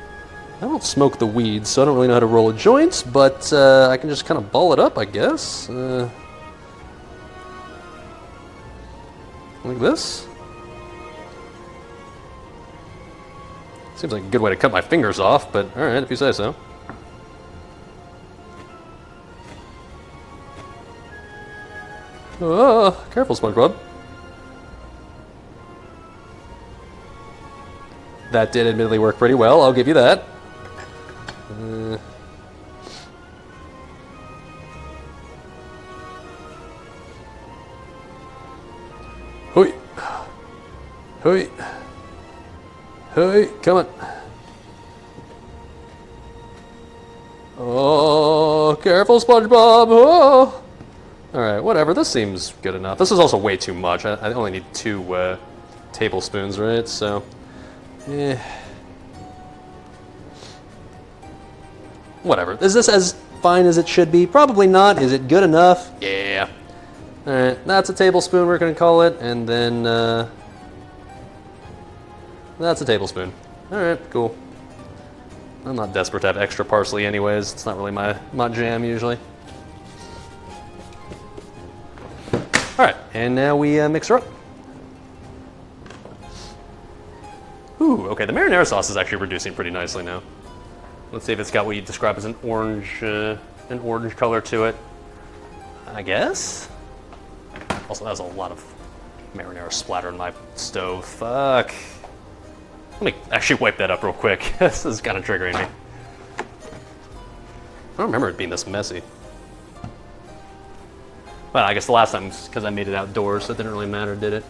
I don't smoke the weeds, so I don't really know how to roll a joint, but I can just kind of ball it up, I guess. Like this. Seems like a good way to cut my fingers off, but alright, if you say so. Oh, careful, SpongeBob. That did admittedly work pretty well, I'll give you that. Hoi! Hoi! Hoi! Come on! Oh, careful, SpongeBob! Oh! Alright, whatever, this seems good enough. This is also way too much. I only need 2 tablespoons, right? So, whatever. Is this as fine as it should be? Probably not. Is it good enough? Yeah. Alright, that's a tablespoon, we're going to call it, and then, that's a tablespoon. Alright, cool. I'm not desperate to have extra parsley anyways. It's not really my jam usually. All right, and now we mix her up. Ooh, okay, the marinara sauce is actually reducing pretty nicely now. Let's see if it's got what you describe as an orange color to it. I guess. Also, that was a lot of marinara splatter in my stove. Fuck. Let me actually wipe that up real quick. This is kind of triggering me. I don't remember it being this messy. But I guess the last time was because I made it outdoors, so it didn't really matter, did it?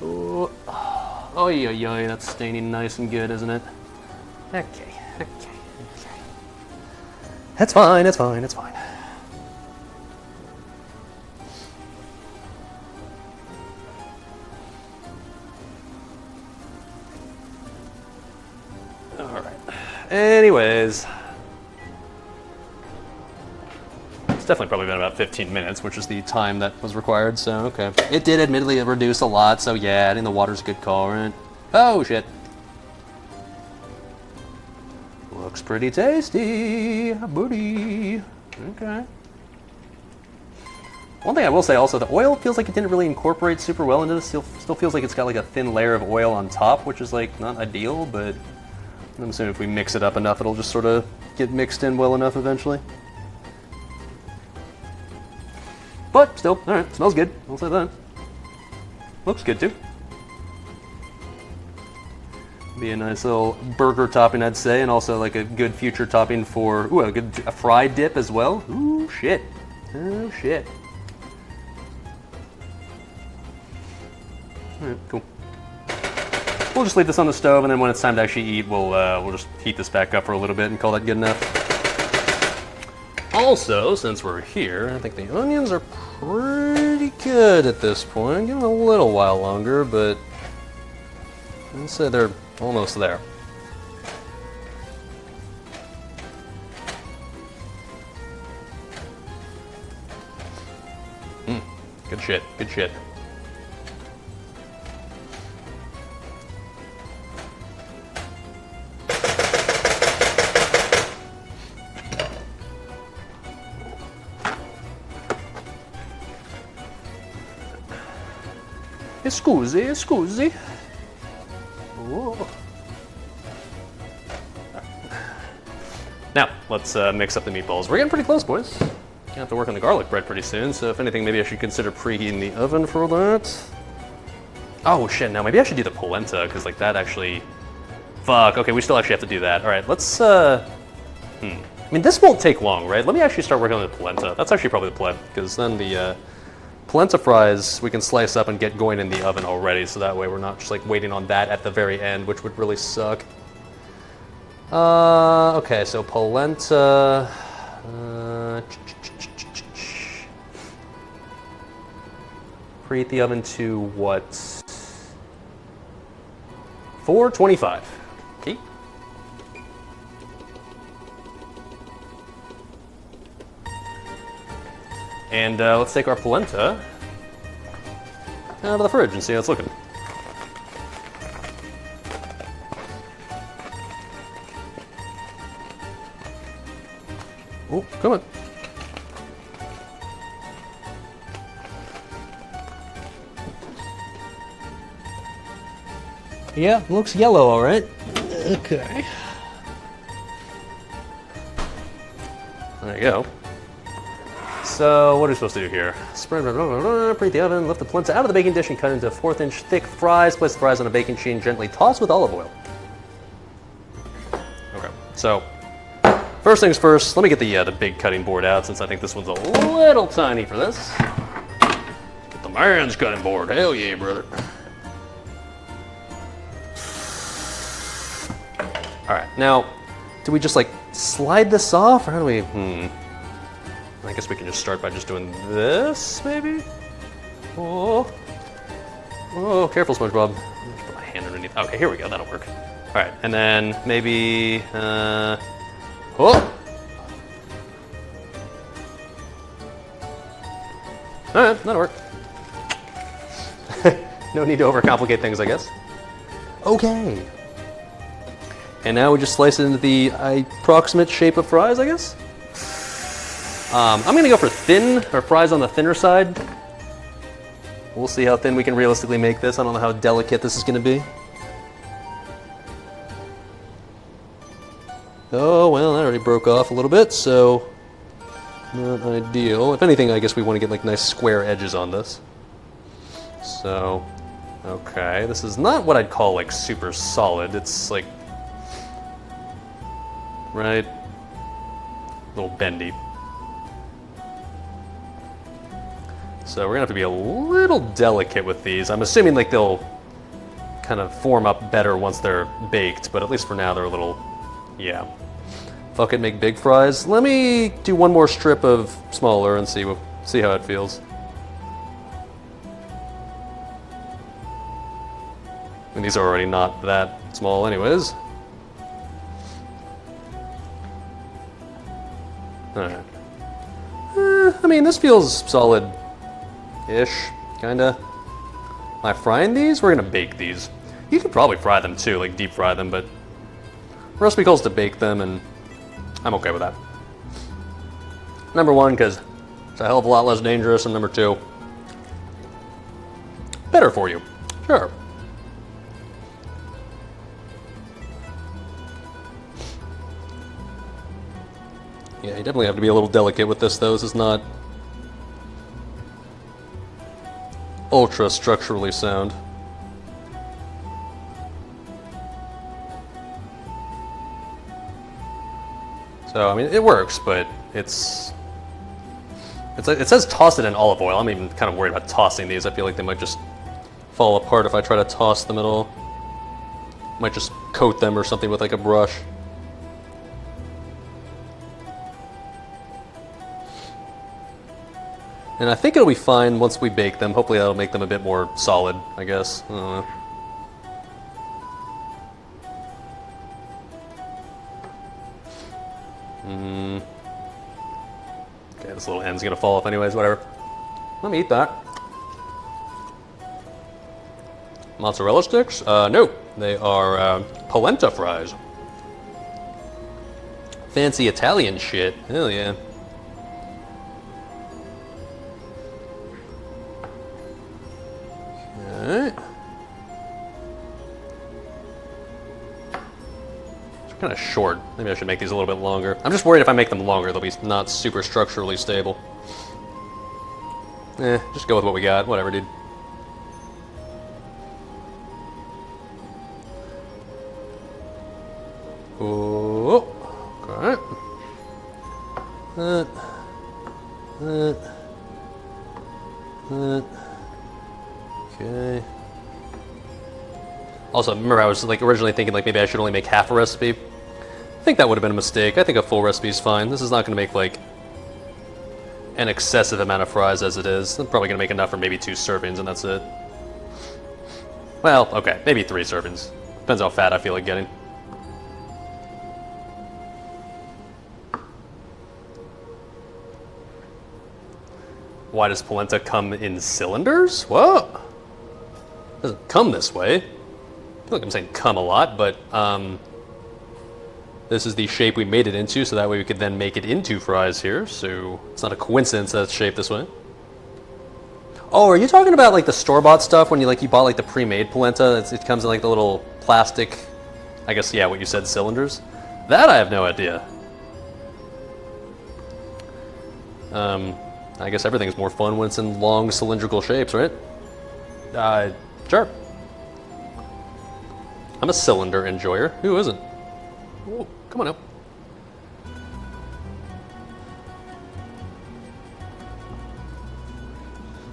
Oh, oy, that's staining nice and good, isn't it? Okay. That's fine, it's fine. Alright. Anyways. It's definitely probably been about 15 minutes, which is the time that was required, so okay. It did admittedly reduce a lot, so yeah, adding the water's a good call, right? Oh, shit. Looks pretty tasty, booty. Okay. One thing I will say also, the oil feels like it didn't really incorporate super well into this. Still feels like it's got like a thin layer of oil on top, which is like not ideal, but I'm assuming if we mix it up enough, it'll just sort of get mixed in well enough eventually. But still, all right, smells good. I'll say that. Looks good too. Be a nice little burger topping, I'd say, and also like a good future topping for a fried dip as well. Ooh, shit. Oh shit. All right, cool. We'll just leave this on the stove, and then when it's time to actually eat, we'll just heat this back up for a little bit and call that good enough. Also, since we're here, I think the onions are pretty good at this point. Give them a little while longer, but I'd say they're almost there. Good shit, good shit. Scusi. Whoa. Now, let's mix up the meatballs. We're getting pretty close, boys. Gonna have to work on the garlic bread pretty soon, so if anything, maybe I should consider preheating the oven for that. Oh shit, now maybe I should do the polenta, because like that actually... Fuck, okay, we still actually have to do that. Alright, let's, I mean, this won't take long, right? Let me actually start working on the polenta. That's actually probably the plan, because then the, polenta fries we can slice up and get going in the oven already, so that way we're not just like waiting on that at the very end, which would really suck. Okay, so polenta. Preheat the oven to what? 425. Okay. And let's take our polenta out of the fridge and see how it's looking. Oh, come on. Yeah, looks yellow, all right. Okay. There you go. So, what are we supposed to do here? Spread, preheat the oven, lift the polenta out of the baking dish and cut into 1/4 inch thick fries. Place the fries on a baking sheet and gently toss with olive oil. Okay, so first things first, let me get the big cutting board out since I think this one's a little tiny for this. Get the man's cutting board. Hell yeah, brother. All right, now, do we just like slide this off or how do we, I guess we can just start by just doing this, maybe? Oh, careful, SpongeBob. Just put my hand underneath. Okay, here we go, that'll work. All right, and then maybe, oh! All right, that'll work. No need to overcomplicate things, I guess. Okay. And now we just slice it into the approximate shape of fries, I guess. I'm gonna go for thin, or fries on the thinner side. We'll see how thin we can realistically make this. I don't know how delicate this is gonna be. Oh, well, that already broke off a little bit, so not ideal. If anything, I guess we want to get like nice square edges on this. So, okay, this is not what I'd call like super solid. It's like, right, a little bendy. So we're gonna have to be a little delicate with these. I'm assuming like they'll kind of form up better once they're baked, but at least for now they're a little, yeah. Fuck it, make big fries. Let me do one more strip of smaller and see how it feels. And these are already not that small anyways. Alright. I mean, this feels solid-ish, kinda. Am I frying these? We're gonna bake these. You could probably fry them too, like deep fry them, but recipe calls to bake them, and I'm okay with that. Number one, because it's a hell of a lot less dangerous, and number two, better for you. Sure. Yeah, you definitely have to be a little delicate with this, though. This is not ultra structurally sound. So, I mean, it works, but it's like, it says toss it in olive oil. I'm even kind of worried about tossing these. I feel like they might just fall apart if I try to toss them at all. Might just coat them or something with like a brush. And I think it'll be fine once we bake them. Hopefully that'll make them a bit more solid, I guess. I don't know. Okay, this little end's gonna fall off anyways, whatever. Let me eat that. Mozzarella sticks? No. They are polenta fries. Fancy Italian shit. Hell yeah. Alright. It's kind of short. Maybe I should make these a little bit longer. I'm just worried if I make them longer, they'll be not super structurally stable. Just go with what we got. Whatever, dude. Oh, okay. Okay. Also, remember I was like originally thinking like maybe I should only make half a recipe. I think that would have been a mistake. I think a full recipe is fine. This is not going to make like an excessive amount of fries as it is. I'm probably going to make enough for maybe 2 servings and that's it. Well, okay, maybe 3 servings. Depends how fat I feel like getting. Why does polenta come in cylinders? Whoa! It doesn't come this way. I feel like I'm saying come a lot, but this is the shape we made it into, so that way we could then make it into fries here, so it's not a coincidence that it's shaped this way. Oh, are you talking about like the store-bought stuff when you bought like the pre-made polenta? It comes in like the little plastic, I guess, yeah, what you said, cylinders? That I have no idea. I guess everything's more fun when it's in long cylindrical shapes, right? Sure. I'm a cylinder enjoyer. Who isn't? Whoa, come on now.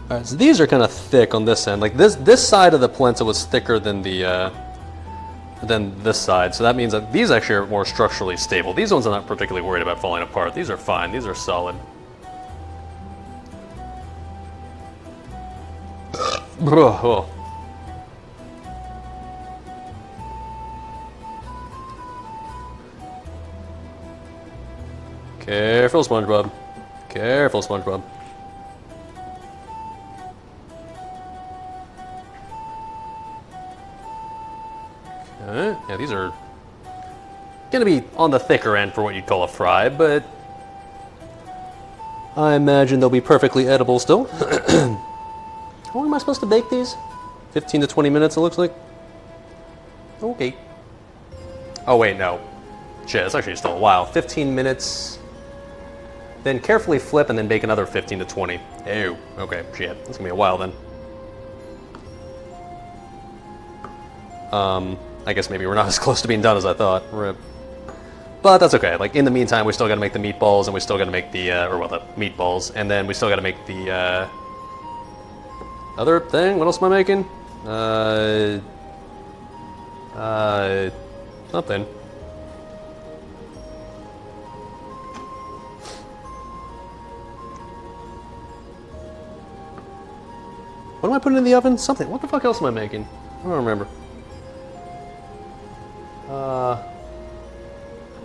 Alright, so these are kind of thick on this end. Like this side of the polenta was thicker than the than this side, so that means that these actually are more structurally stable. These ones I'm not particularly worried about falling apart. These are fine. These are solid. Oh. Careful, SpongeBob. Careful, SpongeBob. Okay. Yeah, these are gonna be on the thicker end for what you'd call a fry, but I imagine they'll be perfectly edible still. How long am I supposed to bake these? 15 to 20 minutes, it looks like. Okay. Oh wait, no. Shit, it's actually still a while. 15 minutes. Then carefully flip and then bake another 15 to 20. Ew. Okay, shit. It's gonna be a while then. I guess maybe we're not as close to being done as I thought. Rip. But that's okay. Like, in the meantime, we still gotta make the meatballs, and we still gotta make the, the meatballs, and then we still gotta make the, other thing? What else am I making? Something. What am I putting in the oven? Something. What the fuck else am I making? I don't remember.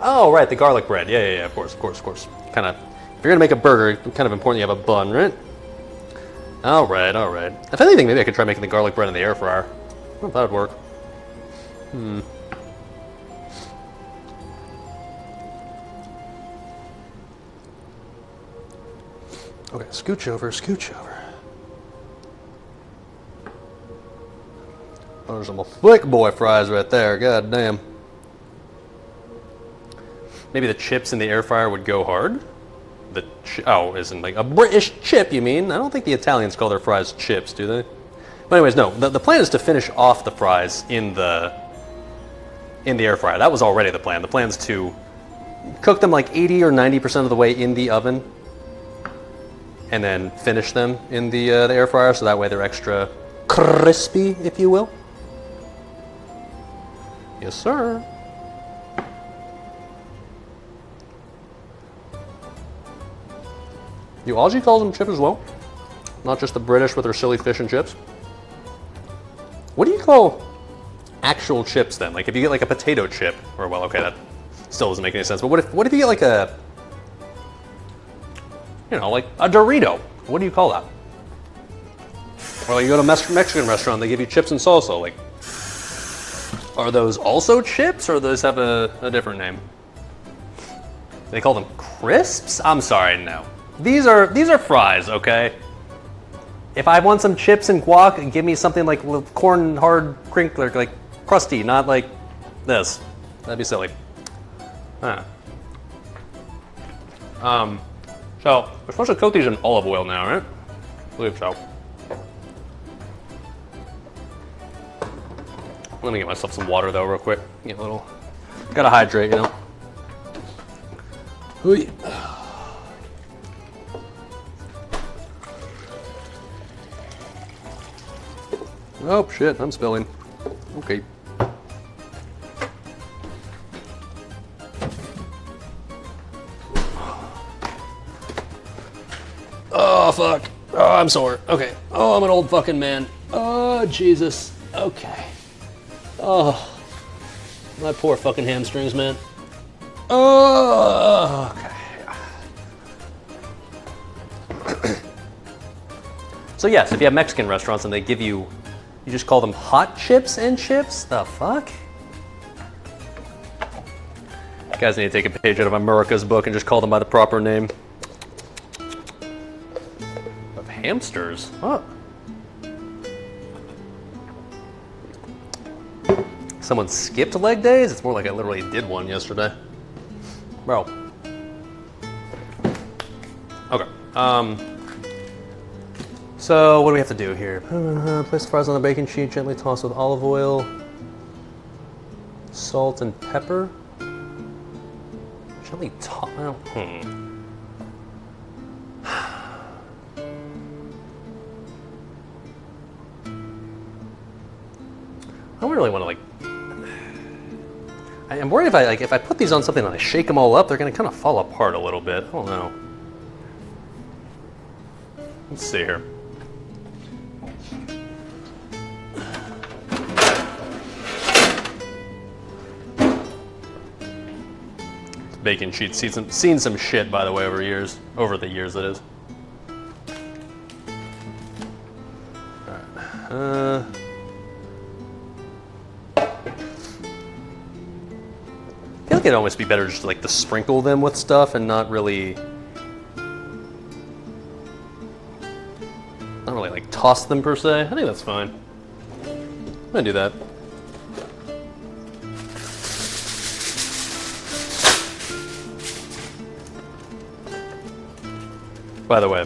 Oh, right, the garlic bread. Yeah, of course. Kind of, if you're gonna make a burger, it's kind of important you have a bun, right? All right. If anything, maybe I could try making the garlic bread in the air fryer. I thought that'd work. Okay, scooch over. Oh, there's some thick boy fries right there. God damn. Maybe the chips in the air fryer would go hard? Isn't like a British chip, you mean? I don't think the Italians call their fries chips, do they? But anyways, no. The plan is to finish off the fries in the air fryer. That was already the plan. The plan is to cook them like 80 or 90% of the way in the oven, and then finish them in the air fryer, so that way they're extra crispy, if you will. Yes, sir. You Aussie calls them chips as well, not just the British with their silly fish and chips. What do you call actual chips then? Like if you get like a potato chip, or well, okay, that still doesn't make any sense. But what if you get like a, like a Dorito? What do you call that? Or like you go to a Mexican restaurant, they give you chips and salsa. Like, are those also chips, or do those have a different name? They call them crisps? I'm sorry, no. These are fries, okay? If I want some chips and guac, give me something like corn hard crinkler, like crusty, not like this. That'd be silly. Huh. So we're supposed to coat these in olive oil now, right? I believe so. Let me get myself some water though, real quick. Get a little. Gotta hydrate, Ooh. Oh shit, I'm spilling. Okay. Oh fuck. Oh, I'm sore. Okay. Oh, I'm an old fucking man. Oh, Jesus. Okay. Oh. My poor fucking hamstrings, man. Oh, okay. So yes, if you have Mexican restaurants and they give you just call them hot chips and chips? The fuck? You guys need to take a page out of America's book and just call them by the proper name. Of hamsters? What? Someone skipped leg days? It's more like I literally did one yesterday. Bro. Okay. So what do we have to do here? Place the fries on the baking sheet, gently toss with olive oil, salt and pepper. Gently toss. I don't really want to I'm worried if I put these on something and I shake them all up, they're gonna kind of fall apart a little bit. I don't know. Let's see here. Baking sheet, seen some shit, by the way, over the years that is. Alright. I feel think it'd almost be better just like to sprinkle them with stuff and not really like toss them per se. I think that's fine. I'm gonna do that. By the way,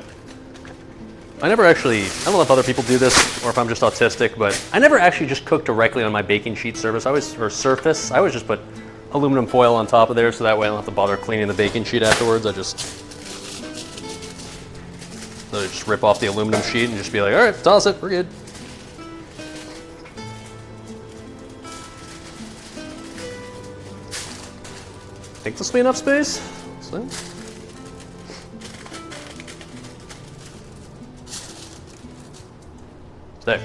I don't know if other people do this or if I'm just autistic, but I never actually just cook directly on my baking sheet surface. I always just put aluminum foil on top of there so that way I don't have to bother cleaning the baking sheet afterwards. I just rip off the aluminum sheet and just be like, all right, toss it, we're good. Think this will be enough space? So. There.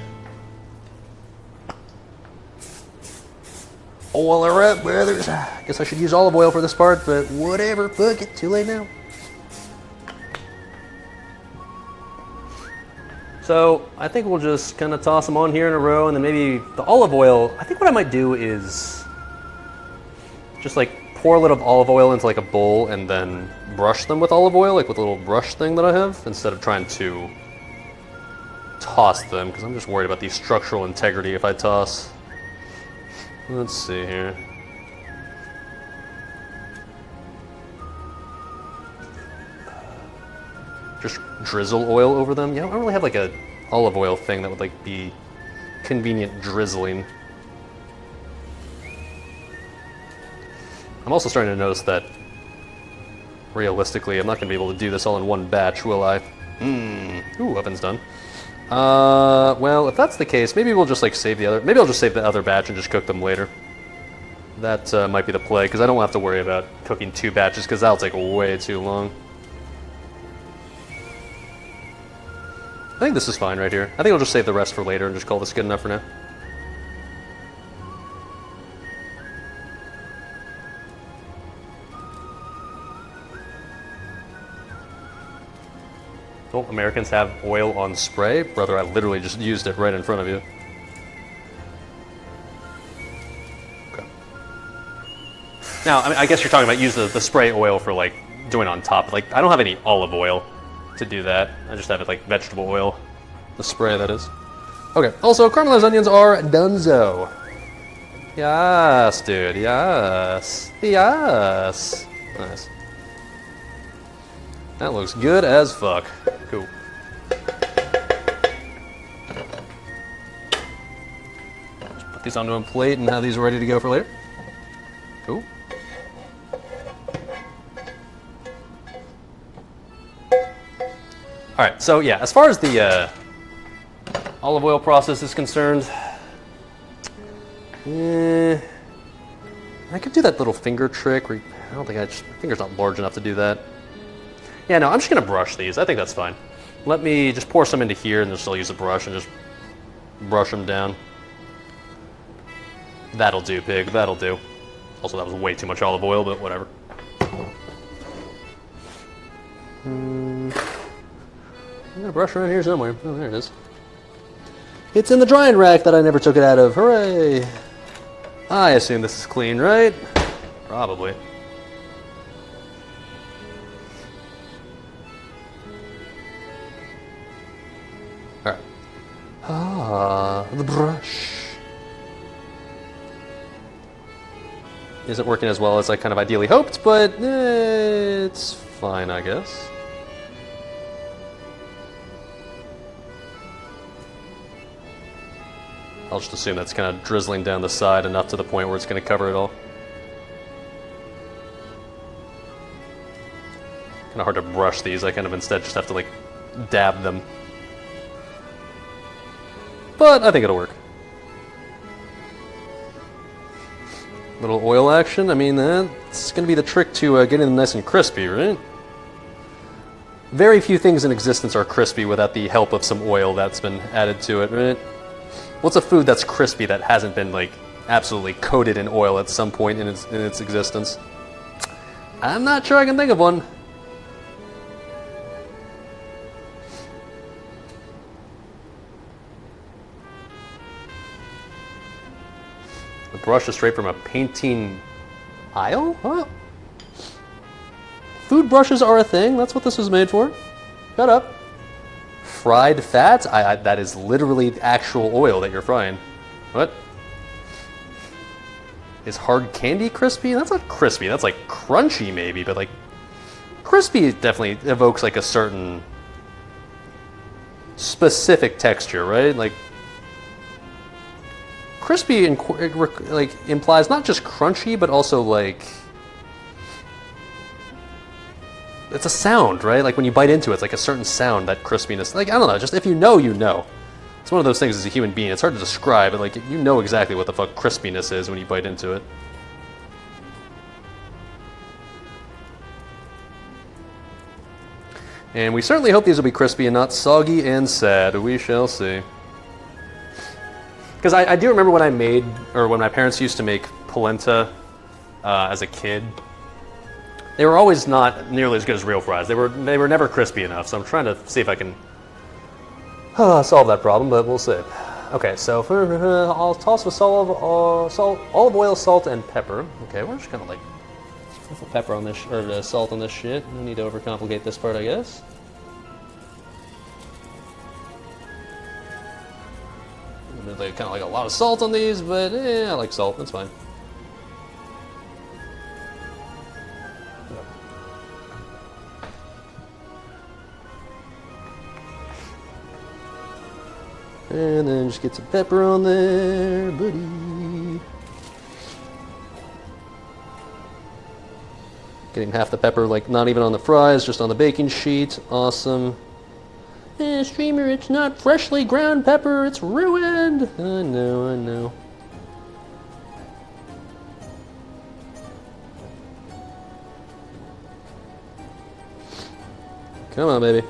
All right, brothers. I guess I should use olive oil for this part, but whatever. Fuck it. Too late now. So I think we'll just kind of toss them on here in a row, and then maybe the olive oil. I think what I might do is just like pour a little olive oil into like a bowl and then brush them with olive oil, like with a little brush thing that I have, instead of trying to toss them, because I'm just worried about the structural integrity if I toss. Let's see here. Just drizzle oil over them. Yeah, I don't really have like a olive oil thing that would like be convenient drizzling. I'm also starting to notice that realistically I'm not going to be able to do this all in one batch, will I? Ooh, oven's done. Well, if that's the case, maybe we'll just like save the other. Maybe I'll just save the other batch and just cook them later. That might be the play, because I don't have to worry about cooking 2 batches, because that'll take way too long. I think this is fine right here. I think I'll just save the rest for later and just call this good enough for now. Don't Americans have oil on spray? Brother, I literally just used it right in front of you. Okay. Now, I mean, I guess you're talking about use the spray oil for like doing on top. Like, I don't have any olive oil to do that. I just have it like vegetable oil. The spray, that is. Okay, also, caramelized onions are donezo. Yes, dude, yes. Yes. Nice. That looks good as fuck. Cool. Just put these onto a plate and have these ready to go for later. Cool. Alright, so yeah, as far as the olive oil process is concerned, I could do that little finger trick where I don't think my finger's not large enough to do that. Yeah, no, I'm just gonna brush these. I think that's fine. Let me just pour some into here and then still use a brush and just brush them down. That'll do, pig, that'll do. Also, that was way too much olive oil, but whatever. I'm gonna brush around here somewhere. Oh, there it is. It's in the drying rack that I never took it out of. Hooray! I assume this is clean, right? Probably. Alright. Ah, the brush. Isn't working as well as I kind of ideally hoped, but it's fine, I guess. I'll just assume that's kind of drizzling down the side enough to the point where it's going to cover it all. Kind of hard to brush these. I kind of instead just have to like dab them. But I think it'll work. Little oil action. I mean, that's going to be the trick to getting them nice and crispy, right? Very few things in existence are crispy without the help of some oil that's been added to it, right? What's a food that's crispy that hasn't been like absolutely coated in oil at some point in its existence? I'm not sure I can think of one. The brush is straight from a painting Aisle? Huh? Food brushes are a thing. That's what this was made for. Shut up. Fried fats? That is literally actual oil that you're frying. What? Is hard candy crispy? That's not crispy. That's like crunchy maybe, but like crispy definitely evokes like a certain specific texture, right? Like crispy like implies not just crunchy, but also like it's a sound, right? Like when you bite into it, it's like a certain sound, that crispiness. Like I don't know, just if you know, you know. It's one of those things as a human being. It's hard to describe, but like you know exactly what the fuck crispiness is when you bite into it. And we certainly hope these will be crispy and not soggy and sad. We shall see. Because I do remember when I made, or when my parents used to make polenta as a kid. They were always not nearly as good as real fries. They were never crispy enough. So I'm trying to see if I can solve that problem, but we'll see. Okay, so I'll toss with olive oil, salt, and pepper. Okay, we're just gonna like put pepper on this, or the salt on this shit. No need to overcomplicate this part, I guess. Kind of like a lot of salt on these, but I like salt. That's fine. And then just get some pepper on there, buddy. Getting half the pepper, like not even on the fries, just on the baking sheet. Awesome. Streamer, it's not freshly ground pepper, it's ruined. I know. Come on, baby.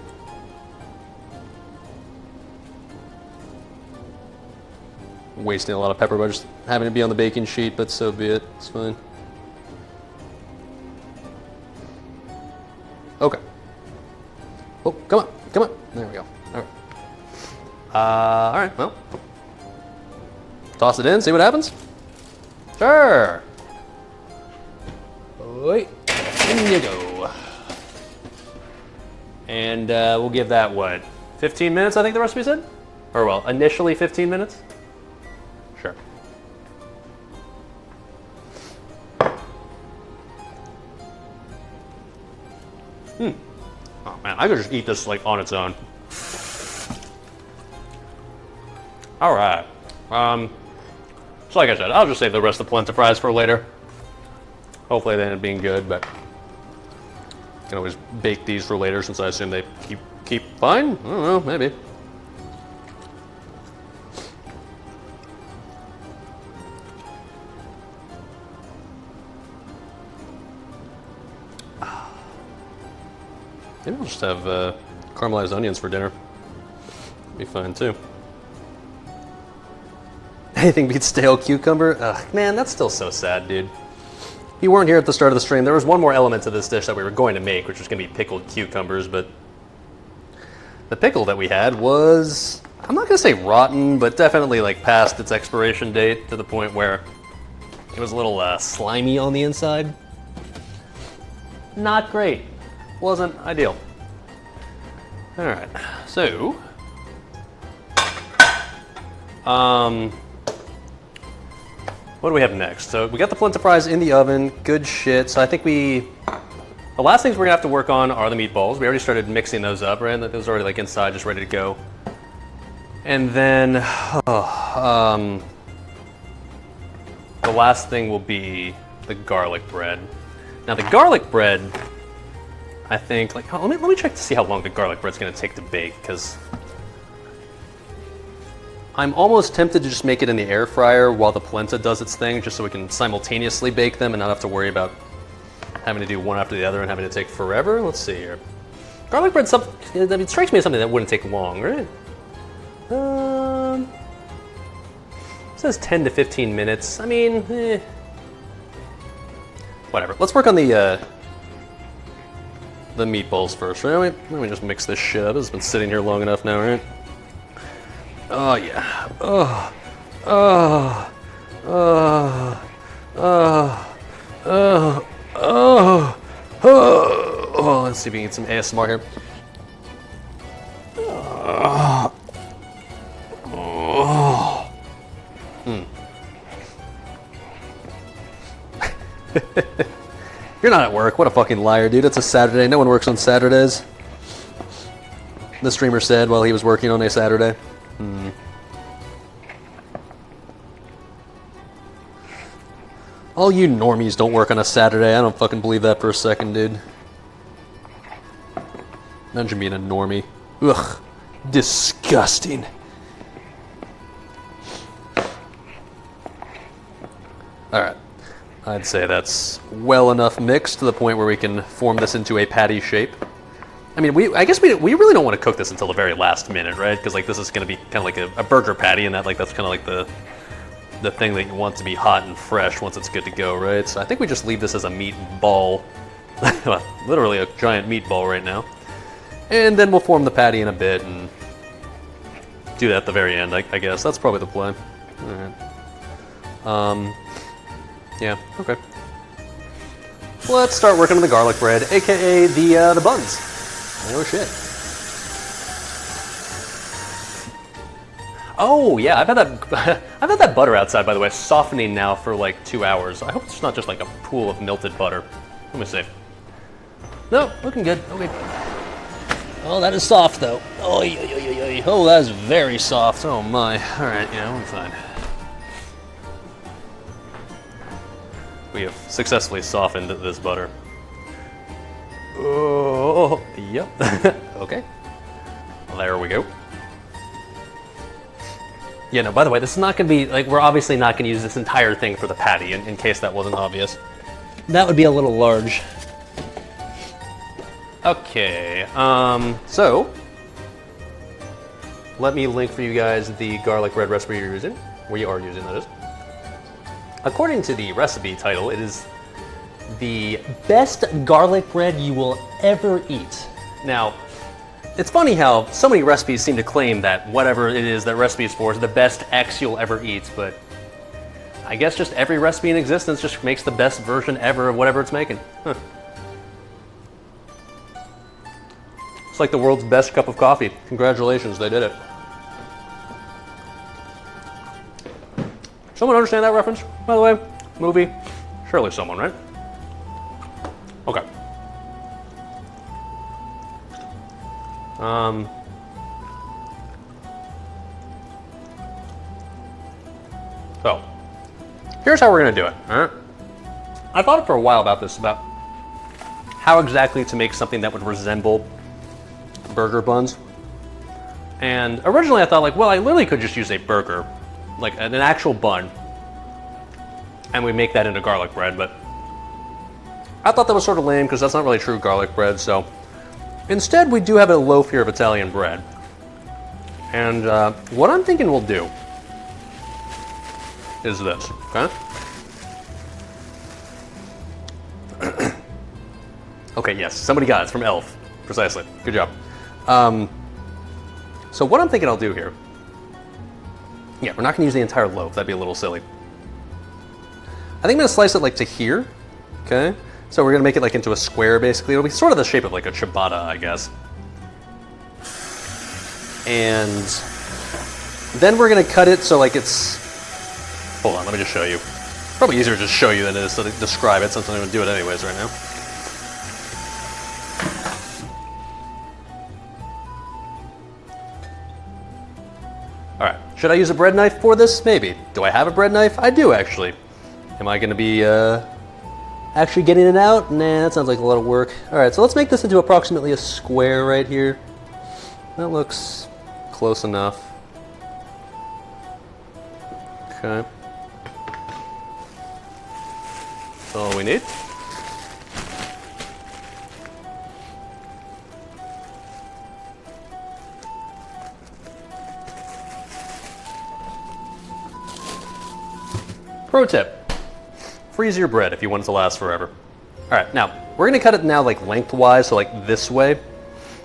Wasting a lot of pepper by just having it be on the baking sheet, but so be it. It's fine. Okay. Oh, come on. There we go. All right. All right. Well, toss it in. See what happens. Sure. Wait. In you go. And we'll give that what? 15 minutes? I think the recipe said. Or well, initially 15 minutes. Sure. Oh man, I could just eat this like on its own. All right. So like I said, I'll just save the rest of the polenta fries for later. Hopefully they end up being good, but I can always bake these for later since I assume they keep fine. I don't know, maybe. Maybe we'll just have caramelized onions for dinner. Be fine too. Anything beats stale cucumber? Ugh, man, that's still so sad, dude. If you weren't here at the start of the stream, there was one more element to this dish that we were going to make, which was going to be pickled cucumbers, but the pickle that we had was, I'm not going to say rotten, but definitely like past its expiration date to the point where it was a little slimy on the inside. Not great. Wasn't ideal. All right, so what do we have next? So we got the polenta fries in the oven, good shit. So I think the last things we're gonna have to work on are the meatballs. We already started mixing those up, right? Those are already like inside, just ready to go. And then the last thing will be the garlic bread. Now the garlic bread, I think, like, let me check to see how long the garlic bread's gonna take to bake, because I'm almost tempted to just make it in the air fryer while the polenta does its thing, just so we can simultaneously bake them and not have to worry about having to do one after the other and having to take forever. Let's see here. Garlic bread, it strikes me as something that wouldn't take long, right? It says 10 to 15 minutes. I mean, whatever. Let's work on the meatballs first, right? Let me just mix this shit up. It's been sitting here long enough now, right? Oh yeah. Oh, let's see if we can get some ASMR here. You're not at work. What a fucking liar, dude. It's a Saturday. No one works on Saturdays. The streamer said while he was working on a Saturday. All you normies don't work on a Saturday. I don't fucking believe that for a second, dude. Imagine being a normie. Ugh. Disgusting. Alright. I'd say that's well enough mixed to the point where we can form this into a patty shape. I mean, I guess we really don't want to cook this until the very last minute, right? Because like this is going to be kind of like a burger patty, and that's kind of like the thing that you want to be hot and fresh once it's good to go, right? So I think we just leave this as a meatball, literally a giant meatball right now, and then we'll form the patty in a bit and do that at the very end. I guess that's probably the plan. All right. Yeah, okay. Let's start working on the garlic bread, aka the buns. Oh shit. Oh yeah, I've had that butter outside, by the way, softening now for like 2 hours. I hope it's not just like a pool of melted butter. Let me see. No, looking good. Okay. Oh, that is soft though. Oh, oh, that is very soft. Oh my. All right, yeah, I'm fine. We have successfully softened this butter. Oh, yep. Okay. There we go. Yeah, no, by the way, this is not going to be, like, we're obviously not going to use this entire thing for the patty, in case that wasn't obvious. That would be a little large. Okay, so, let me link for you guys the garlic bread recipe we are using, that is. According to the recipe title, it is the best garlic bread you will ever eat. Now, it's funny how so many recipes seem to claim that whatever it is that recipe is for is the best X you'll ever eat, but I guess just every recipe in existence just makes the best version ever of whatever it's making. Huh. It's like the world's best cup of coffee. Congratulations, they did it. Someone understand that reference, by the way? Movie? Surely someone, right? Okay. So, here's how we're gonna do it, alright? I thought for a while about this, about how exactly to make something that would resemble burger buns. And originally I thought like, well, I literally could just use a burger, like an actual bun, and we make that into garlic bread, but I thought that was sort of lame because that's not really true garlic bread, so instead we do have a loaf here of Italian bread. And what I'm thinking we'll do is this, okay? Okay, yes, somebody got it. It's from Elf, precisely. Good job. So what I'm thinking I'll do here, yeah, we're not gonna use the entire loaf, that'd be a little silly. I think I'm gonna slice it like to here, okay? So we're gonna make it like into a square basically. It'll be sort of the shape of like a ciabatta, I guess. And then we're gonna cut it so like it's, hold on, let me just show you. Probably easier to just show you than it is to describe it since I'm gonna do it anyways right now. All right, should I use a bread knife for this? Maybe. Do I have a bread knife? I do actually. Am I gonna be actually getting it out? Nah, that sounds like a lot of work. All right, so let's make this into approximately a square right here. That looks close enough. Okay. That's all we need. Pro tip, freeze your bread if you want it to last forever. All right, now, we're gonna cut it now like lengthwise, so like this way.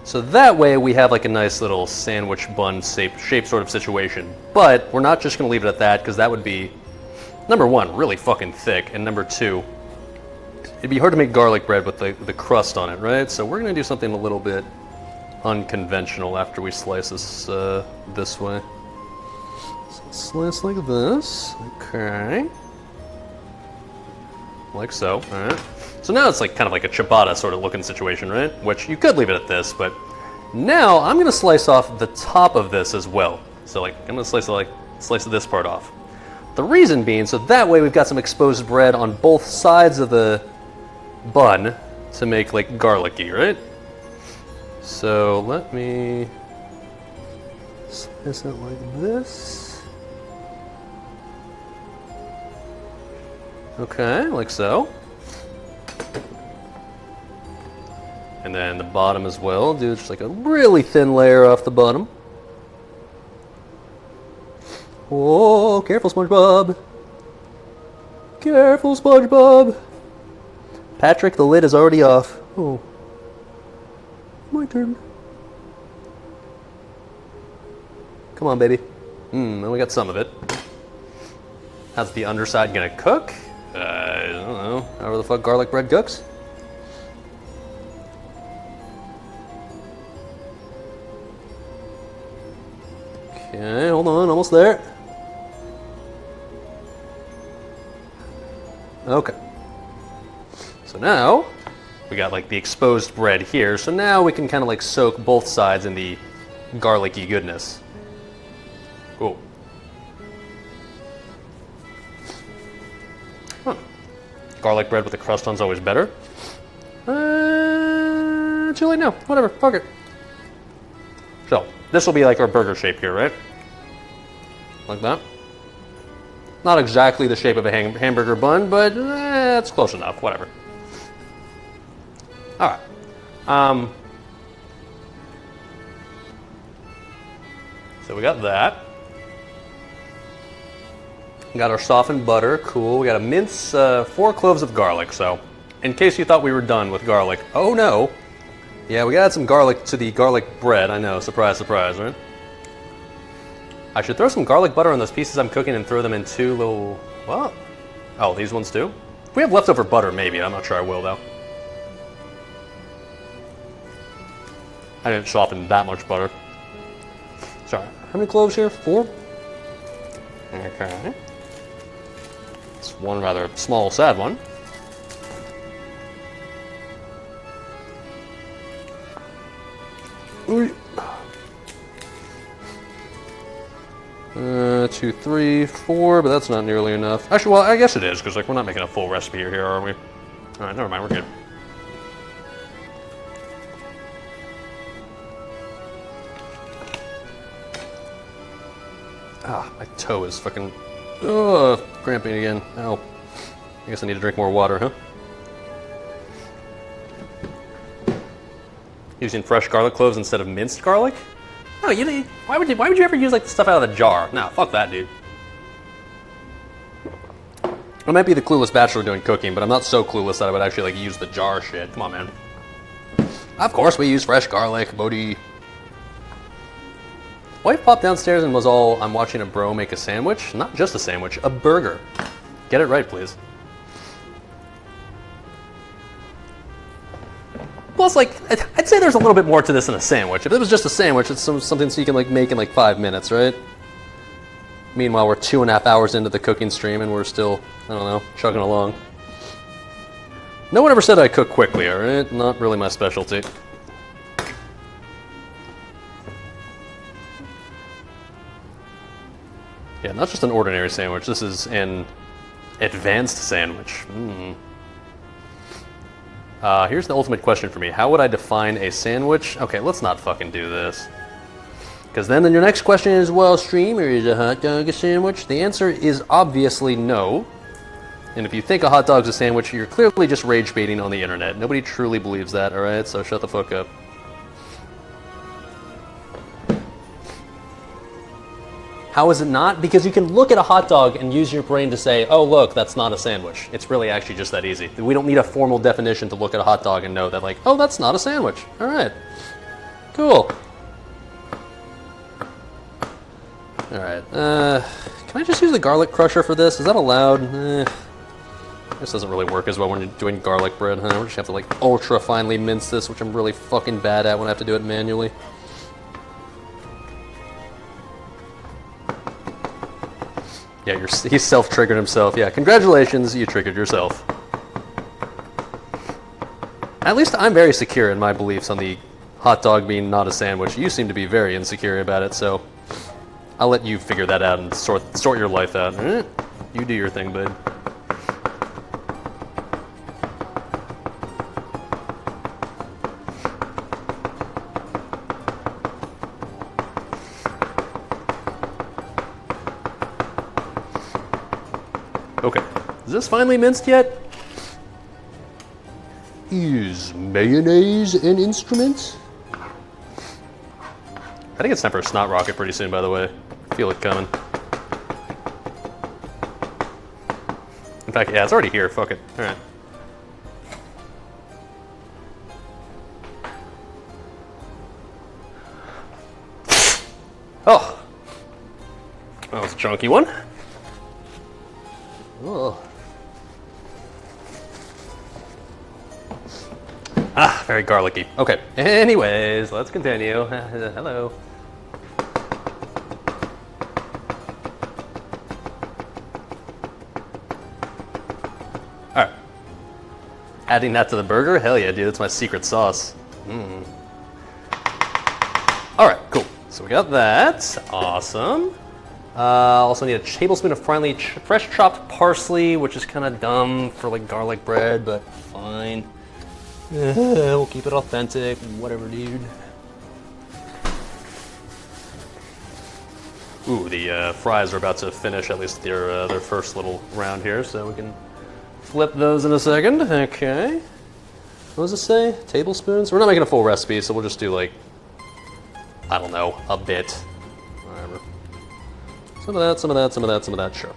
So that way we have like a nice little sandwich bun shape sort of situation. But we're not just gonna leave it at that, because that would be, number one, really fucking thick, and number two, it'd be hard to make garlic bread with the crust on it, right? So we're gonna do something a little bit unconventional after we slice this this way. So slice like this, okay. Like so, all right. So now it's like kind of like a ciabatta sort of looking situation, right? Which you could leave it at this, but now I'm gonna slice off the top of this as well. So like I'm gonna slice this part off. The reason being, so that way we've got some exposed bread on both sides of the bun to make like garlicky, right? So let me slice it like this. Okay, like so. And then the bottom as well, do just like a really thin layer off the bottom. Oh, careful, SpongeBob. Careful, SpongeBob. Patrick, the lid is already off. Oh. My turn. Come on, baby. And we got some of it. How's the underside gonna cook? I don't know. However the fuck garlic bread cooks. Okay, hold on, almost there. Okay. So now, we got like the exposed bread here, so now we can kind of like soak both sides in the garlicky goodness. Cool. Huh. Garlic bread with the crust on's always better. Too late now. Whatever, fuck it. So, this will be like our burger shape here, right? Like that. Not exactly the shape of a hamburger bun, but it's close enough, whatever. All right. So we got that. We got our softened butter, cool. We got to mince 4 cloves of garlic, so in case you thought we were done with garlic, oh no. Yeah, we got some garlic to the garlic bread, I know, surprise, surprise, right? I should throw some garlic butter on those pieces I'm cooking and throw them in 2 little, what? Oh, these ones too? If we have leftover butter, maybe, I'm not sure I will though. I didn't soften that much butter. Sorry, how many cloves here? 4? Okay. It's one rather small, sad one. Ooh. 2, 3, 4, but that's not nearly enough. Actually, well, I guess it is, because like we're not making a full recipe here, are we? All right, never mind, we're good. Ah, my toe is fucking, cramping again. Ow. I guess I need to drink more water, huh? Using fresh garlic cloves instead of minced garlic? No, why would you ever use like the stuff out of the jar? No, fuck that, dude. I might be the Clueless Bachelor doing cooking, but I'm not so clueless that I would actually like use the jar shit. Come on, man. Of course we use fresh garlic, Bodhi. Wife popped downstairs and was all, I'm watching a bro make a sandwich. Not just a sandwich, a burger. Get it right, please. Plus, like, I'd say there's a little bit more to this than a sandwich. If it was just a sandwich, it's something so you can like make in like 5 minutes, right? Meanwhile, we're 2.5 hours into the cooking stream and we're still, I don't know, chugging along. No one ever said I cook quickly, alright? Not really my specialty. Yeah, not just an ordinary sandwich, this is an advanced sandwich. Here's the ultimate question for me. How would I define a sandwich? Okay, let's not fucking do this. Because then your next question is, well, streamer, is a hot dog a sandwich? The answer is obviously no. And if you think a hot dog's a sandwich, you're clearly just rage baiting on the internet. Nobody truly believes that, alright? So shut the fuck up. How is it not? Because you can look at a hot dog and use your brain to say, oh look, that's not a sandwich. It's really actually just that easy. We don't need a formal definition to look at a hot dog and know that like, oh, that's not a sandwich. All right, cool. All right, can I just use the garlic crusher for this? Is that allowed? This doesn't really work as well when you're doing garlic bread, huh? We're just have to like ultra finely mince this, which I'm really fucking bad at when I have to do it manually. Yeah, he's self-triggered himself. Yeah, congratulations, you triggered yourself. At least I'm very secure in my beliefs on the hot dog being not a sandwich. You seem to be very insecure about it, so I'll let you figure that out and sort your life out. You do your thing, bud. Okay, is this finely minced yet? Is mayonnaise an instrument? I think it's time for a snot rocket pretty soon, by the way. I feel it coming. In fact, yeah, it's already here. Fuck it. All right. Oh, that was a chunky one. Oh. Ah, very garlicky. Okay. Anyways, let's continue. Hello. All right. Adding that to the burger? Hell yeah, dude. That's my secret sauce. All right, cool. So we got that. Awesome. Also need a tablespoon of finely fresh chopped parsley, which is kind of dumb for like garlic bread, but fine. We'll keep it authentic, whatever, dude. Ooh, the fries are about to finish at least their first little round here, so we can flip those in a second. Okay. What does it say? Tablespoons? We're not making a full recipe, so we'll just do like, I don't know, a bit. Whatever. Some of that, some of that, some of that, some of that, sure.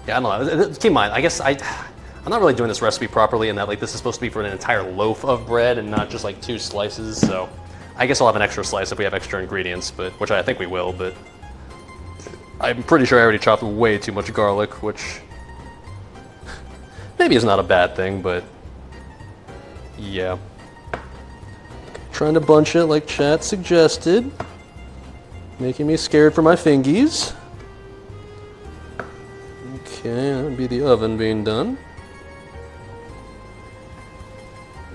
Yeah, I don't know. Keep in mind, I guess I'm not really doing this recipe properly in that like this is supposed to be for an entire loaf of bread and not just like 2 slices, so I guess I'll have an extra slice if we have extra ingredients, but which I think we will, but I'm pretty sure I already chopped way too much garlic, which maybe is not a bad thing, but yeah. Trying to bunch it like chat suggested. Making me scared for my fingies. Okay, that would be the oven being done.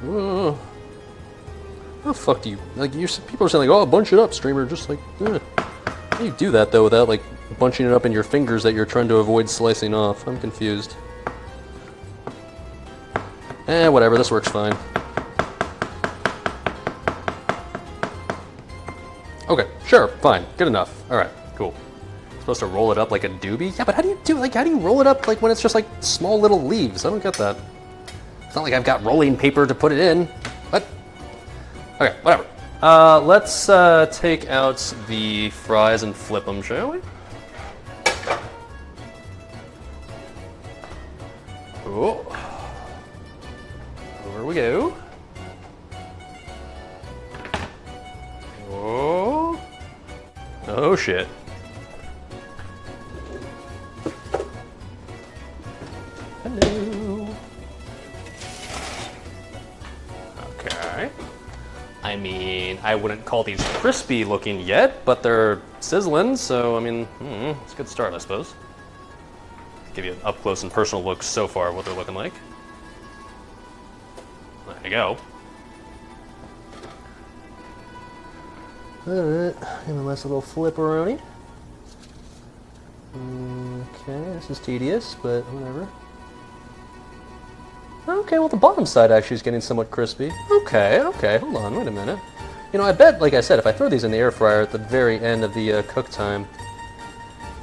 Oh, how the fuck do you, like, people are saying like, oh, bunch it up, streamer, just like, how do you do that though without like bunching it up in your fingers that you're trying to avoid slicing off? I'm confused. Whatever, this works fine. Okay, sure, fine, good enough. All right, cool. Supposed to roll it up like a doobie? Yeah, but how do you roll it up like when it's just like small little leaves? I don't get that. It's not like I've got rolling paper to put it in. What? Okay, whatever. Let's take out the fries and flip them, shall we? Oh. Over we go. Oh. Oh shit. Hello. Okay. I mean, I wouldn't call these crispy looking yet, but they're sizzling, so I mean, it's a good start, I suppose. Give you an up close and personal look so far what they're looking like. There you go. Alright, and a nice little flipperoni. Okay, this is tedious, but whatever. Okay, well the bottom side actually is getting somewhat crispy. Okay, hold on, wait a minute. You know, I bet, like I said, if I throw these in the air fryer at the very end of the cook time,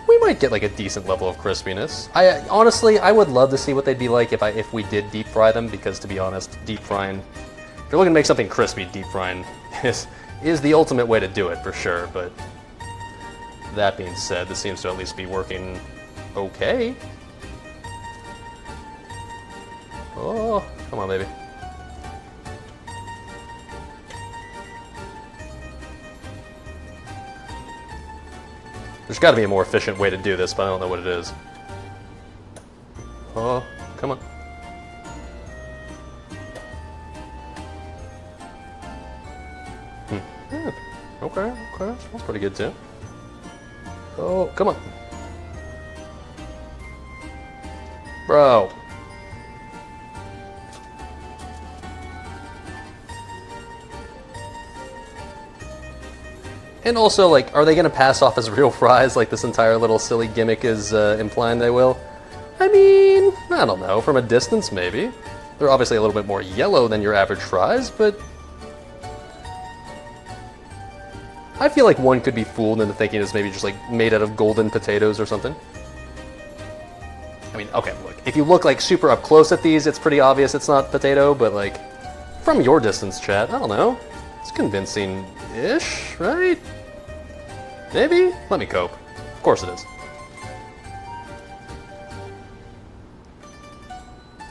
we might get like a decent level of crispiness. Honestly, I would love to see what they'd be like if we did deep fry them, because to be honest, deep frying, if you're looking to make something crispy, deep frying is the ultimate way to do it for sure, but that being said, this seems to at least be working okay. Oh, come on, baby. There's got to be a more efficient way to do this, but I don't know what it is. Oh, okay. That's pretty good too. Oh, come on. Bro. And also, like, are they going to pass off as real fries like this entire little silly gimmick is implying they will? I mean, I don't know. From a distance, maybe. They're obviously a little bit more yellow than your average fries, but I feel like one could be fooled into thinking it's maybe just, like, made out of golden potatoes or something. I mean, okay, look. If you look, like, super up close at these, it's pretty obvious it's not potato, but, like, from your distance, chat, I don't know. It's convincing-ish, right? Maybe? Let me cope. Of course it is.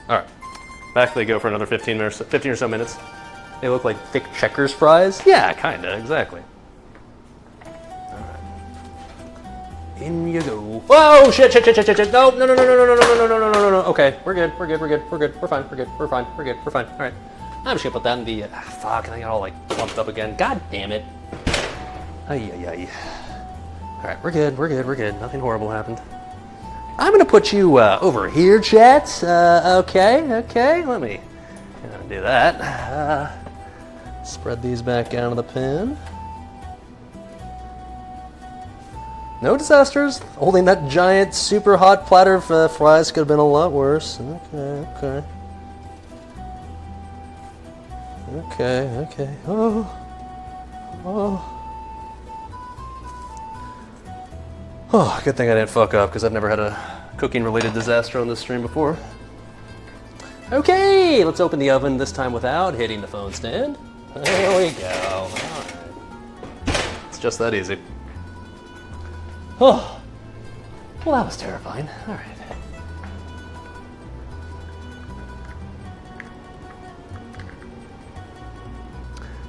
Alright. Back they go for another 15 or so minutes. They look like thick Checkers fries? Yeah, kinda, exactly. Alright. In you go. Whoa! Shit! No! Okay, we're good. We're fine. We're fine. Alright. I'm just gonna put that in the... fuck, I got all, like, clumped up again. God damn it. Ay. Alright, we're good. Nothing horrible happened. I'm gonna put you over here, chat. Okay. Let me do that. Spread these back down to the pan. No disasters. Holding that giant, super hot platter of fries could have been a lot worse. Okay. Oh, good thing I didn't fuck up, because I've never had a cooking-related disaster on this stream before. Okay, let's open the oven, this time without hitting the phone stand. There we go. All right. It's just that easy. Oh, well, that was terrifying. All right.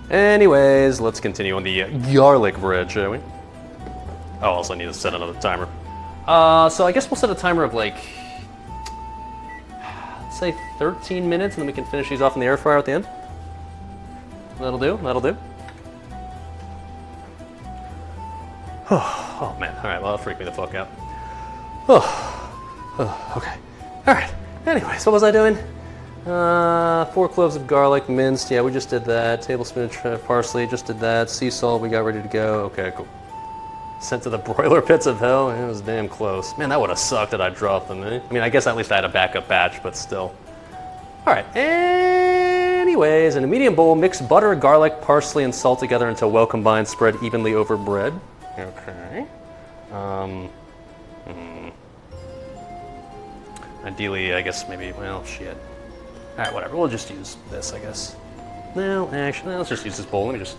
Anyways, let's continue on the garlic bread, shall we? Oh, also need to set another timer. So I guess we'll set a timer of like, let's say 13 minutes, and then we can finish these off in the air fryer at the end. That'll do. Oh man, all right, well, that'll freak me the fuck out. Okay. All right, anyways, what was I doing? 4 cloves of garlic minced, yeah, we just did that. Tablespoon of parsley, just did that. Sea salt, we got ready to go. Okay, cool. Sent to the broiler pits of hell. It was damn close. Man, that would have sucked that I dropped them, eh? I mean, I guess at least I had a backup batch, but still. All right, anyways, in a medium bowl, mix butter, garlic, parsley, and salt together until well combined, spread evenly over bread. Okay. Ideally, I guess maybe, well, shit. All right, whatever, we'll just use this, I guess. No, actually, let's just use this bowl. Let me just...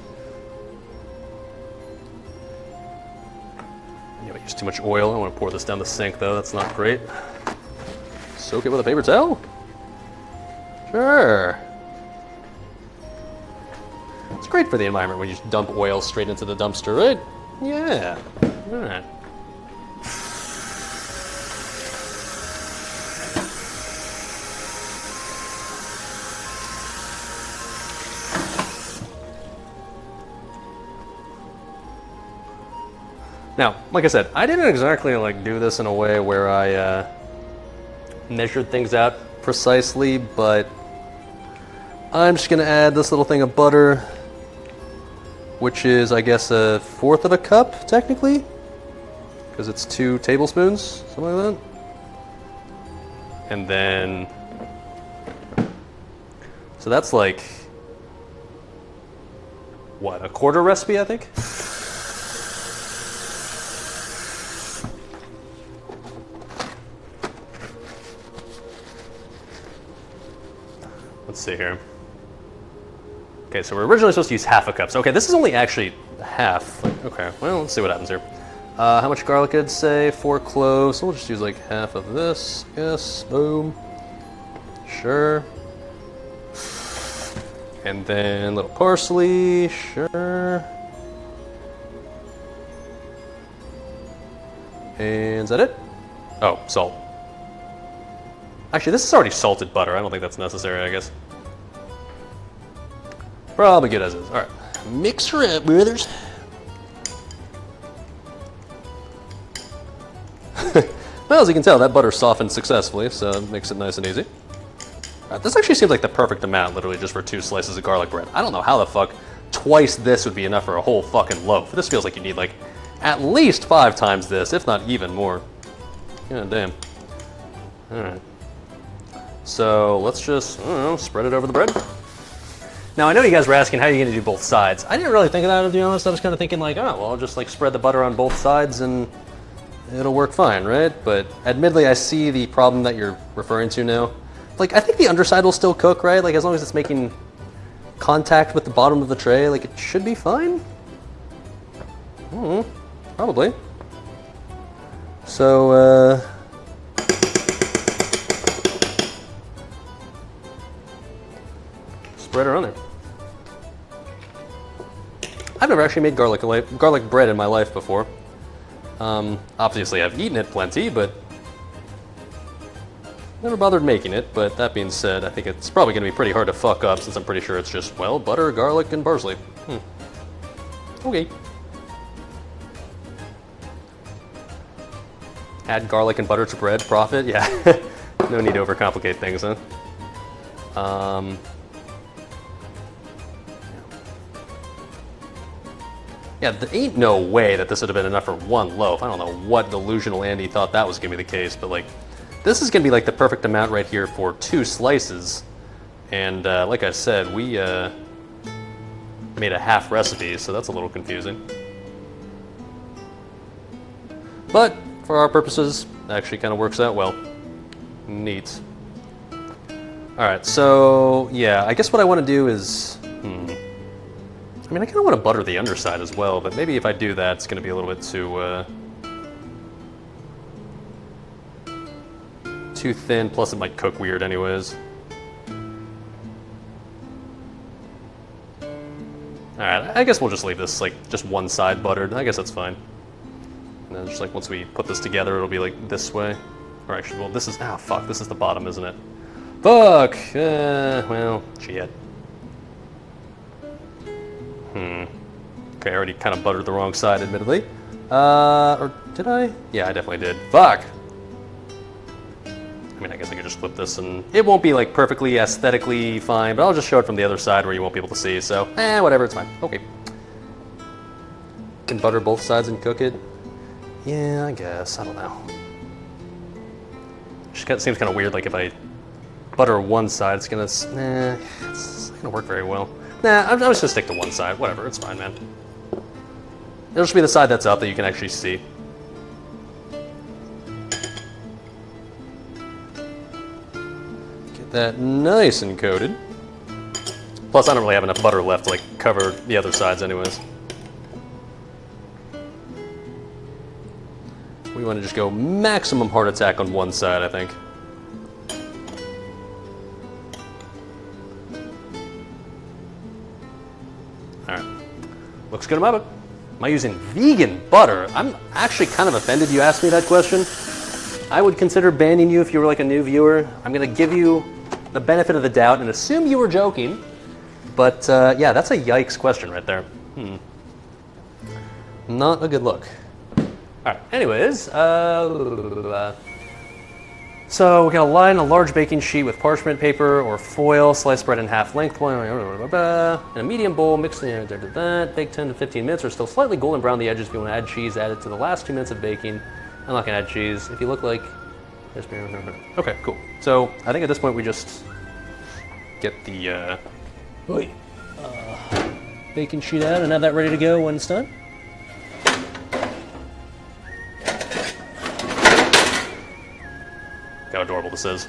I use too much oil. I want to pour this down the sink, though. That's not great. Soak it with a paper towel? Sure. It's great for the environment when you just dump oil straight into the dumpster, right? Yeah. All right. Now, like I said, I didn't exactly like do this in a way where I measured things out precisely, but I'm just gonna add this little thing of butter, which is, I guess, 1/4 of a cup, technically, because it's 2 tablespoons, something like that. And then, so that's like, what, 1/4 recipe, I think? Let's see here. Okay, so we're originally supposed to use 1/2 cup. So, okay, this is only actually half. Okay, well, let's see what happens here. How much garlic did it say? 4 cloves. So we'll just use like half of this. Yes, boom. Sure. And then a little parsley. Sure. And is that it? Oh, salt. Actually, this is already salted butter. I don't think that's necessary, I guess. Probably good as is. All right. Mix her up, brothers. Well, as you can tell, that butter softened successfully, so it makes it nice and easy. This actually seems like the perfect amount, literally, just for 2 slices of garlic bread. I don't know how the fuck twice this would be enough for a whole fucking loaf. This feels like you need, like, at least 5 times this, if not even more. God damn. Alright. So, let's just, I don't know, spread it over the bread. Now, I know you guys were asking how you're going to do both sides. I didn't really think of that, to be honest. I was kind of thinking, like, oh, well, I'll just, like, spread the butter on both sides and it'll work fine, right? But admittedly, I see the problem that you're referring to now. Like, I think the underside will still cook, right? Like, as long as it's making contact with the bottom of the tray, like, it should be fine. Probably. So, spread her on there. I've never actually made garlic bread in my life before. Obviously, I've eaten it plenty, but never bothered making it. But that being said, I think it's probably going to be pretty hard to fuck up since I'm pretty sure it's just, well, butter, garlic, and parsley. Okay. Add garlic and butter to bread, profit? Yeah. No need to overcomplicate things, huh? Yeah, there ain't no way that this would have been enough for 1 loaf. I don't know what delusional Andy thought that was going to be the case, but like, this is going to be like the perfect amount right here for 2 slices. And like I said, we made a half recipe, so that's a little confusing. But for our purposes, it actually kind of works out well. Neat. Alright, so yeah, I guess what I want to do is... I mean, I kind of want to butter the underside as well, but maybe if I do that, it's going to be a little bit too thin, plus it might cook weird anyways. Alright, I guess we'll just leave this, like, just one side buttered. I guess that's fine. And then just, like, once we put this together, it'll be, like, this way. Or actually, well, this is... Ah, fuck, this is the bottom, isn't it? Fuck! Well, shit. Okay, I already kind of buttered the wrong side, admittedly. Or did I? Yeah, I definitely did. Fuck! I mean, I guess I could just flip this and... It won't be, like, perfectly aesthetically fine, but I'll just show it from the other side where you won't be able to see, so... whatever, it's fine. Okay. Can butter both sides and cook it? Yeah, I guess. I don't know. Just seems kind of weird, like, if I butter one side, it's gonna... it's not gonna work very well. Nah, I'm just gonna stick to one side. Whatever, it's fine, man. It'll just be the side that's up that you can actually see. Get that nice and coated. Plus, I don't really have enough butter left to, like, cover the other sides anyways. We want to just go maximum heart attack on one side, I think. Alright. Looks good in my book. Am I using vegan butter? I'm actually kind of offended you asked me that question. I would consider banning you if you were like a new viewer. I'm going to give you the benefit of the doubt and assume you were joking. But yeah, that's a yikes question right there. Not a good look. Alright, anyways, so we got to line a large baking sheet with parchment paper or foil, slice bread in half lengthwise, in a medium bowl, mix that, bake 10 to 15 minutes or still slightly golden brown the edges. If you want to add cheese, add it to the last 2 minutes of baking. I'm not going to add cheese. If you look like... Okay, cool. So I think at this point we just get the baking sheet out and have that ready to go when it's done. How adorable this is.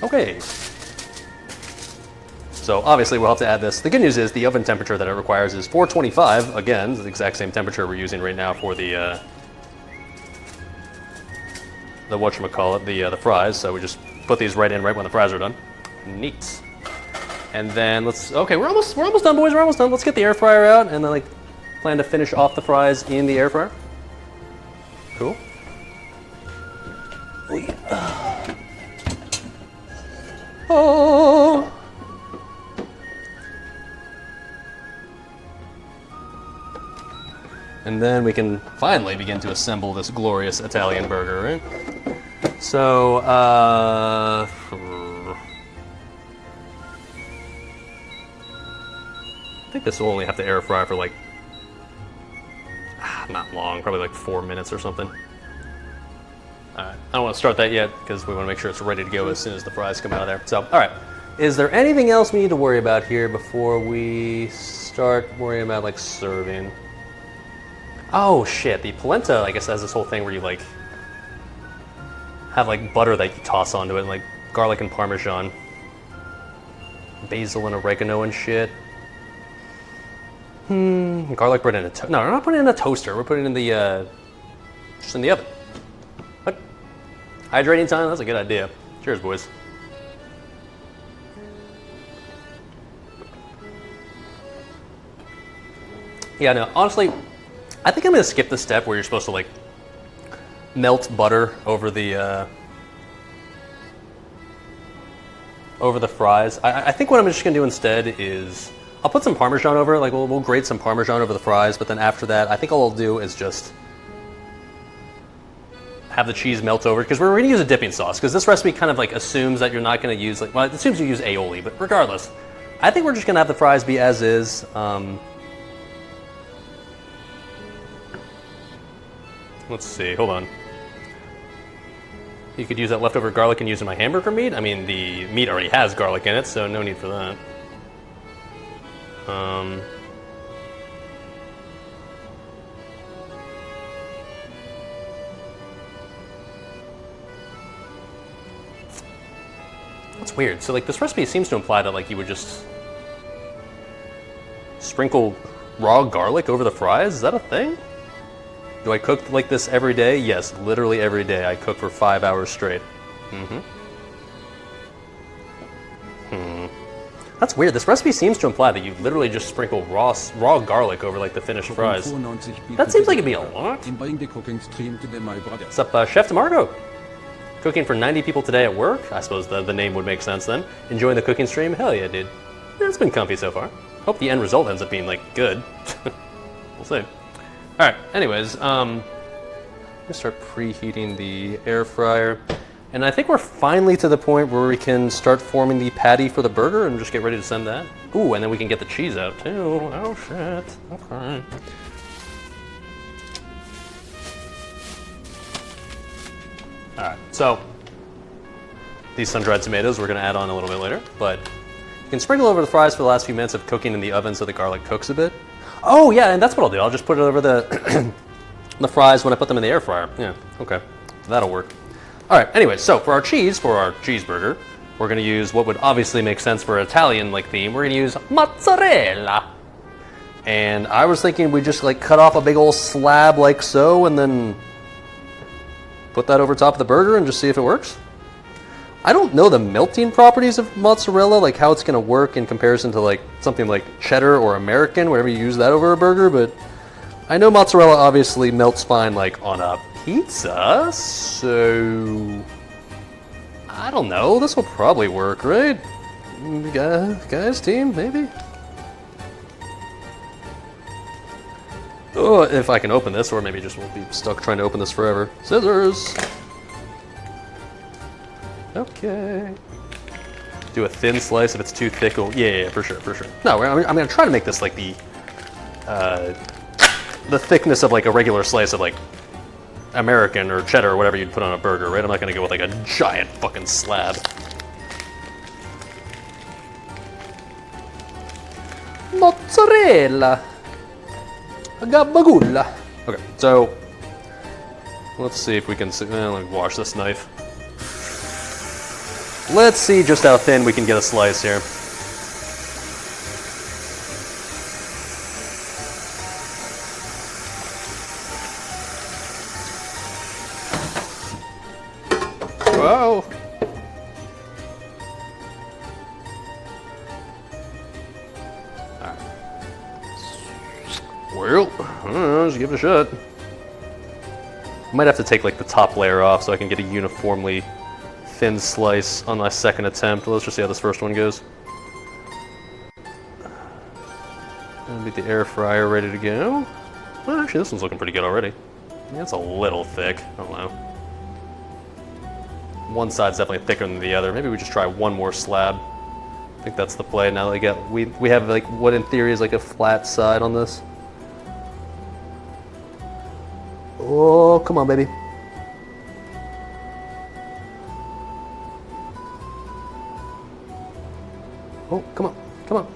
Okay. So obviously we'll have to add this. The good news is the oven temperature that it requires is 425. Again, the exact same temperature we're using right now for the whatchamacallit, the fries. So we just put these right in right when the fries are done. Neat. And then we're almost done, boys. We're almost done. Let's get the air fryer out and then like plan to finish off the fries in the air fryer. Cool. Oh. And then we can finally begin to assemble this glorious Italian burger, right? So, I think this will only have to air fry for like, not long, probably like 4 minutes or something. Alright, I don't want to start that yet because we want to make sure it's ready to go as soon as the fries come out of there. So, alright. Is there anything else we need to worry about here before we start worrying about like serving? Oh shit, the polenta I guess has this whole thing where you like have like butter that you toss onto it and like garlic and parmesan. Basil and oregano and shit. Garlic bread in a no, we're not putting it in a toaster. We're putting it in the just in the oven. What? Hydrating time? That's a good idea. Cheers, boys. Yeah, no, honestly, I think I'm gonna skip the step where you're supposed to like melt butter over the fries. I think what I'm just gonna do instead is I'll put some Parmesan over it, like we'll grate some Parmesan over the fries, but then after that, I think all I'll do is just have the cheese melt over, because we're gonna use a dipping sauce, because this recipe kind of like assumes that you're not gonna use, like, well, it assumes you use aioli, but regardless, I think we're just gonna have the fries be as is. Let's see, hold on. You could use that leftover garlic and use it in my hamburger meat. I mean, the meat already has garlic in it, so no need for that. That's weird. So like this recipe seems to imply that like you would just sprinkle raw garlic over the fries. Is that a thing? Do I cook like this every day? Yes, literally every day. I cook for 5 hours straight. That's weird. This recipe seems to imply that you literally just sprinkle raw garlic over like the finished fries. That seems like it'd be a lot. What's up, Chef DeMarco? Cooking for 90 people today at work? I suppose the name would make sense then. Enjoying the cooking stream? Hell yeah, dude. Yeah, it's been comfy so far. Hope the end result ends up being like good. We'll see. Alright, anyways, I'm gonna start preheating the air fryer. And I think we're finally to the point where we can start forming the patty for the burger and just get ready to send that. Ooh, and then we can get the cheese out too. Oh shit. Okay. Alright, so these sun-dried tomatoes we're gonna add on a little bit later, but you can sprinkle over the fries for the last few minutes of cooking in the oven so the garlic cooks a bit. Oh yeah, and that's what I'll do. I'll just put it over the the fries when I put them in the air fryer. Yeah, okay, that'll work. All right, anyway, so for our cheeseburger, we're gonna use what would obviously make sense for an Italian-like theme. We're gonna use mozzarella. And I was thinking we just like cut off a big old slab like so and then put that over top of the burger and just see if it works. I don't know the melting properties of mozzarella, like how it's gonna work in comparison to like something like cheddar or American, whenever you use that over a burger, but I know mozzarella obviously melts fine like on a pizza, so I don't know, this will probably work, right? Guys, team, maybe? Oh, if I can open this, or maybe just won't be stuck trying to open this forever. Scissors! Okay. Do a thin slice if it's too thick. Yeah, for sure. No, I'm gonna try to make this like the thickness of like a regular slice of like American or cheddar or whatever you'd put on a burger, right? I'm not gonna go with like a giant fucking slab. Mozzarella. Gabagoula. Okay, so let's see if we can. Let me wash this knife. Let's see just how thin we can get a slice here. Whoa. Alright. Well, I don't know, just give it a shot. I might have to take like the top layer off so I can get a uniformly thin slice on my second attempt. Let's just see how this first one goes. I'll get the air fryer ready to go. Well, actually, this one's looking pretty good already. I mean, it's a little thick. I don't know. One side's definitely thicker than the other. Maybe we just try one more slab. I think that's the play. Now that we have like what in theory is like a flat side on this. Oh, come on, baby. Oh, come on, come on.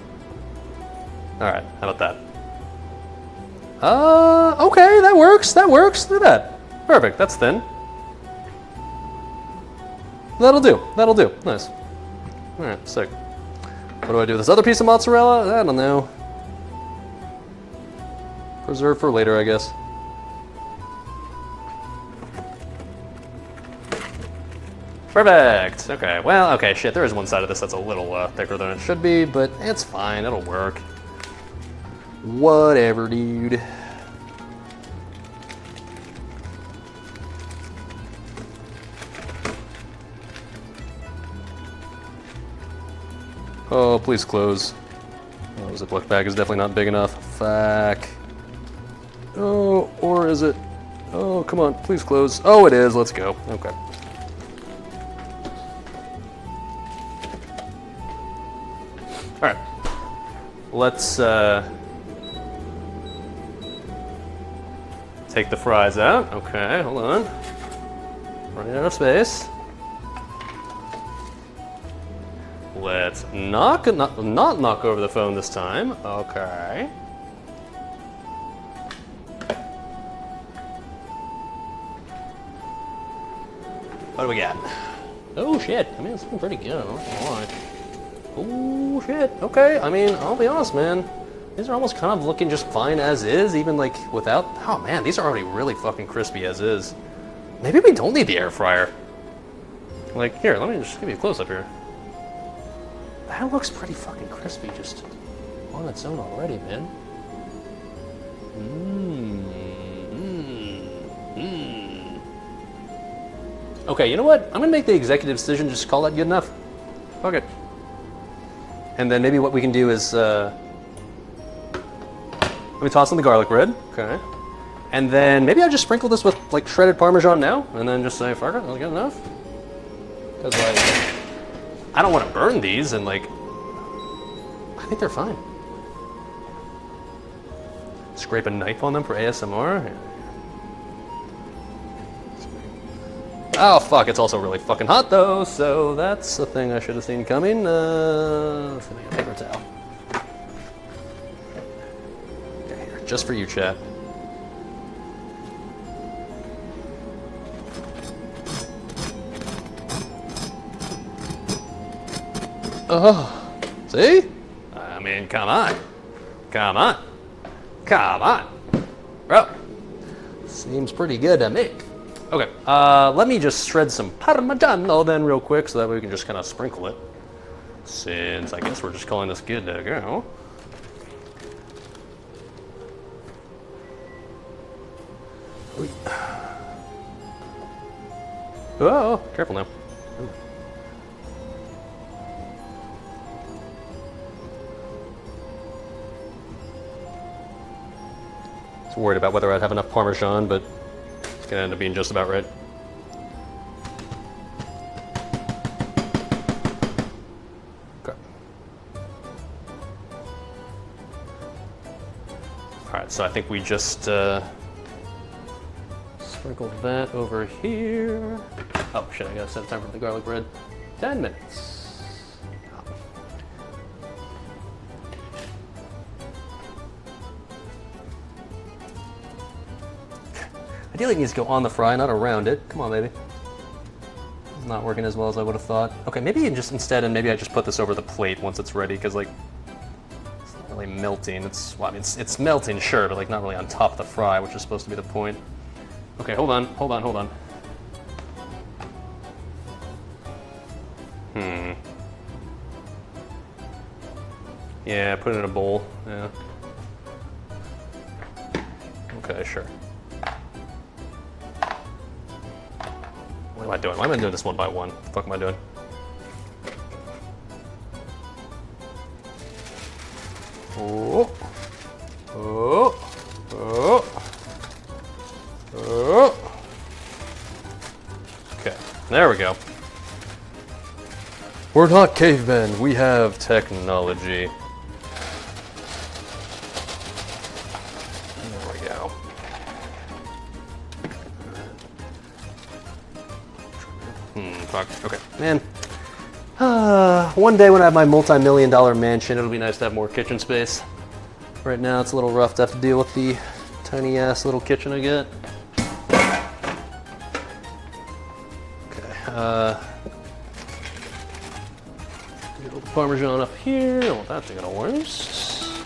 All right, how about that? Okay, that works, that works. Look at that. Perfect, that's thin. That'll do, nice. All right, sick. What do I do with this other piece of mozzarella? I don't know. Preserve for later, I guess. Perfect, okay, well, okay, shit, there is one side of this that's a little thicker than it should be, but it's fine, it'll work. Whatever, dude. Oh, please close. Oh, the Ziploc bag is definitely not big enough. Fuck. Oh, or is it? Oh, come on, please close. Oh, it is, let's go. Okay. All right. Let's take the fries out. Okay, hold on. Running out of space. Let's not knock over the phone this time. Okay. What do we got? Oh shit! I mean, it's looking pretty good. I don't know why. Oh shit! Okay. I mean, I'll be honest, man. These are almost kind of looking just fine as is, even like without. Oh man, these are already really fucking crispy as is. Maybe we don't need the air fryer. Like here, let me just give you a close up here. That looks pretty fucking crispy just on its own already, man. Okay, you know what? I'm gonna make the executive decision, just call that good enough. Fuck it. And then maybe what we can do is, let me toss in the garlic bread. Okay. And then maybe I just sprinkle this with like shredded Parmesan now, and then just say, fuck it, that's good enough. Because like, I don't want to burn these, and like, I think they're fine. Scrape a knife on them for ASMR. Oh fuck, it's also really fucking hot though, so that's a thing I should have seen coming. Let's make a paper towel. Okay, here, just for you, chat. Oh, see? I mean, come on. Come on. Come on. Bro. Seems pretty good to me. Okay, let me just shred some Parmigiano then real quick so that way we can just kind of sprinkle it. Since I guess we're just calling this good to go. Oh, careful now. I was worried about whether I'd have enough Parmesan, but it's gonna end up being just about right. Okay. Alright, so I think we just sprinkled that over here. Oh shit, I gotta set a timer for the garlic bread. 10 minutes. Ideally it needs to go on the fry, not around it. Come on, baby. It's not working as well as I would have thought. Okay, maybe just instead, and maybe I just put this over the plate once it's ready, because like, it's not really melting. It's, well, I mean, it's melting, sure, but like not really on top of the fry, which is supposed to be the point. Okay, hold on. Yeah, put it in a bowl, yeah. Okay, sure. What am I doing? Why am I doing this one by one? What the fuck am I doing? Oh. Oh. Oh. There we go. We're not cavemen. We have technology. There we go. Fuck. Okay. Man. One day when I have my multi-million-dollar mansion, it'll be nice to have more kitchen space. Right now, it's a little rough to have to deal with the tiny-ass little kitchen I get. Okay. A little Parmesan up here. I don't want that to get all worse.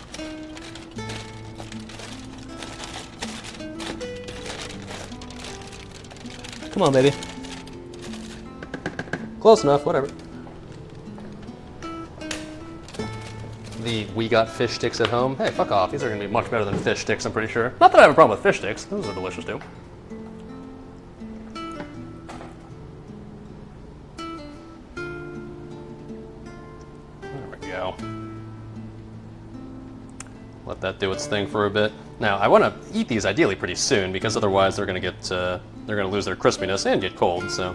Come on, baby. Close enough, whatever. We got fish sticks at home. Hey, fuck off. These are going to be much better than fish sticks, I'm pretty sure. Not that I have a problem with fish sticks. Those are delicious, too. There we go. Let that do its thing for a bit. Now, I want to eat these ideally pretty soon, because otherwise they're going to get, they're going to lose their crispiness and get cold, so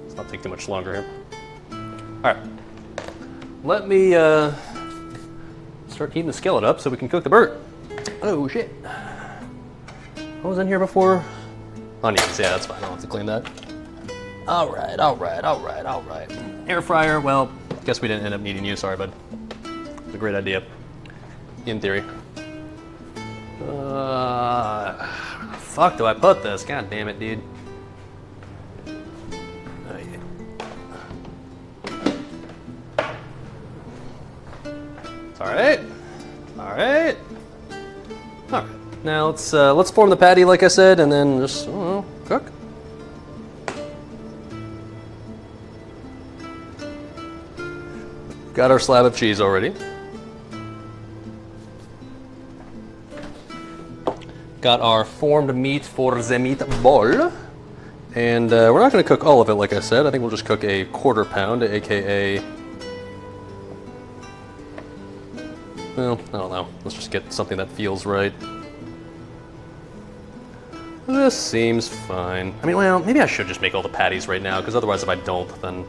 let's not take too much longer here. All right. Let me, start heating the skillet up so we can cook the burger. Oh shit. What was in here before? Onions, yeah, that's fine. I don't have to clean that. Alright. Air fryer, well, guess we didn't end up needing you, sorry, bud. It's a great idea. In theory. Where the fuck do I put this? God damn it, dude. Alright. Now let's form the patty like I said, and then just cook. Got our slab of cheese already. Got our formed meat for the meatball. And we're not going to cook all of it like I said. I think we'll just cook a quarter pound, aka... Well, I don't know. Let's just get something that feels right. This seems fine. I mean, well, maybe I should just make all the patties right now, because otherwise if I don't, then...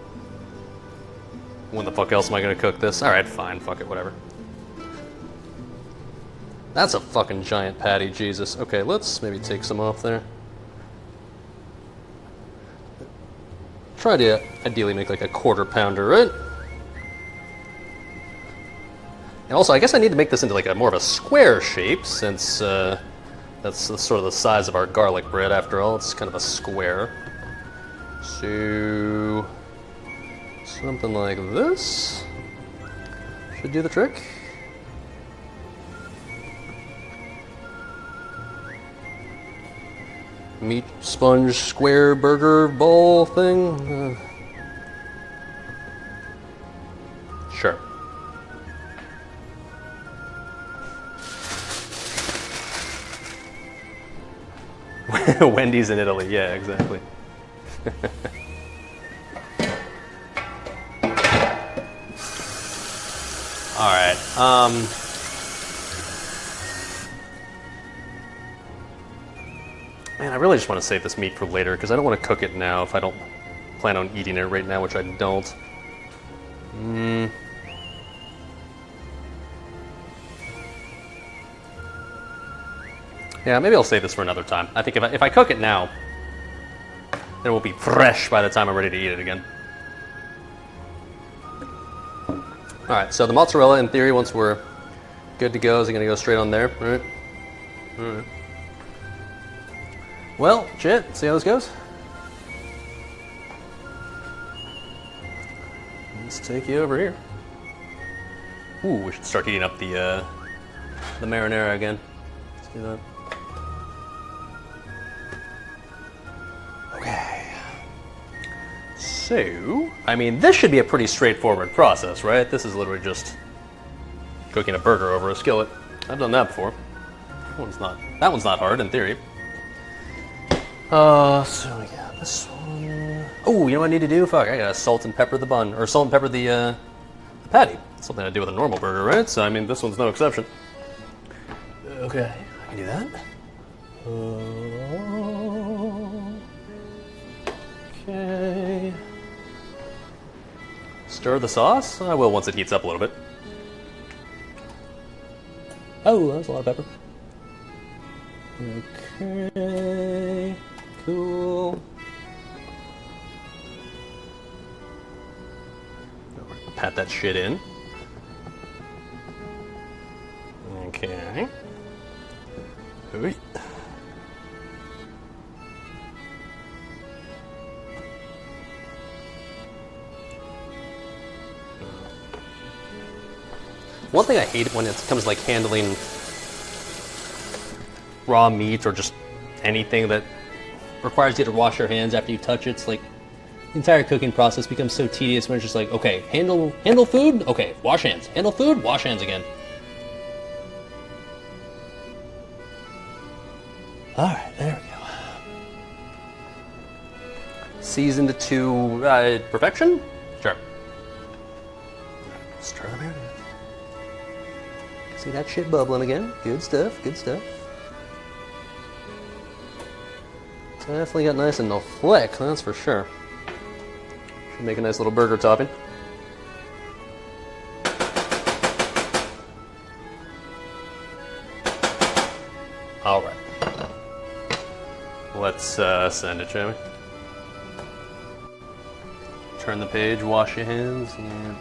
When the fuck else am I going to cook this? Alright, fine. Fuck it, whatever. That's a fucking giant patty, Jesus. Okay, let's maybe take some off there. Try to ideally make like a quarter pounder, right? And also, I guess I need to make this into like a more of a square shape, since that's sort of the size of our garlic bread after all. It's kind of a square. So, something like this should do the trick. Meat sponge square burger bowl thing. Sure. Wendy's in Italy, yeah, exactly. All right. Man, I really just want to save this meat for later because I don't want to cook it now if I don't plan on eating it right now, which I don't. Yeah, maybe I'll save this for another time. I think if I cook it now, it will be fresh by the time I'm ready to eat it again. All right, so the mozzarella, in theory, once we're good to go, is it going to go straight on there? All right. All right. Well, shit, see how this goes? Let's take you over here. Ooh, we should start heating up the marinara again. Let's do that. Okay. So, I mean, this should be a pretty straightforward process, right? This is literally just cooking a burger over a skillet. I've done that before. That one's not hard in theory. So we got this one. Oh, you know what I need to do? Fuck, I gotta salt and pepper the bun, or salt and pepper the patty. That's something I do with a normal burger, right? So I mean, this one's no exception. Okay, I can do that. Okay. Stir the sauce? I will once it heats up a little bit. Oh, that's a lot of pepper. Okay, cool. Pat that shit in. Okay. Ooh. One thing I hate when it comes to like handling raw meat or just anything that requires you to wash your hands after you touch it. It's like the entire cooking process becomes so tedious when it's just like, okay, handle food, okay, wash hands. Handle food, wash hands again. All right, there we go. Seasoned to perfection? Sure. Stir them in. See that shit bubbling again? Good stuff, good stuff. Definitely got nice and no flick, that's for sure. Should make a nice little burger topping. All right. Let's send it, shall we? Turn the page, wash your hands. Yeah.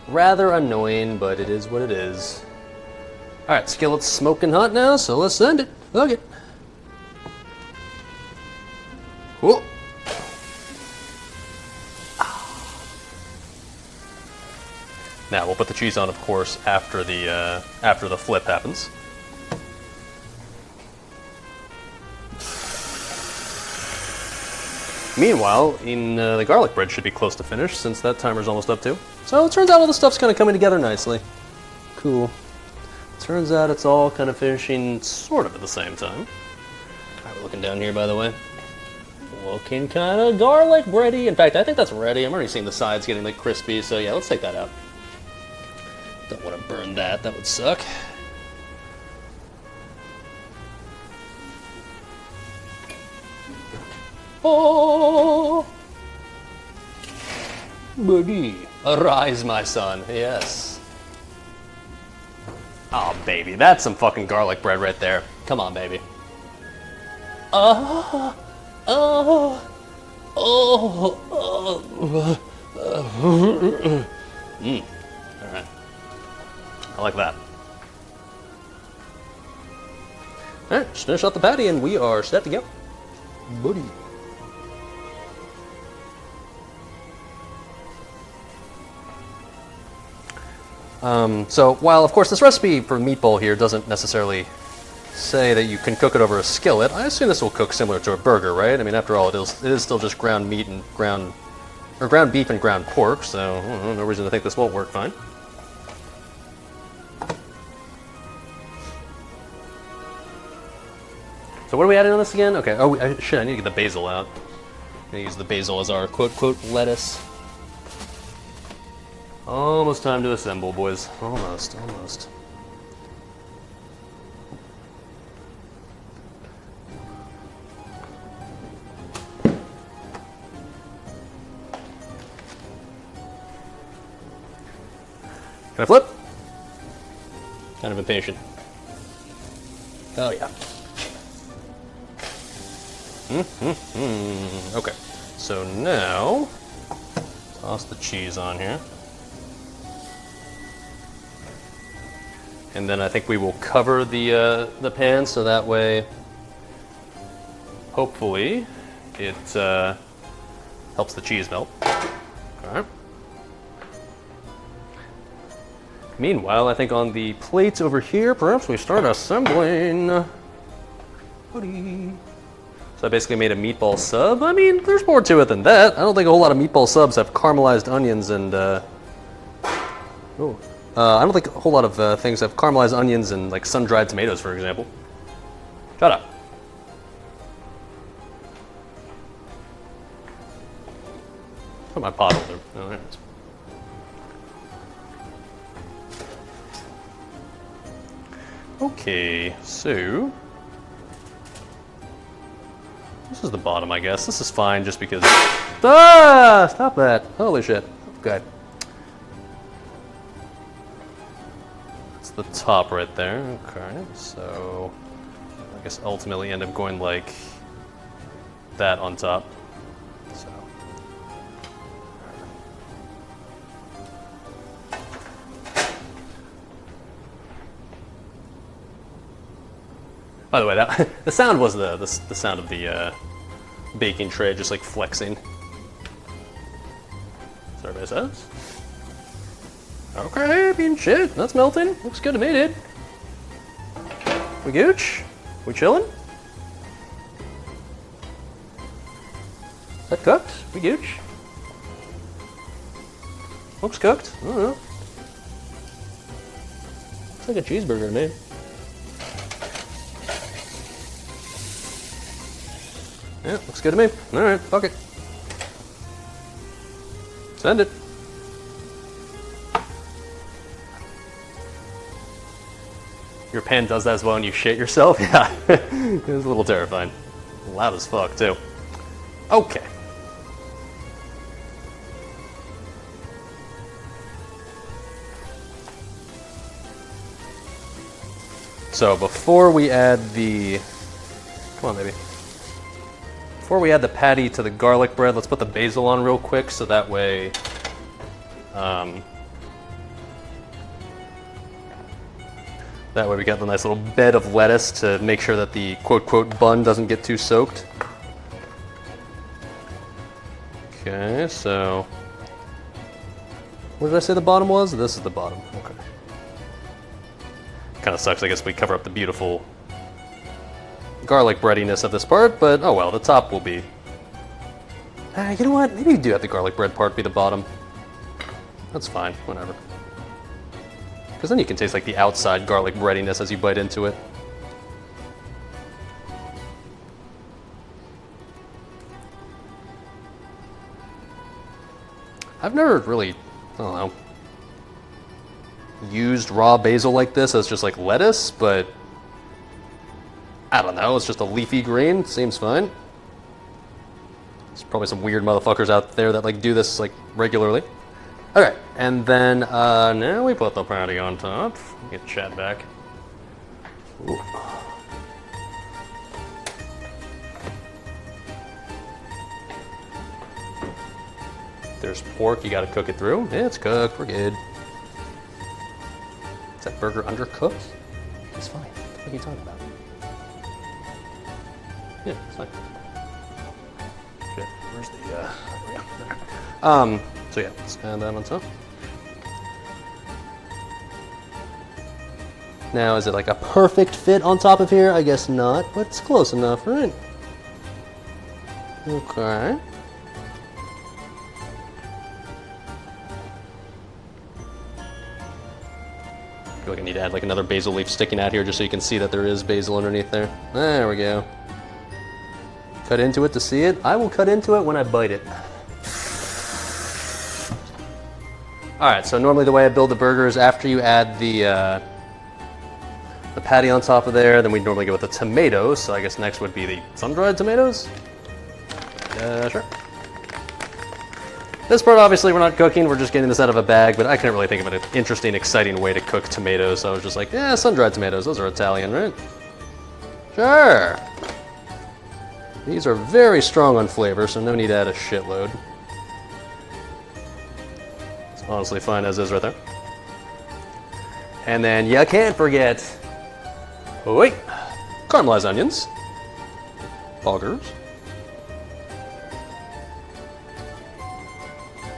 Rather annoying, but it is what it is. All right, skillet's smoking hot now, so let's send it. Look it. Cool. Now we'll put the cheese on, of course, after the flip happens. Meanwhile, the garlic bread should be close to finished since that timer's almost up too. So it turns out all the stuff's kind of coming together nicely. Cool. Turns out it's all kind of finishing sort of at the same time. All right, we're looking down here, by the way. Looking kind of garlic bready. In fact, I think that's ready. I'm already seeing the sides getting like crispy, so yeah, let's take that out. Don't want to burn that. That would suck. Oh, buddy, arise, my son. Yes. Oh, baby, that's some fucking garlic bread right there. Come on, baby. All right. I like that. All right, just finish off the patty, and we are set to go, buddy. So while of course this recipe for meatball here doesn't necessarily say that you can cook it over a skillet, I assume this will cook similar to a burger, right? I mean, after all, it is still just ground meat and ground beef and ground pork, so no reason to think this won't work fine. So what are we adding on this again? Okay, shit, I need to get the basil out. I'm gonna use the basil as our quote lettuce. Almost time to assemble, boys. Almost. Can I flip? Kind of impatient. Oh yeah. Okay, so now toss the cheese on here. And then I think we will cover the pan so that way, hopefully, it helps the cheese melt. Okay. Meanwhile, I think on the plates over here, perhaps we start assembling. So I basically made a meatball sub. I mean, there's more to it than that. I don't think a whole lot of meatball subs have caramelized onions and I don't think a whole lot of things have caramelized onions and like sun-dried tomatoes, for example. Shut up. Put my pot over there. Oh, there it is. Okay, so this is the bottom, I guess. This is fine just because. Ah! Stop that. Holy shit. Good. That's the top right there. Okay, so I guess ultimately end up going like that on top. So. By the way, that the sound was the sound of the baking tray just like flexing. So everybody says. Okay, being shit. That's melting. Looks good to me, dude. We gooch? We chillin'? Is that cooked? We gooch? Looks cooked. I don't know. It's like a cheeseburger to me. Yeah, looks good to me. Alright, fuck it. Send it. Your pan does that as well and you shit yourself? Yeah. It was a little terrifying. Loud as fuck, too. Okay. So before we add the... Come on, baby. Before we add the patty to the garlic bread, let's put the basil on real quick so that way... that way we got the nice little bed of lettuce to make sure that the quote-quote bun doesn't get too soaked. Okay, so... What did I say the bottom was? This is the bottom. Okay. Kind of sucks, I guess we cover up the beautiful garlic breadiness of this part, but oh well, the top will be... you know what? Maybe we do have the garlic bread part be the bottom. That's fine, whatever. Because then you can taste like the outside garlic breadiness as you bite into it. I've never really, I don't know, used raw basil like this as just like lettuce, but I don't know, it's just a leafy green, seems fine. There's probably some weird motherfuckers out there that like do this like regularly. Okay, and then now we put the patty on top. Get Chad back. Ooh. There's pork, you gotta cook it through. Yeah, it's cooked, we're good. Is that burger undercooked? It's fine. What are you talking about? Yeah, it's fine. Shit, where's the, there we go. So yeah, let's add that on top. Now, is it like a perfect fit on top of here? I guess not, but it's close enough, right? Okay. I feel like I need to add like another basil leaf sticking out here just so you can see that there is basil underneath there. There we go. Cut into it to see it. I will cut into it when I bite it. Alright, so normally the way I build the burger is after you add the patty on top of there, then we'd normally go with the tomatoes, so I guess next would be the sun-dried tomatoes? Sure. This part, obviously, we're not cooking, we're just getting this out of a bag, but I couldn't really think of an interesting, exciting way to cook tomatoes, so I was just like, yeah, sun-dried tomatoes, those are Italian, right? Sure! These are very strong on flavor, so no need to add a shitload. It's honestly fine as is right there. And then you can't forget, oh wait, caramelized onions. Poggers.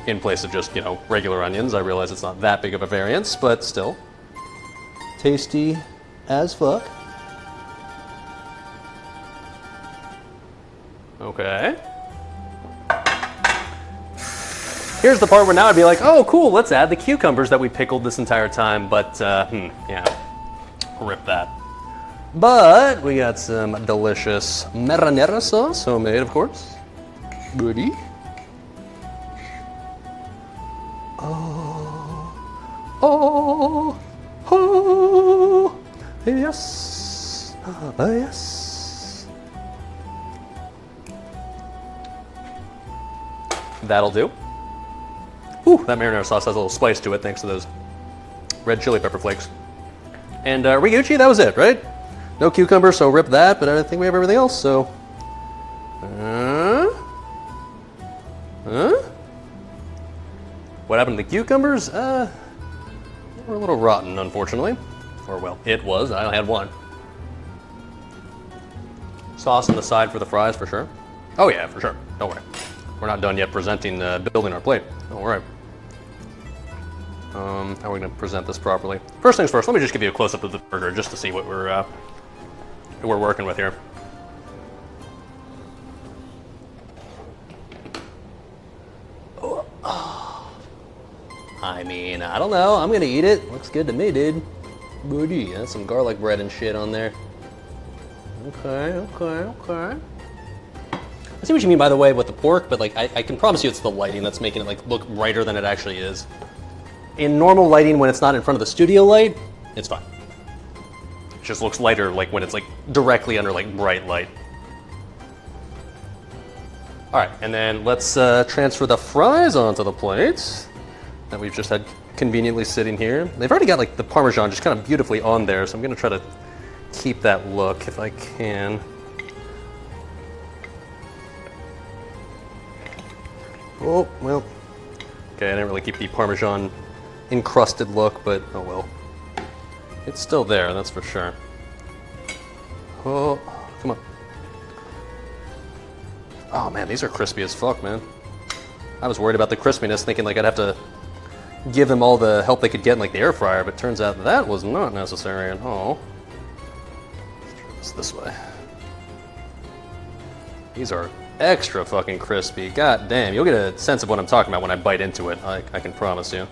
In place of just, you know, regular onions. I realize it's not that big of a variance, but still. Tasty as fuck. Okay. Here's the part where now I'd be like, oh cool, let's add the cucumbers that we pickled this entire time, but yeah, rip that. But we got some delicious marinara sauce, homemade of course. Goody. Oh, oh, yes, yes. That'll do. Whew, that marinara sauce has a little spice to it thanks to those red chili pepper flakes. And Ryuchi, that was it, right? No cucumber, so rip that, but I think we have everything else, so... What happened to the cucumbers? They were a little rotten, unfortunately. Or, well, it was. I only had one. Sauce on the side for the fries, for sure. Oh, yeah, for sure. Don't worry. We're not done yet presenting, building our plate. Don't worry. How are we going to present this properly? First things first, let me just give you a close-up of the burger just to see what we're working with here. I mean, I don't know. I'm going to eat it. Looks good to me, dude. Buddy, that's some garlic bread and shit on there. Okay. I see what you mean, by the way, with the pork, but like I can promise you it's the lighting that's making it like look brighter than it actually is. In normal lighting, when it's not in front of the studio light, it's fine. It just looks lighter like when it's like directly under like bright light. All right, and then let's transfer the fries onto the plates that we've just had conveniently sitting here. They've already got like the Parmesan just kind of beautifully on there, so I'm gonna try to keep that look if I can. Oh, well. Okay, I didn't really keep the Parmesan encrusted look, but oh well. It's still there, that's for sure. Oh, come on. Oh man, these are crispy as fuck, man. I was worried about the crispiness, thinking like I'd have to give them all the help they could get in like the air fryer, but turns out that was not necessary at all. Let's try this way. These are extra fucking crispy. God damn, you'll get a sense of what I'm talking about when I bite into it, I can promise you.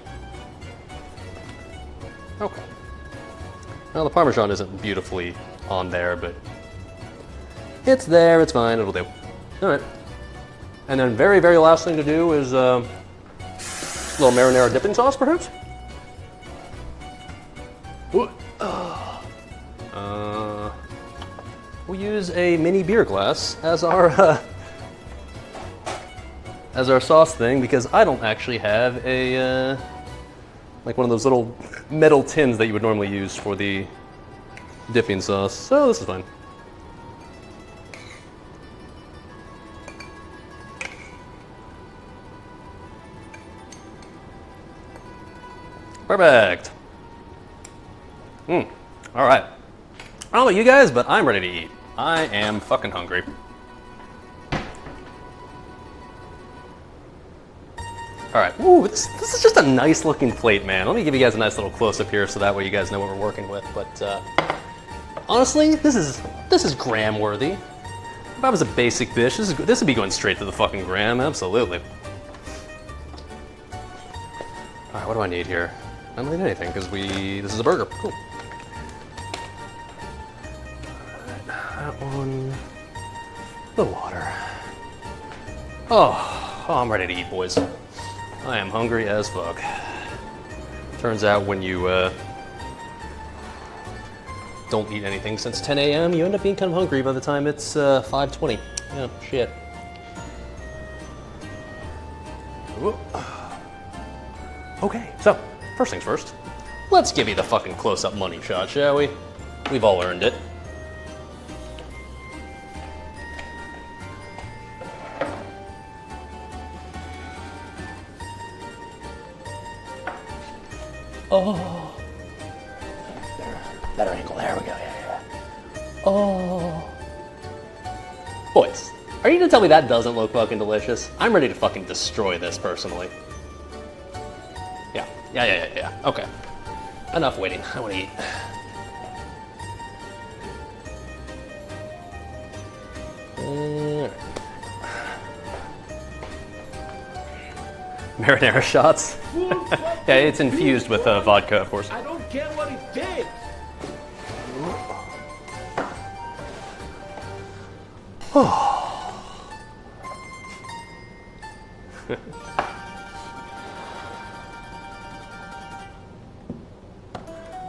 Okay. Well, the Parmesan isn't beautifully on there, but it's there, it's fine, it'll do. All right. And then very, very last thing to do is a little marinara dipping sauce, perhaps? We'll use a mini beer glass as our sauce thing because I don't actually have a like one of those little metal tins that you would normally use for the dipping sauce. So this is fine. Perfect. All right. I don't know about you guys, but I'm ready to eat. I am fucking hungry. All right. Ooh, this is just a nice looking plate, man. Let me give you guys a nice little close up here so that way you guys know what we're working with. But honestly, this is gram worthy. If I was a basic dish, this would be going straight to the fucking gram. Absolutely. All right, what do I need here? I don't need anything because this is a burger. Cool. That one, the water. Oh, I'm ready to eat, boys. I am hungry as fuck. Turns out when you don't eat anything since 10 a.m., you end up being kind of hungry by the time it's 5:20. Yeah, shit. Whoop. Okay, so first things first. Let's give you the fucking close-up money shot, shall we? We've all earned it. Oh, better angle. There we go. Yeah. Oh, boys, are you gonna tell me that doesn't look fucking delicious? I'm ready to fucking destroy this personally. Yeah. Okay, enough waiting. I want to eat. Marinara shots. Yeah, it's infused with vodka, of course. I don't get what he did.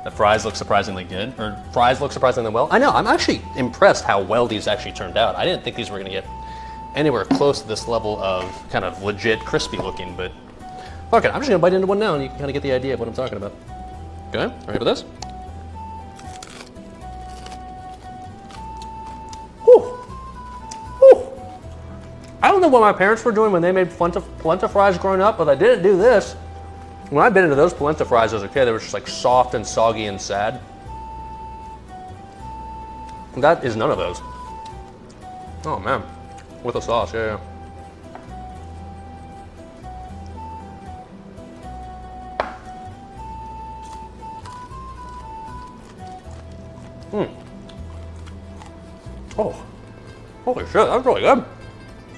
The fries look surprisingly good, or fries look surprisingly well. I know, I'm actually impressed how well these actually turned out. I didn't think these were gonna get anywhere close to this level of kind of legit crispy looking, but Fuck it, I'm just gonna bite into one now and you can kind of get the idea of what I'm talking about. Okay, ready for this? Whew. Whew. I don't know what my parents were doing when they made polenta fries growing up, but I didn't do this. When I bit into those polenta fries as a kid, they were just like soft and soggy and sad. That is none of those. Oh man, with a sauce, yeah. Oh, holy shit, that's really good.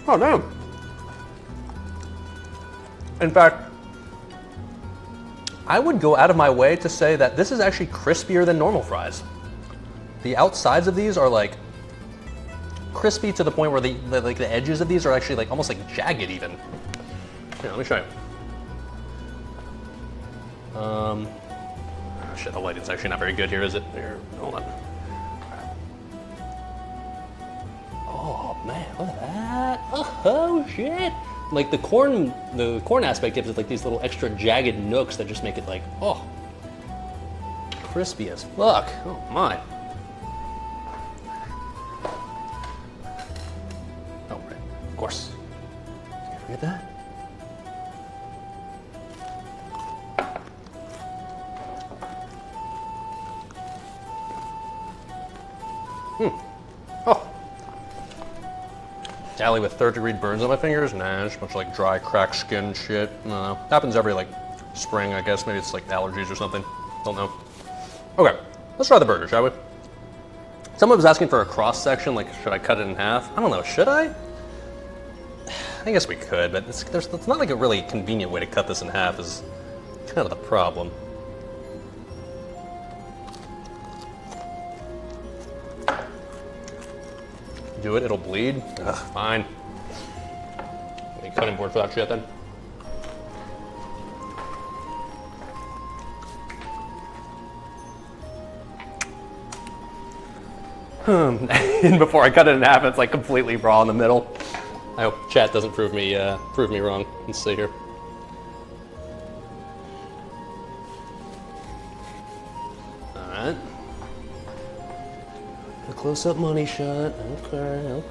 Oh damn. In fact, I would go out of my way to say that this is actually crispier than normal fries. The outsides of these are like crispy to the point where the edges of these are actually like almost like jagged even. Here, let me show you. Shit, the lighting's actually not very good here, is it? Here, hold on. Oh man, look at that! Oh shit! Like the corn aspect gives it like these little extra jagged nooks that just make it like, oh, crispy as fuck. Oh my. Oh right, of course. Can't forget that. Oh. Dali with third-degree burns on my fingers? Nah, just a bunch of like dry, cracked skin shit. I don't know. Happens every like spring, I guess. Maybe it's like allergies or something. Don't know. Okay, let's try the burger, shall we? Someone was asking for a cross section, like should I cut it in half? I don't know, should I? I guess we could, but it's not like a really convenient way to cut this in half is kind of the problem. Do it, it'll bleed. Ugh, fine. Any cutting board for that shit then? And before I cut it in half, it's like completely raw in the middle. I hope chat doesn't prove me wrong. Let's see here. All right. A close-up money shot. Okay.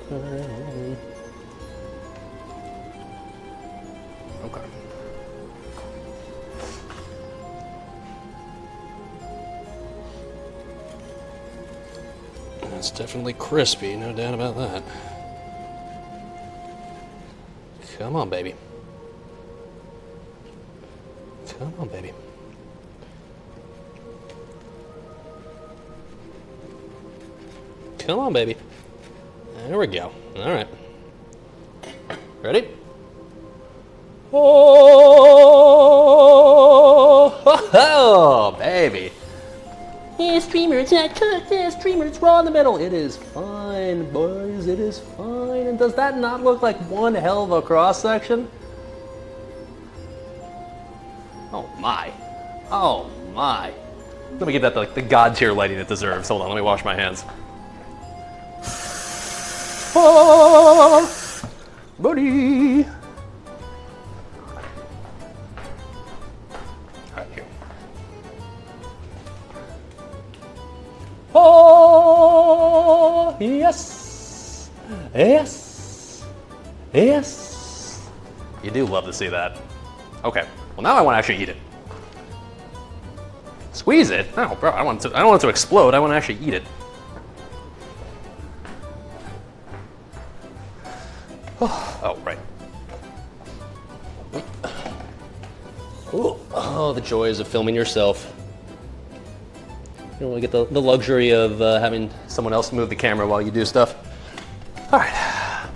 Okay. It's definitely crispy, no doubt about that. Come on, baby. Come on, baby. Come on, baby. There we go. All right. Ready? Oh, baby. Hey, streamer, it's not cooked. Hey, streamer, it's raw in the middle. It is fine, boys. It is fine. And does that not look like one hell of a cross section? Oh my. Oh my. Let me give that the god tier lighting it deserves. Hold on, let me wash my hands. Oh, buddy. All right, here. Oh, yes. Yes. Yes. You do love to see that. Okay, well now I want to actually eat it. Squeeze it? No, bro, I don't want it to explode. I want to actually eat it. Oh, right. Oh, the joys of filming yourself. You don't really get the luxury of having someone else move the camera while you do stuff. All right.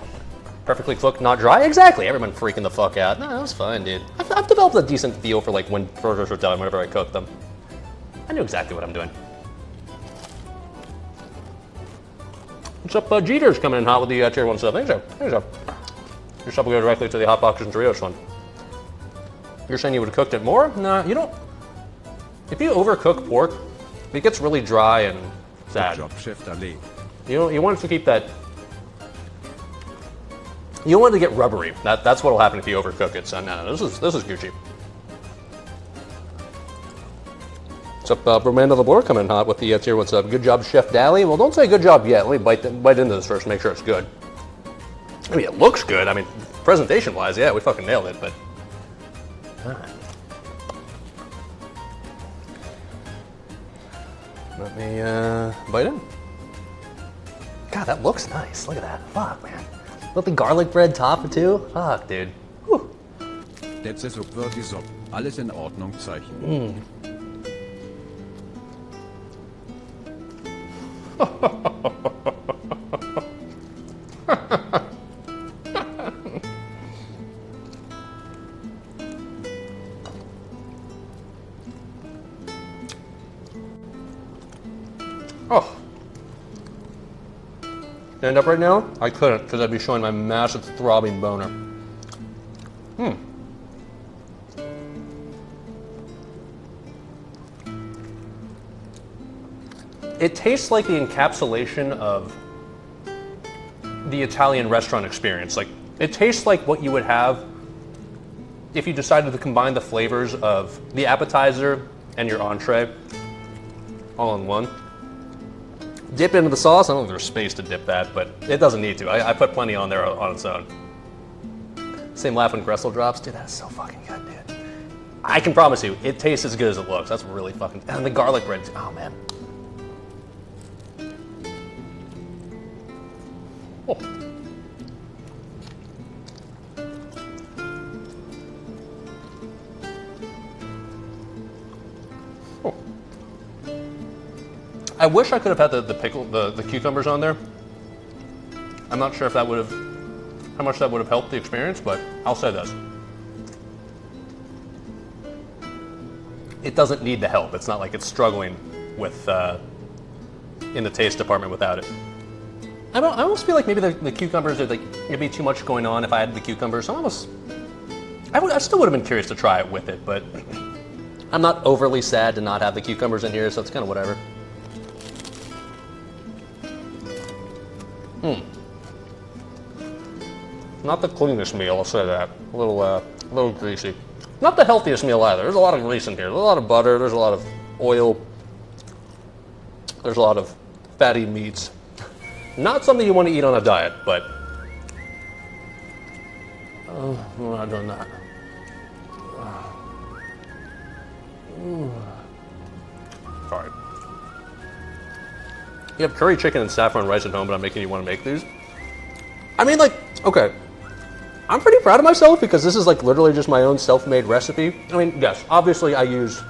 Perfectly cooked, not dry? Exactly. Everyone freaking the fuck out. No, that was fine, dude. I've developed a decent feel for like when burgers are done whenever I cook them. I knew exactly what I'm doing. What's up, Jeter's coming in hot with the tier 1 stuff. Thanks, so. Thanks, so. Your stuff will go directly to the hot boxes and Doritos one. You're saying you would have cooked it more? No, you don't. If you overcook pork, it gets really dry and sad. Good job, SalvDali. You want it to keep that. You don't want it to get rubbery. That's what'll happen if you overcook it. So no, this is Gucci. What's up, Romando the Board coming in hot with the tier. What's up? Good job, Chef Dali. Well, don't say good job yet. Let me bite into this first, make sure it's good. I mean, it looks good. I mean, presentation-wise, yeah, we fucking nailed it, but... All right. Let me bite in. God, that looks nice. Look at that. Fuck, man. Let the garlic bread top it too. Fuck, dude. Whew. Letzte Suppe wird die Suppe. Alles in Ordnung, Zeichen. Oh. Stand up right now? I couldn't, because I'd be showing my massive throbbing boner. It tastes like the encapsulation of the Italian restaurant experience. Like, it tastes like what you would have if you decided to combine the flavors of the appetizer and your entree all in one. Dip into the sauce. I don't think there's space to dip that, but it doesn't need to. I put plenty on there on its own. Same laugh when Gressel drops. Dude, that's so fucking good, dude. I can promise you, it tastes as good as it looks. That's really fucking... And the garlic bread, oh man. Oh. Oh. I wish I could have had the cucumbers on there. I'm not sure if that would have, how much that would have helped the experience, but I'll say this. It doesn't need the help. It's not like it's struggling with in the taste department without it. I almost feel like maybe the cucumbers are like, it'd be too much going on if I had the cucumbers. I still would have been curious to try it with it, but I'm not overly sad to not have the cucumbers in here, so it's kind of whatever. Not the cleanest meal, I'll say that. A little greasy. Not the healthiest meal either. There's a lot of grease in here. There's a lot of butter. There's a lot of oil. There's a lot of fatty meats. Not something you want to eat on a diet, but we're not doing that. Sorry. You have curry chicken and saffron rice at home, but I'm making you want to make these. I mean, like, okay. I'm pretty proud of myself because this is like literally just my own self-made recipe. I mean, yes, obviously I use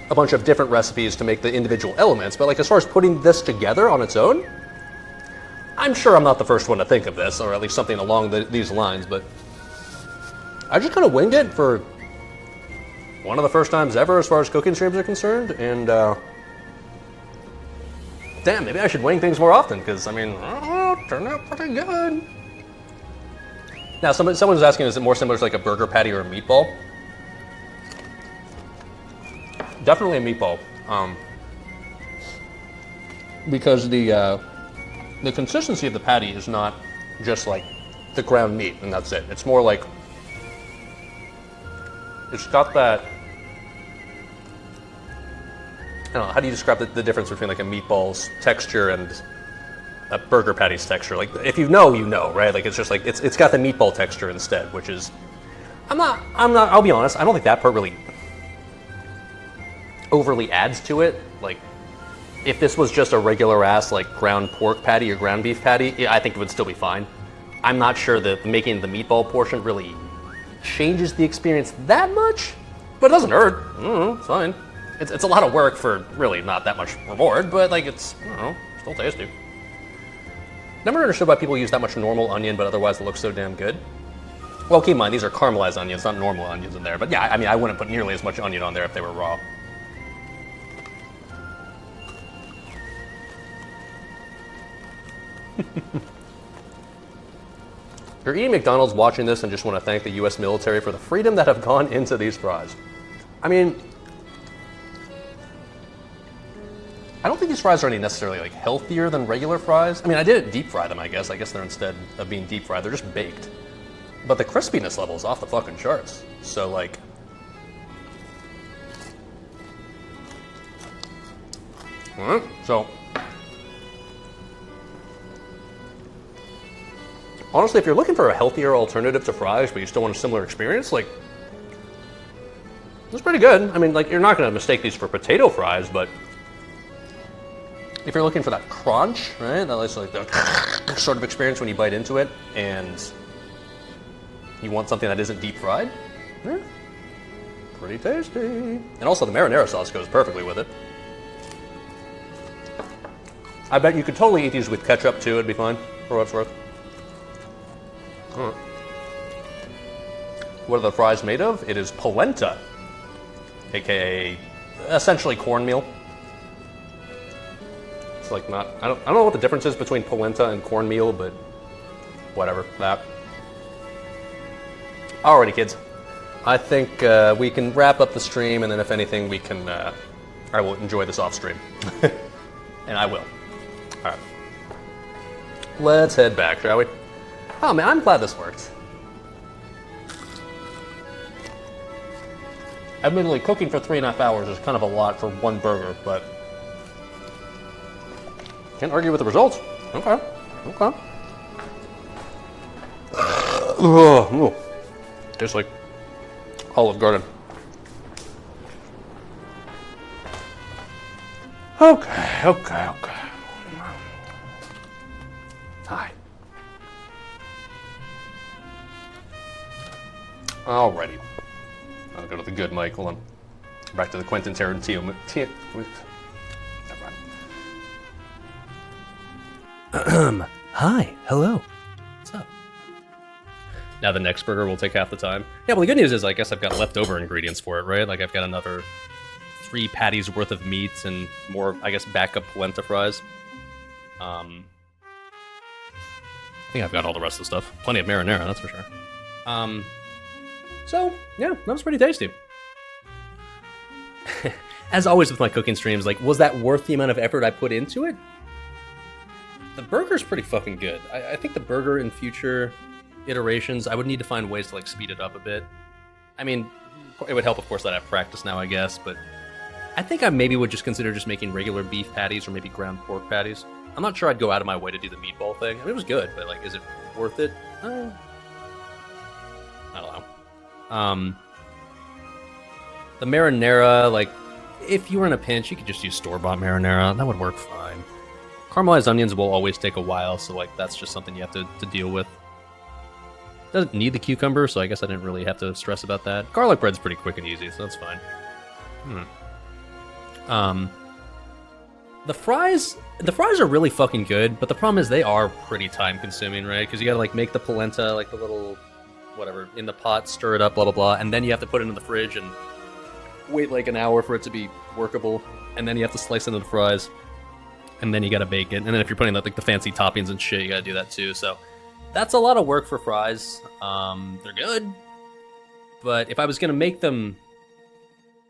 a bunch of different recipes to make the individual elements, but like as far as putting this together on its own, I'm sure I'm not the first one to think of this, or at least something along these lines, but I just kind of winged it for one of the first times ever as far as cooking streams are concerned, and damn, maybe I should wing things more often, because I mean, it turned out pretty good. Now, someone's asking, is it more similar to like a burger patty or a meatball? Definitely a meatball, because the consistency of the patty is not just like the ground meat and that's it. It's more like it's got that. I don't know. How do you describe the difference between like a meatball's texture and a burger patty's texture? Like, if you know, right? Like, it's just like it's got the meatball texture instead, which is I'm not. I'll be honest. I don't think that part really overly adds to it. Like, if this was just a regular ass like ground pork patty or ground beef patty, I think it would still be fine. I'm not sure that making the meatball portion really changes the experience that much, but it doesn't hurt. I don't know, it's fine. It's a lot of work for really not that much reward, but like it's, I don't know, still tasty. Never understood why people use that much normal onion, but otherwise it looks so damn good. Well, keep in mind, these are caramelized onions, not normal onions in there. But yeah, I mean, I wouldn't put nearly as much onion on there if they were raw. You're eating McDonald's, watching this, and just want to thank the U.S. military for the freedom that have gone into these fries. I mean, I don't think these fries are any necessarily like healthier than regular fries. I mean, I didn't deep fry them, I guess. I guess they're, instead of being deep fried, they're just baked. But the crispiness level is off the fucking charts. So like, All right, so honestly, if you're looking for a healthier alternative to fries, but you still want a similar experience, like, it's pretty good. I mean, like, you're not going to mistake these for potato fries, but if you're looking for that crunch, right, that is like the sort of experience when you bite into it, and you want something that isn't deep fried, yeah, pretty tasty. And also the marinara sauce goes perfectly with it. I bet you could totally eat these with ketchup too, it'd be fine, for what it's worth. All right. What are the fries made of? It is polenta, aka essentially cornmeal. It's like not, I don't know what the difference is between polenta and cornmeal, but whatever, that. Alrighty, kids. I think we can wrap up the stream, and then if anything, we can, I will enjoy this off stream. And I will. Alright. Let's head back, shall we? Oh man, I'm glad this worked. Admittedly, cooking for 3.5 hours is kind of a lot for one burger, but can't argue with the results. Okay. Okay. Tastes like Olive Garden. Okay. Hi. Alrighty. I'll go to the good mic. Hold on. Back to the Quentin Tarantino. Never mind. Hi, hello. What's up? Now the next burger will take half the time. Yeah, well the good news is I guess I've got leftover ingredients for it, right? Like I've got another 3 patties worth of meat and more, I guess, backup polenta fries. I think I've got all the rest of the stuff. Plenty of marinara, that's for sure. So, yeah, that was pretty tasty. As always with my cooking streams, like, was that worth the amount of effort I put into it? The burger's pretty fucking good. I think the burger in future iterations, I would need to find ways to, like, speed it up a bit. I mean, it would help, of course, that I have practice now, I guess, but I think I maybe would just consider just making regular beef patties or maybe ground pork patties. I'm not sure I'd go out of my way to do the meatball thing. I mean, it was good, but, like, is it worth it? I don't know. The marinara, like, if you were in a pinch, you could just use store-bought marinara. That would work fine. Caramelized onions will always take a while, so, like, that's just something you have to deal with. Doesn't need the cucumber, so I guess I didn't really have to stress about that. Garlic bread's pretty quick and easy, so that's fine. The fries are really fucking good, but the problem is they are pretty time-consuming, right? Because you gotta, like, make the polenta, like, the little whatever, in the pot, stir it up, blah, blah, blah, and then you have to put it in the fridge and wait like an hour for it to be workable, and then you have to slice into the fries, and then you gotta bake it, and then if you're putting like the fancy toppings and shit, you gotta do that too, so that's a lot of work for fries. They're good, but if I was gonna make them,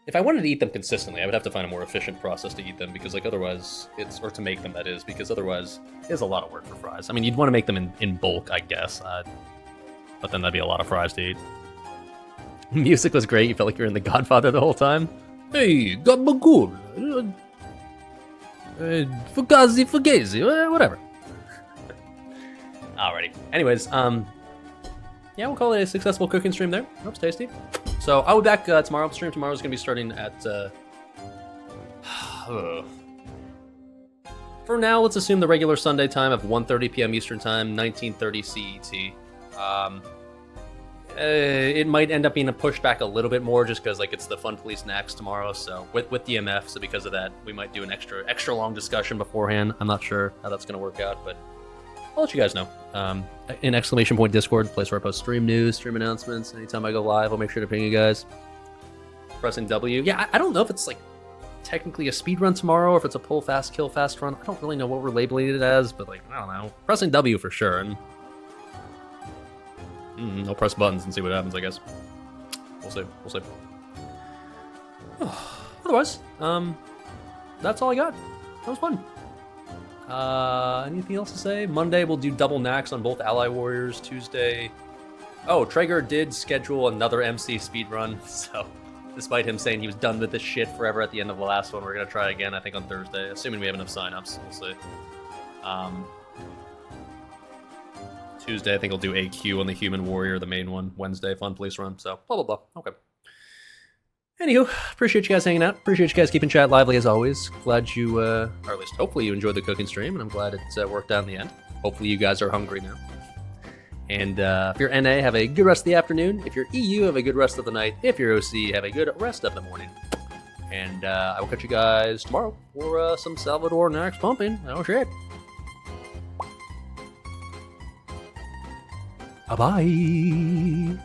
if I wanted to eat them consistently, I would have to find a more efficient process to eat them, because like otherwise, or to make them, that is, because otherwise, it's a lot of work for fries. I mean, you'd want to make them in bulk, I guess, but then that'd be a lot of fries to eat. Music was great. You felt like you were in The Godfather the whole time. Hey, gabagool. Fugazi, whatever. Alrighty. Anyways, yeah, we'll call it a successful cooking stream there. That was tasty. So I'll be back tomorrow. The stream tomorrow is going to be starting at... For now, let's assume the regular Sunday time of 1:30 p.m. Eastern Time, 19:30 CET. It might end up being pushed back a little bit more just because like it's the Fun Police Knacks tomorrow, so with DMF, so because of that we might do an extra long discussion beforehand. I'm not sure how that's going to work out, but I'll let you guys know. In exclamation point Discord, place where I post stream news, stream announcements. Anytime I go live, I'll make sure to ping you guys. Pressing W. Yeah, I don't know if it's like technically a speed run tomorrow or if it's a pull fast, kill fast run. I don't really know what we're labeling it as, but like, I don't know. Pressing W for sure, and I'll press buttons and see what happens, I guess. We'll see. Otherwise, that's all I got. That was fun. Anything else to say? Monday we'll do double knacks on both Ally Warriors. Tuesday... Oh, Traeger did schedule another MC speedrun, so Despite him saying he was done with this shit forever at the end of the last one, we're gonna try again, I think, on Thursday, assuming we have enough signups. We'll see. Tuesday, I think I'll do AQ on the Human Warrior, the main one. Wednesday, Fun Police Run. So, blah, blah, blah. Okay. Anywho, appreciate you guys hanging out. Appreciate you guys keeping chat lively as always. Glad you, or at least hopefully you enjoyed the cooking stream, and I'm glad it worked out in the end. Hopefully you guys are hungry now. And if you're NA, have a good rest of the afternoon. If you're EU, have a good rest of the night. If you're OC, have a good rest of the morning. And I will catch you guys tomorrow for some Salvador Nax pumping. Oh shit. Bye-bye.